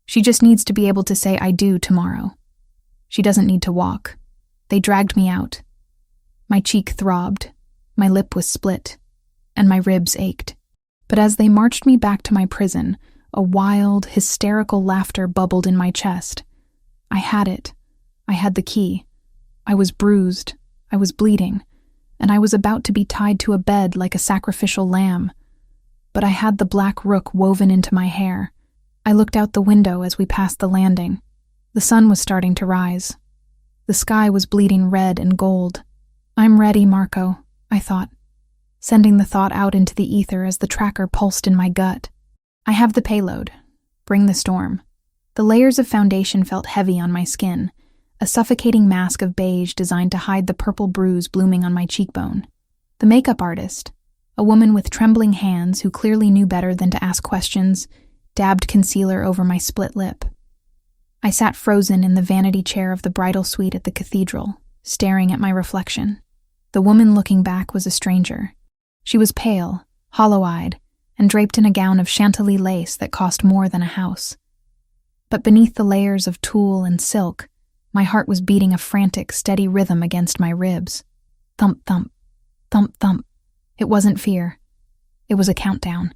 She just needs to be able to say 'I do' tomorrow. She doesn't need to walk." They dragged me out. My cheek throbbed, my lip was split, and my ribs ached. But as they marched me back to my prison, a wild, hysterical laughter bubbled in my chest. I had it. I had the key. I was bruised. I was bleeding. And I was about to be tied to a bed like a sacrificial lamb. But I had the black rook woven into my hair. I looked out the window as we passed the landing. The sun was starting to rise. The sky was bleeding red and gold. "I'm ready, Marco," I thought, sending the thought out into the ether as the tracker pulsed in my gut. "I have the payload. Bring the storm." The layers of foundation felt heavy on my skin, a suffocating mask of beige designed to hide the purple bruise blooming on my cheekbone. The makeup artist, a woman with trembling hands who clearly knew better than to ask questions, dabbed concealer over my split lip. I sat frozen in the vanity chair of the bridal suite at the cathedral, staring at my reflection. The woman looking back was a stranger. She was pale, hollow-eyed, and draped in a gown of Chantilly lace that cost more than a house. But beneath the layers of tulle and silk, my heart was beating a frantic, steady rhythm against my ribs. Thump, thump, thump, thump. It wasn't fear. It was a countdown.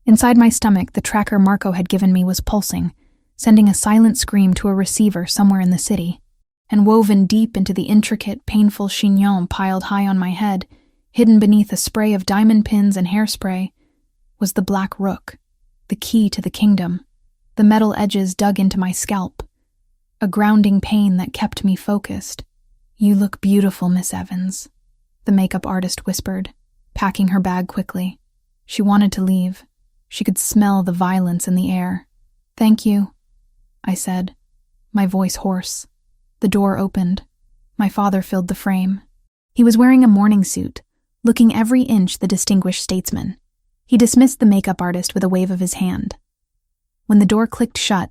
Inside my stomach, the tracker Marco had given me was pulsing, sending a silent scream to a receiver somewhere in the city. And woven deep into the intricate, painful chignon piled high on my head, hidden beneath a spray of diamond pins and hairspray, was the black rook, the key to the kingdom. The metal edges dug into my scalp, a grounding pain that kept me focused. "You look beautiful, Miss Evans," the makeup artist whispered, packing her bag quickly. She wanted to leave. She could smell the violence in the air. "Thank you," I said, my voice hoarse. The door opened. My father filled the frame. He was wearing a morning suit, looking every inch the distinguished statesman. He dismissed the makeup artist with a wave of his hand. When the door clicked shut,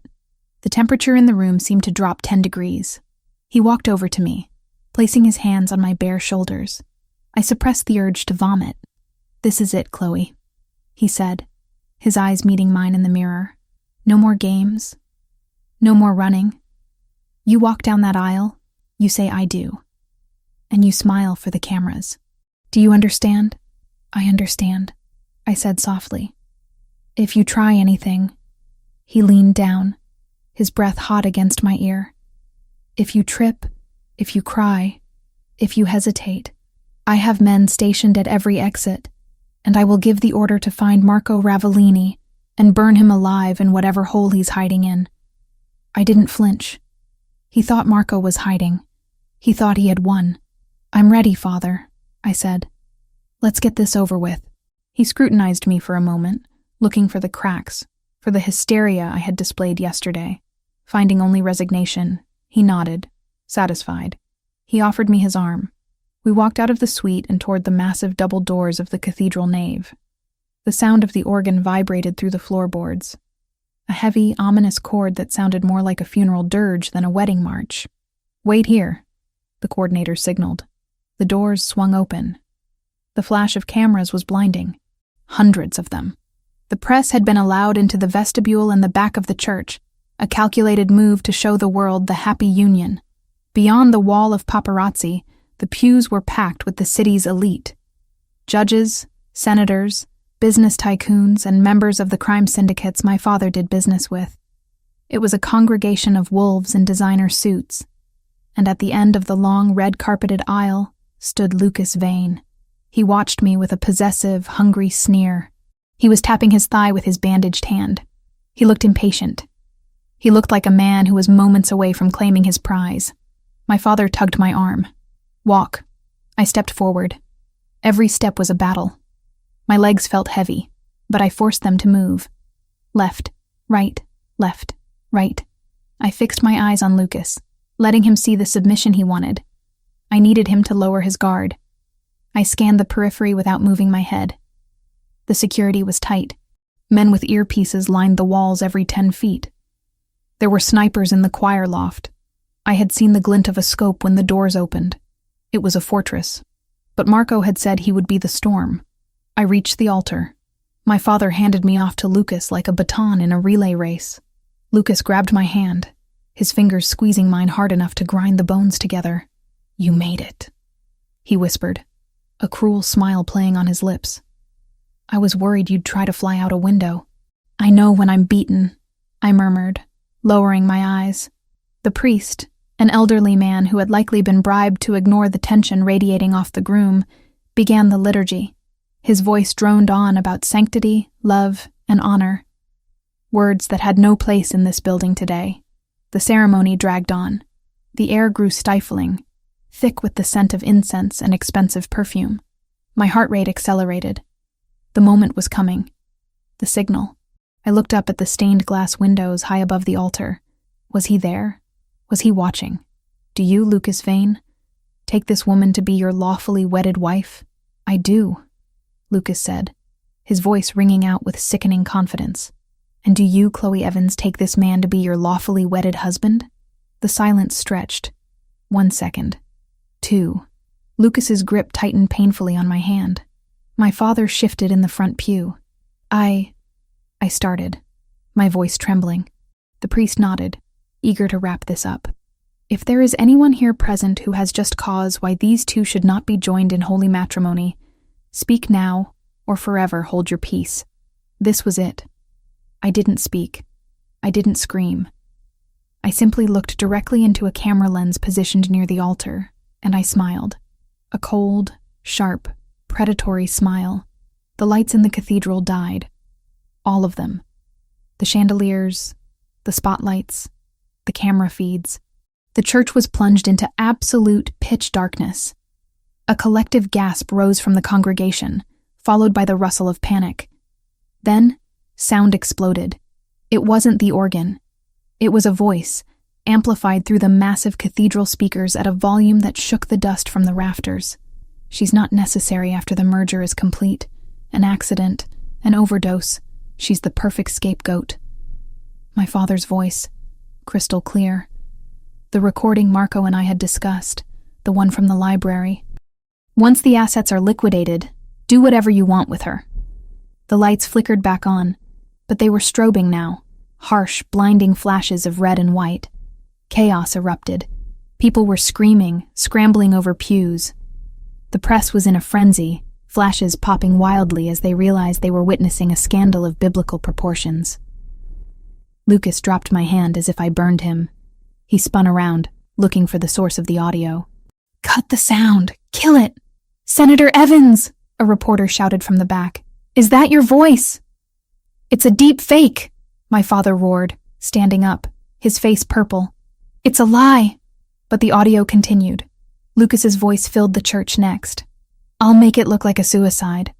the temperature in the room seemed to drop 10 degrees. He walked over to me, placing his hands on my bare shoulders. I suppressed the urge to vomit. "This is it, Chloe," he said, his eyes meeting mine in the mirror. "No more games. No more running. You walk down that aisle, you say 'I do,' and you smile for the cameras. Do you understand?" "I understand," I said softly. "If you try anything," he leaned down, his breath hot against my ear. "If you trip, If you cry, if you hesitate, I have men stationed at every exit, and I will give the order to find Marco Ravellini and burn him alive in whatever hole he's hiding in." I didn't flinch. He thought Marco was hiding. He thought he had won. "I'm ready, Father," I said. "Let's get this over with." He scrutinized me for a moment, looking for the cracks, for the hysteria I had displayed yesterday. Finding only resignation, he nodded, satisfied. He offered me his arm. We walked out of the suite and toward the massive double doors of the cathedral nave. The sound of the organ vibrated through the floorboards, a heavy, ominous chord that sounded more like a funeral dirge than a wedding march. "Wait here," the coordinator signaled. The doors swung open. The flash of cameras was blinding. Hundreds of them. The press had been allowed into the vestibule and the back of the church, a calculated move to show the world the happy union. Beyond the wall of paparazzi, the pews were packed with the city's elite. Judges, senators, business tycoons, and members of the crime syndicates my father did business with. It was a congregation of wolves in designer suits, and at the end of the long red-carpeted aisle stood Lucas Vane. He watched me with a possessive, hungry sneer. He was tapping his thigh with his bandaged hand. He looked impatient. He looked like a man who was moments away from claiming his prize. My father tugged my arm. "Walk." I stepped forward. Every step was a battle. My legs felt heavy, but I forced them to move. Left, right, left, right. I fixed my eyes on Lucas, letting him see the submission he wanted. I needed him to lower his guard. I scanned the periphery without moving my head. The security was tight. Men with earpieces lined the walls every 10 feet. There were snipers in the choir loft. I had seen the glint of a scope when the doors opened. It was a fortress. But Marco had said he would be the storm. I reached the altar. My father handed me off to Lucas like a baton in a relay race. Lucas grabbed my hand, his fingers squeezing mine hard enough to grind the bones together. "You made it," he whispered, a cruel smile playing on his lips. "I was worried you'd try to fly out a window." "I know when I'm beaten," I murmured, lowering my eyes. The priest, an elderly man who had likely been bribed to ignore the tension radiating off the groom, began the liturgy. His voice droned on about sanctity, love, and honor. Words that had no place in this building today. The ceremony dragged on. The air grew stifling, thick with the scent of incense and expensive perfume. My heart rate accelerated. The moment was coming. The signal. I looked up at the stained glass windows high above the altar. Was he there? Was he watching? "Do you, Lucas Vane, take this woman to be your lawfully wedded wife?" "I do," Lucas said, his voice ringing out with sickening confidence. "And do you, Chloe Evans, take this man to be your lawfully wedded husband?" The silence stretched. 1 second. 2. Lucas's grip tightened painfully on my hand. My father shifted in the front pew. I started, my voice trembling. The priest nodded, eager to wrap this up. "If there is anyone here present who has just cause why these two should not be joined in holy matrimony, speak now or forever hold your peace." This was it. I didn't speak. I didn't scream. I simply looked directly into a camera lens positioned near the altar, and I smiled. A cold, sharp, predatory smile. The lights in the cathedral died. All of them. The chandeliers, the spotlights, the camera feeds. The church was plunged into absolute pitch darkness. A collective gasp rose from the congregation, followed by the rustle of panic. Then, sound exploded. It wasn't the organ. It was a voice, amplified through the massive cathedral speakers at a volume that shook the dust from the rafters. "She's not necessary after the merger is complete. An accident, an overdose. She's the perfect scapegoat." My father's voice, crystal clear. The recording Marco and I had discussed, the one from the library. "Once the assets are liquidated, do whatever you want with her." The lights flickered back on, but they were strobing now, harsh, blinding flashes of red and white. Chaos erupted. People were screaming, scrambling over pews. The press was in a frenzy, flashes popping wildly as they realized they were witnessing a scandal of biblical proportions. Lucas dropped my hand as if I burned him. He spun around, looking for the source of the audio. "Cut the sound! Kill it! Senator Evans!" a reporter shouted from the back. "Is that your voice?" "It's a deep fake," my father roared, standing up, his face purple. "It's a lie." But the audio continued. Lucas's voice filled the church next. "I'll make it look like a suicide.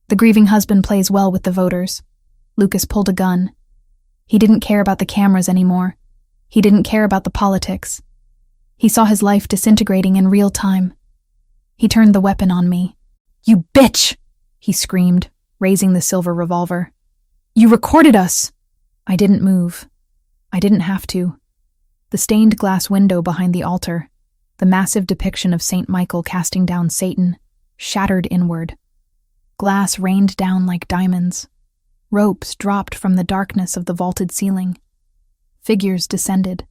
The grieving husband plays well with the voters." Lucas pulled a gun. He didn't care about the cameras anymore. He didn't care about the politics. He saw his life disintegrating in real time. He turned the weapon on me. "You bitch!" he screamed, raising the silver revolver. "You recorded us!" I didn't move. I didn't have to. The stained glass window behind the altar, the massive depiction of St. Michael casting down Satan, shattered inward. Glass rained down like diamonds. Ropes dropped from the darkness of the vaulted ceiling. Figures descended.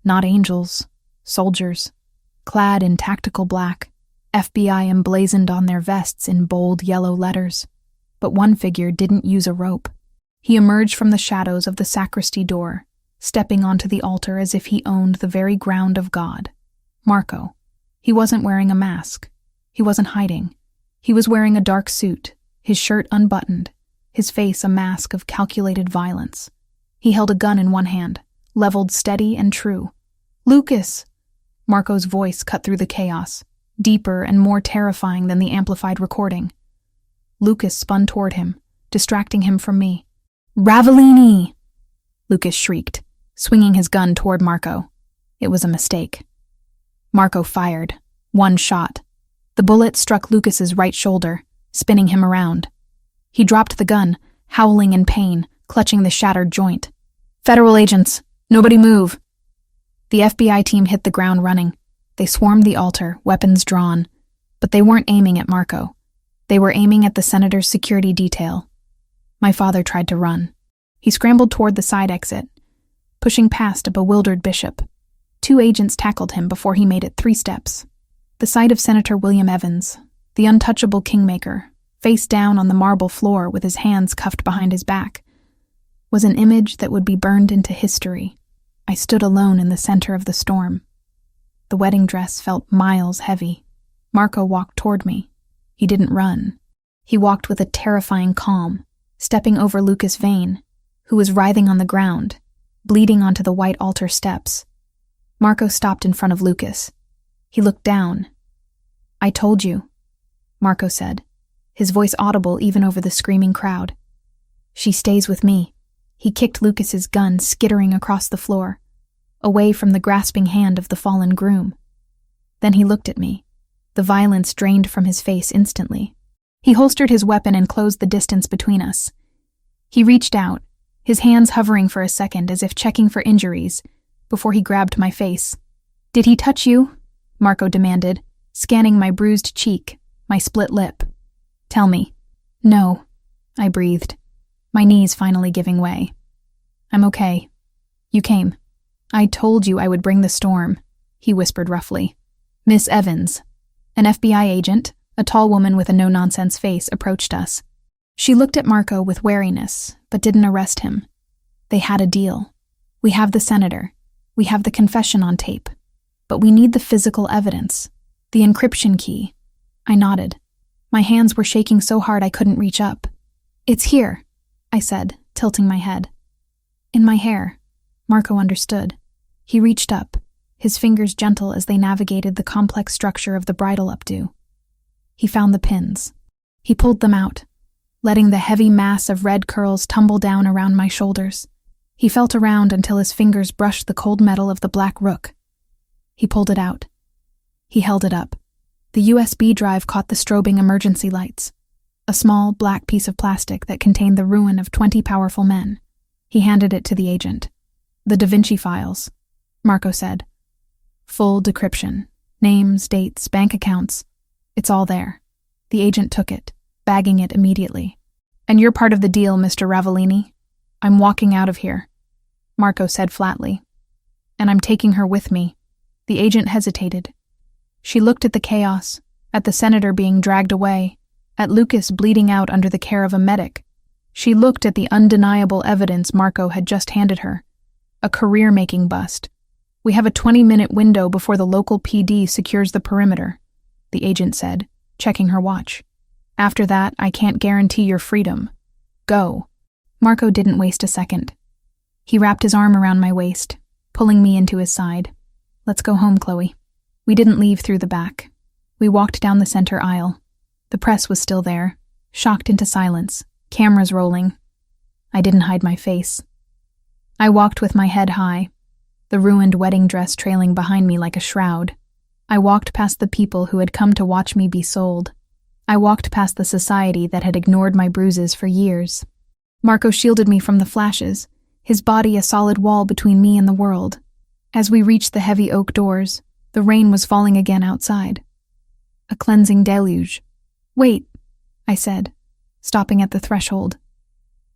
Not angels, soldiers, clad in tactical black, FBI emblazoned on their vests in bold yellow letters. But one figure didn't use a rope. He emerged from the shadows of the sacristy door, stepping onto the altar as if he owned the very ground of God. Marco. He wasn't wearing a mask. He wasn't hiding. He was wearing a dark suit, his shirt unbuttoned, his face a mask of calculated violence. He held a gun in one hand, leveled steady and true. "Lucas!" Marco's voice cut through the chaos, deeper and more terrifying than the amplified recording. Lucas spun toward him, distracting him from me. "Ravellini!" Lucas shrieked, swinging his gun toward Marco. It was a mistake. Marco fired. One shot. The bullet struck Lucas's right shoulder, spinning him around. He dropped the gun, howling in pain, clutching the shattered joint. "Federal agents! Nobody move!" The FBI team hit the ground running. They swarmed the altar, weapons drawn. But they weren't aiming at Marco. They were aiming at the senator's security detail. My father tried to run. He scrambled toward the side exit, pushing past a bewildered bishop. 2 agents tackled him before he made it 3 steps. The sight of Senator William Evans, the untouchable kingmaker, face down on the marble floor with his hands cuffed behind his back, was an image that would be burned into history. I stood alone in the center of the storm. The wedding dress felt miles heavy. Marco walked toward me. He didn't run. He walked with a terrifying calm, stepping over Lucas Vane, who was writhing on the ground, bleeding onto the white altar steps. Marco stopped in front of Lucas. He looked down. "I told you," Marco said, his voice audible even over the screaming crowd. "She stays with me." He kicked Lucas's gun skittering across the floor, away from the grasping hand of the fallen groom. Then he looked at me. The violence drained from his face instantly. He holstered his weapon and closed the distance between us. He reached out, his hands hovering for a second as if checking for injuries, before he grabbed my face. "Did he touch you?" Marco demanded, scanning my bruised cheek, my split lip. "Tell me." "No," I breathed, my knees finally giving way. "I'm okay. You came." "I told you I would bring the storm," he whispered roughly. "Miss Evans." An FBI agent, a tall woman with a no-nonsense face, approached us. She looked at Marco with wariness, but didn't arrest him. They had a deal. "We have the senator. We have the confession on tape. But we need the physical evidence. The encryption key." I nodded. My hands were shaking so hard I couldn't reach up. "It's here," I said, tilting my head. "In my hair." Marco understood. He reached up, his fingers gentle as they navigated the complex structure of the bridal updo. He found the pins. He pulled them out, letting the heavy mass of red curls tumble down around my shoulders. He felt around until his fingers brushed the cold metal of the black rook. He pulled it out. He held it up. The USB drive caught the strobing emergency lights, a small black piece of plastic that contained the ruin of 20 powerful men. He handed it to the agent. "The Da Vinci files," Marco said. "Full decryption. Names, dates, bank accounts. It's all there." The agent took it, bagging it immediately. "And you're part of the deal, Mr. Ravellini. I'm walking out of here," Marco said flatly. "And I'm taking her with me." The agent hesitated. She looked at the chaos, at the senator being dragged away, at Lucas bleeding out under the care of a medic. She looked at the undeniable evidence Marco had just handed her, a career-making bust, We have a 20-minute window before the local PD secures the perimeter, the agent said, checking her watch. After that, I can't guarantee your freedom. Go. Marco didn't waste a second. He wrapped his arm around my waist, pulling me into his side. Let's go home, Chloe. We didn't leave through the back. We walked down the center aisle. The press was still there, shocked into silence, cameras rolling. I didn't hide my face. I walked with my head high, the ruined wedding dress trailing behind me like a shroud. I walked past the people who had come to watch me be sold. I walked past the society that had ignored my bruises for years. Marco shielded me from the flashes, his body a solid wall between me and the world. As we reached the heavy oak doors, the rain was falling again outside. A cleansing deluge. Wait, I said, stopping at the threshold.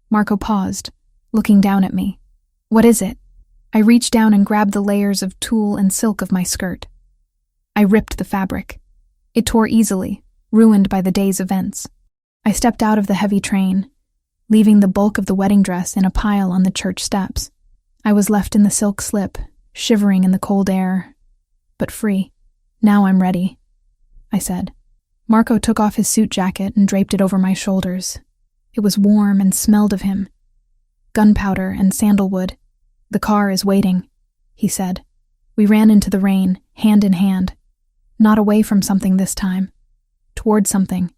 Marco paused, looking down at me. What is it? I reached down and grabbed the layers of tulle and silk of my skirt. I ripped the fabric. It tore easily, ruined by the day's events. I stepped out of the heavy train, leaving the bulk of the wedding dress in a pile on the church steps. I was left in the silk slip, shivering in the cold air, but free. Now I'm ready, I said. Marco took off his suit jacket and draped it over my shoulders. It was warm and smelled of him. Gunpowder and sandalwood. The car is waiting, he said. We ran into the rain, hand in hand. Not away from something this time. Toward something.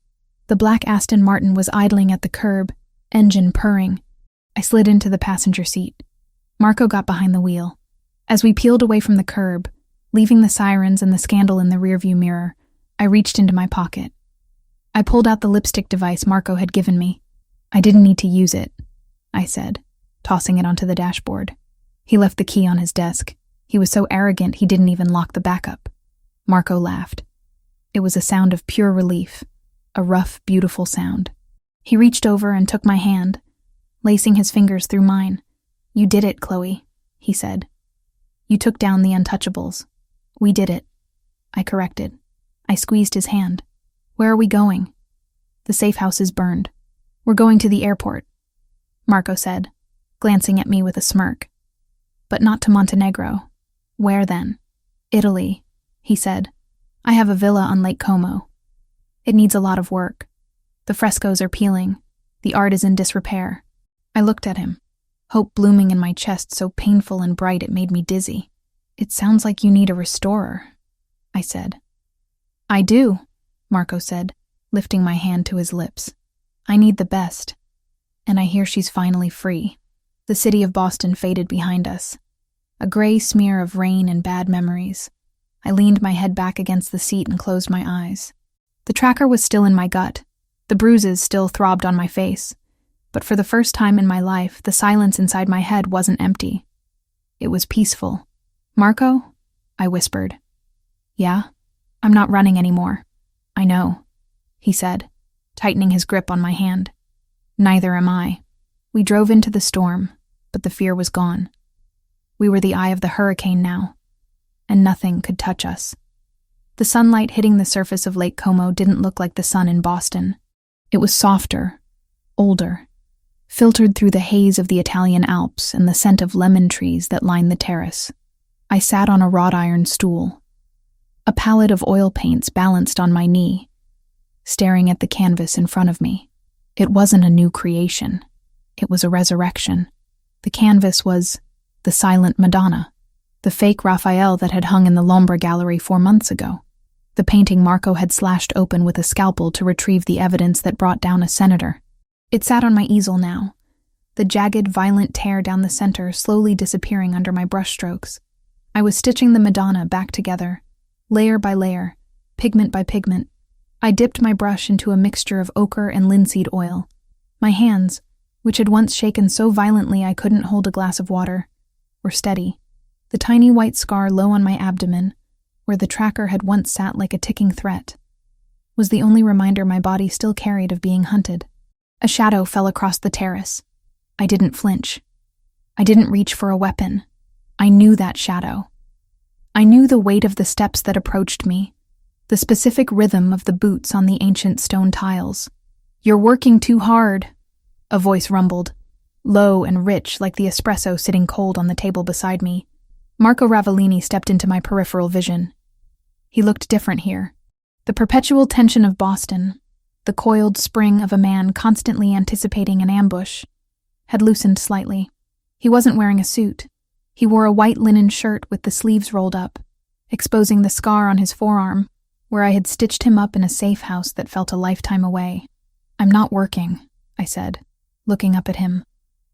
The black Aston Martin was idling at the curb, engine purring. I slid into the passenger seat. Marco got behind the wheel. As we peeled away from the curb, leaving the sirens and the scandal in the rearview mirror, I reached into my pocket. I pulled out the lipstick device Marco had given me. I didn't need to use it, I said, tossing it onto the dashboard. He left the key on his desk. He was so arrogant he didn't even lock the backup. Marco laughed. It was a sound of pure relief, a rough, beautiful sound. He reached over and took my hand, lacing his fingers through mine. You did it, Chloe, he said. You took down the untouchables. We did it. I corrected. I squeezed his hand. Where are we going? The safe house is burned. We're going to the airport, Marco said, glancing at me with a smirk. But not to Montenegro. Where then? Italy, he said. I have a villa on Lake Como. It needs a lot of work. The frescoes are peeling. The art is in disrepair. I looked at him, hope blooming in my chest so painful and bright it made me dizzy. It sounds like you need a restorer, I said. I do, Marco said, lifting my hand to his lips. I need the best. And I hear she's finally free. The city of Boston faded behind us. A gray smear of rain and bad memories. I leaned my head back against the seat and closed my eyes. The tracker was still in my gut. The bruises still throbbed on my face. But for the first time in my life, the silence inside my head wasn't empty. It was peaceful. Marco? I whispered. Yeah? I'm not running anymore. I know, he said, tightening his grip on my hand. Neither am I. We drove into the storm, but the fear was gone. We were the eye of the hurricane now, and nothing could touch us. The sunlight hitting the surface of Lake Como didn't look like the sun in Boston. It was softer, older, filtered through the haze of the Italian Alps and the scent of lemon trees that lined the terrace. I sat on a wrought iron stool. A palette of oil paints balanced on my knee, staring at the canvas in front of me. It wasn't a new creation. It was a resurrection. The canvas was the silent Madonna, the fake Raphael that had hung in the Lombra gallery 4 months ago. The painting Marco had slashed open with a scalpel to retrieve the evidence that brought down a senator. It sat on my easel now, the jagged, violent tear down the center slowly disappearing under my brushstrokes. I was stitching the Madonna back together, layer by layer, pigment by pigment. I dipped my brush into a mixture of ochre and linseed oil. My hands, which had once shaken so violently I couldn't hold a glass of water, were steady. The tiny white scar low on my abdomen, where the tracker had once sat like a ticking threat, was the only reminder my body still carried of being hunted. A shadow fell across the terrace. I didn't flinch. I didn't reach for a weapon. I knew that shadow. I knew the weight of the steps that approached me, the specific rhythm of the boots on the ancient stone tiles. "You're working too hard," a voice rumbled, low and rich like the espresso sitting cold on the table beside me. Marco Ravellini stepped into my peripheral vision. He looked different here. The perpetual tension of Boston, the coiled spring of a man constantly anticipating an ambush, had loosened slightly. He wasn't wearing a suit. He wore a white linen shirt with the sleeves rolled up, exposing the scar on his forearm, where I had stitched him up in a safe house that felt a lifetime away. "I'm not working," I said, looking up at him.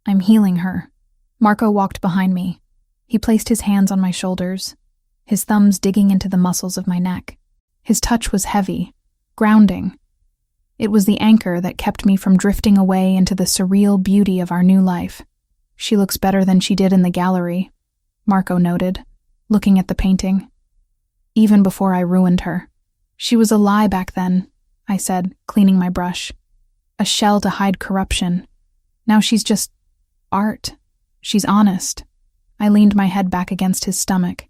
"I'm healing her." Marco walked behind me. He placed his hands on my shoulders, his thumbs digging into the muscles of my neck. His touch was heavy, grounding. It was the anchor that kept me from drifting away into the surreal beauty of our new life. "She looks better than she did in the gallery," Marco noted, looking at the painting. "Even before I ruined her. She was a lie back then," I said, cleaning my brush. "A shell to hide corruption. Now she's just art. She's honest." I leaned my head back against his stomach.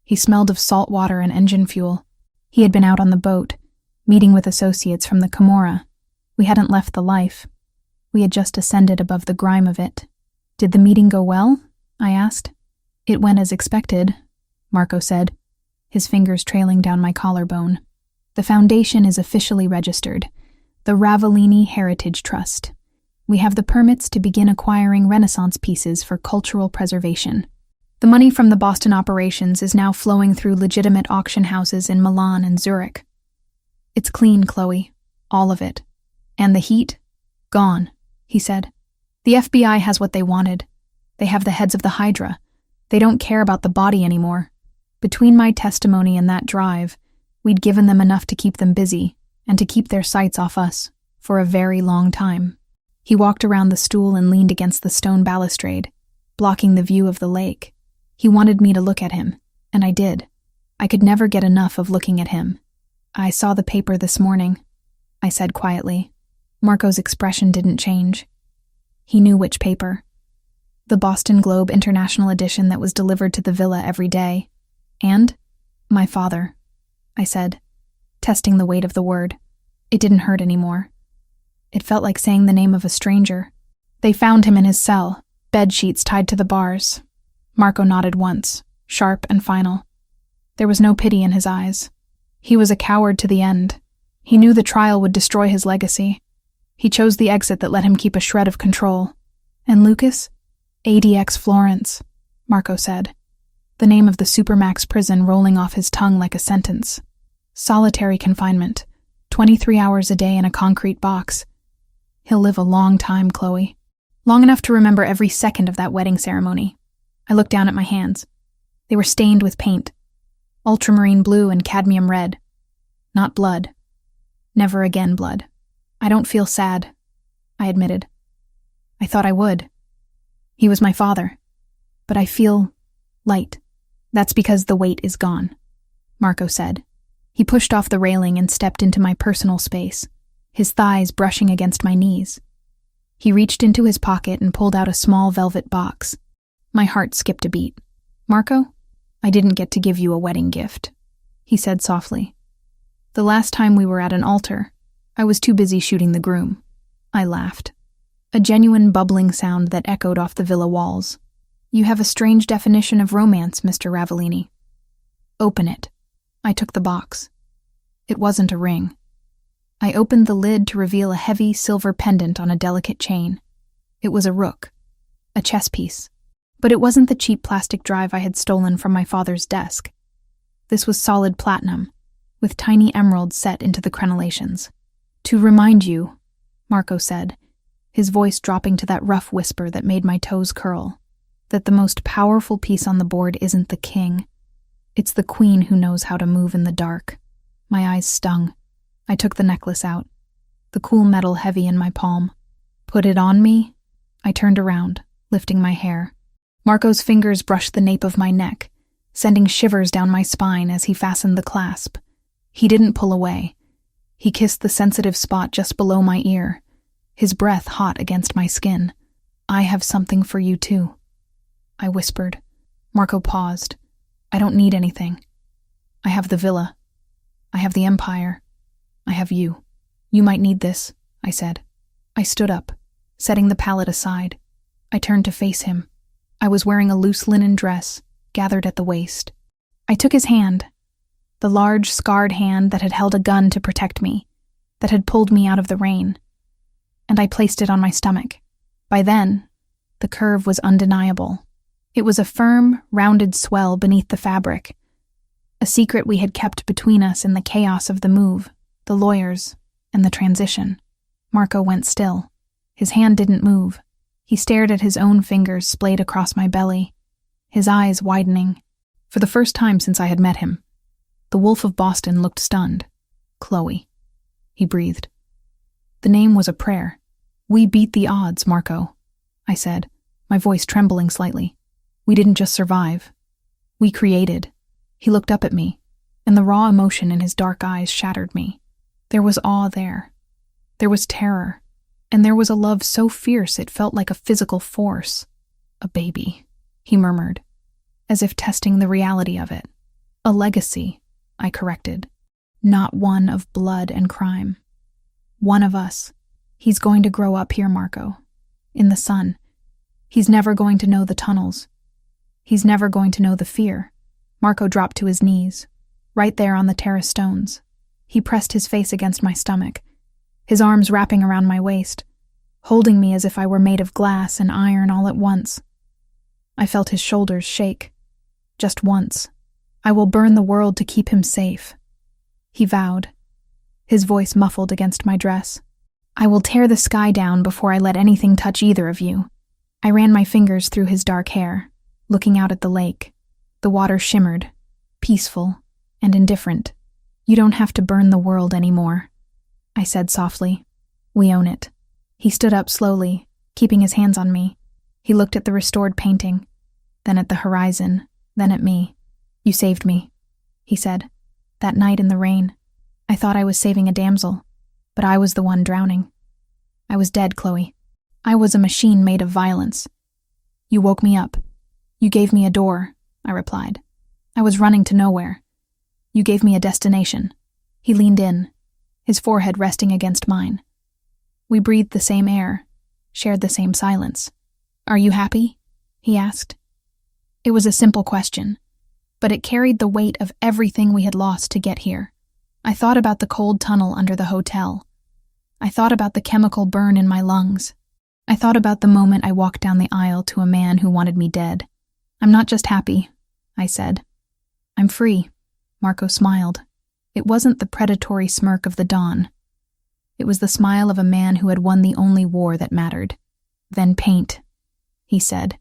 He smelled of salt water and engine fuel. He had been out on the boat, meeting with associates from the Camorra. We hadn't left the life. We had just ascended above the grime of it. "Did the meeting go well?" I asked. "It went as expected," Marco said, his fingers trailing down my collarbone. "The foundation is officially registered, the Ravellini Heritage Trust. We have the permits to begin acquiring Renaissance pieces for cultural preservation. The money from the Boston operations is now flowing through legitimate auction houses in Milan and Zurich. It's clean, Chloe. All of it. And the heat? Gone," he said. "The FBI has what they wanted. They have the heads of the Hydra. They don't care about the body anymore. Between my testimony and that drive, we'd given them enough to keep them busy and to keep their sights off us for a very long time." He walked around the stool and leaned against the stone balustrade, blocking the view of the lake. He wanted me to look at him, and I did. I could never get enough of looking at him. "I saw the paper this morning," I said quietly. Marco's expression didn't change. He knew which paper. The Boston Globe International edition that was delivered to the villa every day. "And my father," I said, testing the weight of the word. It didn't hurt anymore. It felt like saying the name of a stranger. "They found him in his cell, bed sheets tied to the bars." Marco nodded once, sharp and final. There was no pity in his eyes. He was a coward to the end. He knew the trial would destroy his legacy. He chose the exit that let him keep a shred of control. "And Lucas?" "ADX Florence," Marco said, the name of the Supermax prison rolling off his tongue like a sentence. "Solitary confinement, 23 hours a day in a concrete box. He'll live a long time, Chloe. Long enough to remember every second of that wedding ceremony." I looked down at my hands. They were stained with paint. Ultramarine blue and cadmium red. Not blood. Never again blood. "I don't feel sad," I admitted. "I thought I would. He was my father. But I feel light. That's because the weight is gone," Marco said. He pushed off the railing and stepped into my personal space, his thighs brushing against my knees. He reached into his pocket and pulled out a small velvet box. My heart skipped a beat. "Marco, I didn't get to give you a wedding gift," he said softly. "The last time we were at an altar, I was too busy shooting the groom." I laughed. A genuine bubbling sound that echoed off the villa walls. "You have a strange definition of romance, Mr. Ravellini." "Open it." I took the box. It wasn't a ring. I opened the lid to reveal a heavy silver pendant on a delicate chain. It was a rook, a chess piece. But it wasn't the cheap plastic drive I had stolen from my father's desk. This was solid platinum, with tiny emeralds set into the crenellations. "To remind you," Marco said, his voice dropping to that rough whisper that made my toes curl, "that the most powerful piece on the board isn't the king. It's the queen who knows how to move in the dark." My eyes stung. I took the necklace out, the cool metal heavy in my palm. "Put it on me?" I turned around, lifting my hair. Marco's fingers brushed the nape of my neck, sending shivers down my spine as he fastened the clasp. He didn't pull away. He kissed the sensitive spot just below my ear, his breath hot against my skin. "I have something for you too," I whispered. Marco paused. "I don't need anything. I have the villa. I have the empire. I have you. You might need this," I said. I stood up, setting the palette aside. I turned to face him. I was wearing a loose linen dress, gathered at the waist. I took his hand, the large, scarred hand that had held a gun to protect me, that had pulled me out of the rain, and I placed it on my stomach. By then, the curve was undeniable. It was a firm, rounded swell beneath the fabric, a secret we had kept between us in the chaos of the move, the lawyers, and the transition. Marco went still. His hand didn't move. He stared at his own fingers splayed across my belly, his eyes widening. For the first time since I had met him, the Wolf of Boston looked stunned. Chloe. He breathed. The name was a prayer. We beat the odds, Marco, I said, my voice trembling slightly. We didn't just survive. We created. He looked up at me, and the raw emotion in his dark eyes shattered me. There was awe there. There was terror. And there was a love so fierce it felt like a physical force. A baby, he murmured, as if testing the reality of it. A legacy, I corrected. Not one of blood and crime. One of us. He's going to grow up here, Marco. In the sun. He's never going to know the tunnels. He's never going to know the fear. Marco dropped to his knees, right there on the terrace stones. He pressed his face against my stomach, his arms wrapping around my waist, holding me as if I were made of glass and iron all at once. I felt his shoulders shake. Just once. I will burn the world to keep him safe. He vowed, his voice muffled against my dress. I will tear the sky down before I let anything touch either of you. I ran my fingers through his dark hair, looking out at the lake. The water shimmered, peaceful and indifferent. You don't have to burn the world anymore, I said softly. We own it. He stood up slowly, keeping his hands on me. He looked at the restored painting, then at the horizon, then at me. You saved me, he said. That night in the rain, I thought I was saving a damsel, but I was the one drowning. I was dead, Chloe. I was a machine made of violence. You woke me up. You gave me a door, I replied. I was running to nowhere. You gave me a destination. He leaned in, his forehead resting against mine. We breathed the same air, shared the same silence. Are you happy? He asked. It was a simple question, but it carried the weight of everything we had lost to get here. I thought about the cold tunnel under the hotel. I thought about the chemical burn in my lungs. I thought about the moment I walked down the aisle to a man who wanted me dead. I'm not just happy, I said. I'm free. Marco smiled. It wasn't the predatory smirk of the dawn. It was the smile of a man who had won the only war that mattered. Then paint, he said,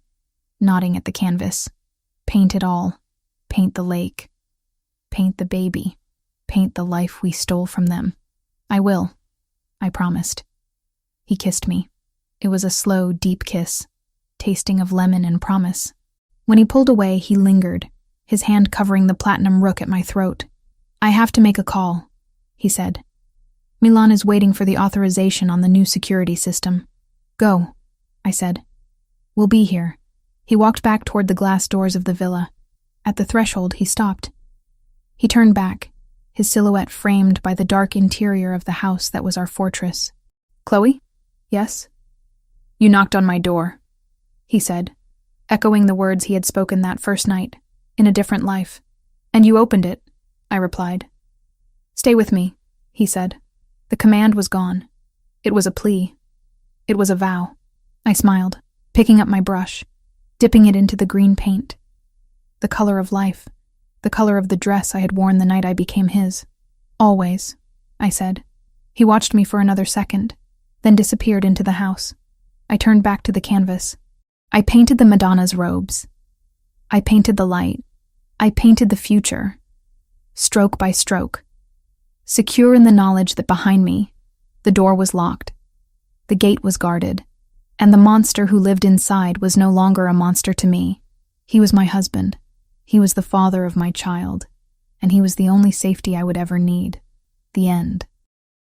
nodding at the canvas. Paint it all. Paint the lake. Paint the baby. Paint the life we stole from them. I will, I promised. He kissed me. It was a slow, deep kiss, tasting of lemon and promise. When he pulled away, he lingered, his hand covering the platinum rook at my throat. I have to make a call, he said. Milan is waiting for the authorization on the new security system. Go, I said. We'll be here. He walked back toward the glass doors of the villa. At the threshold, he stopped. He turned back, his silhouette framed by the dark interior of the house that was our fortress. Chloe? Yes? You knocked on my door, he said, echoing the words he had spoken that first night, in a different life. And you opened it, I replied. Stay with me, he said. The command was gone. It was a plea. It was a vow. I smiled, picking up my brush, dipping it into the green paint. The color of life, the color of the dress I had worn the night I became his. Always, I said. He watched me for another second, then disappeared into the house. I turned back to the canvas. I painted the Madonna's robes. I painted the light. I painted the future, stroke by stroke, secure in the knowledge that behind me, the door was locked, the gate was guarded, and the monster who lived inside was no longer a monster to me. He was my husband. He was the father of my child, and he was the only safety I would ever need. The end.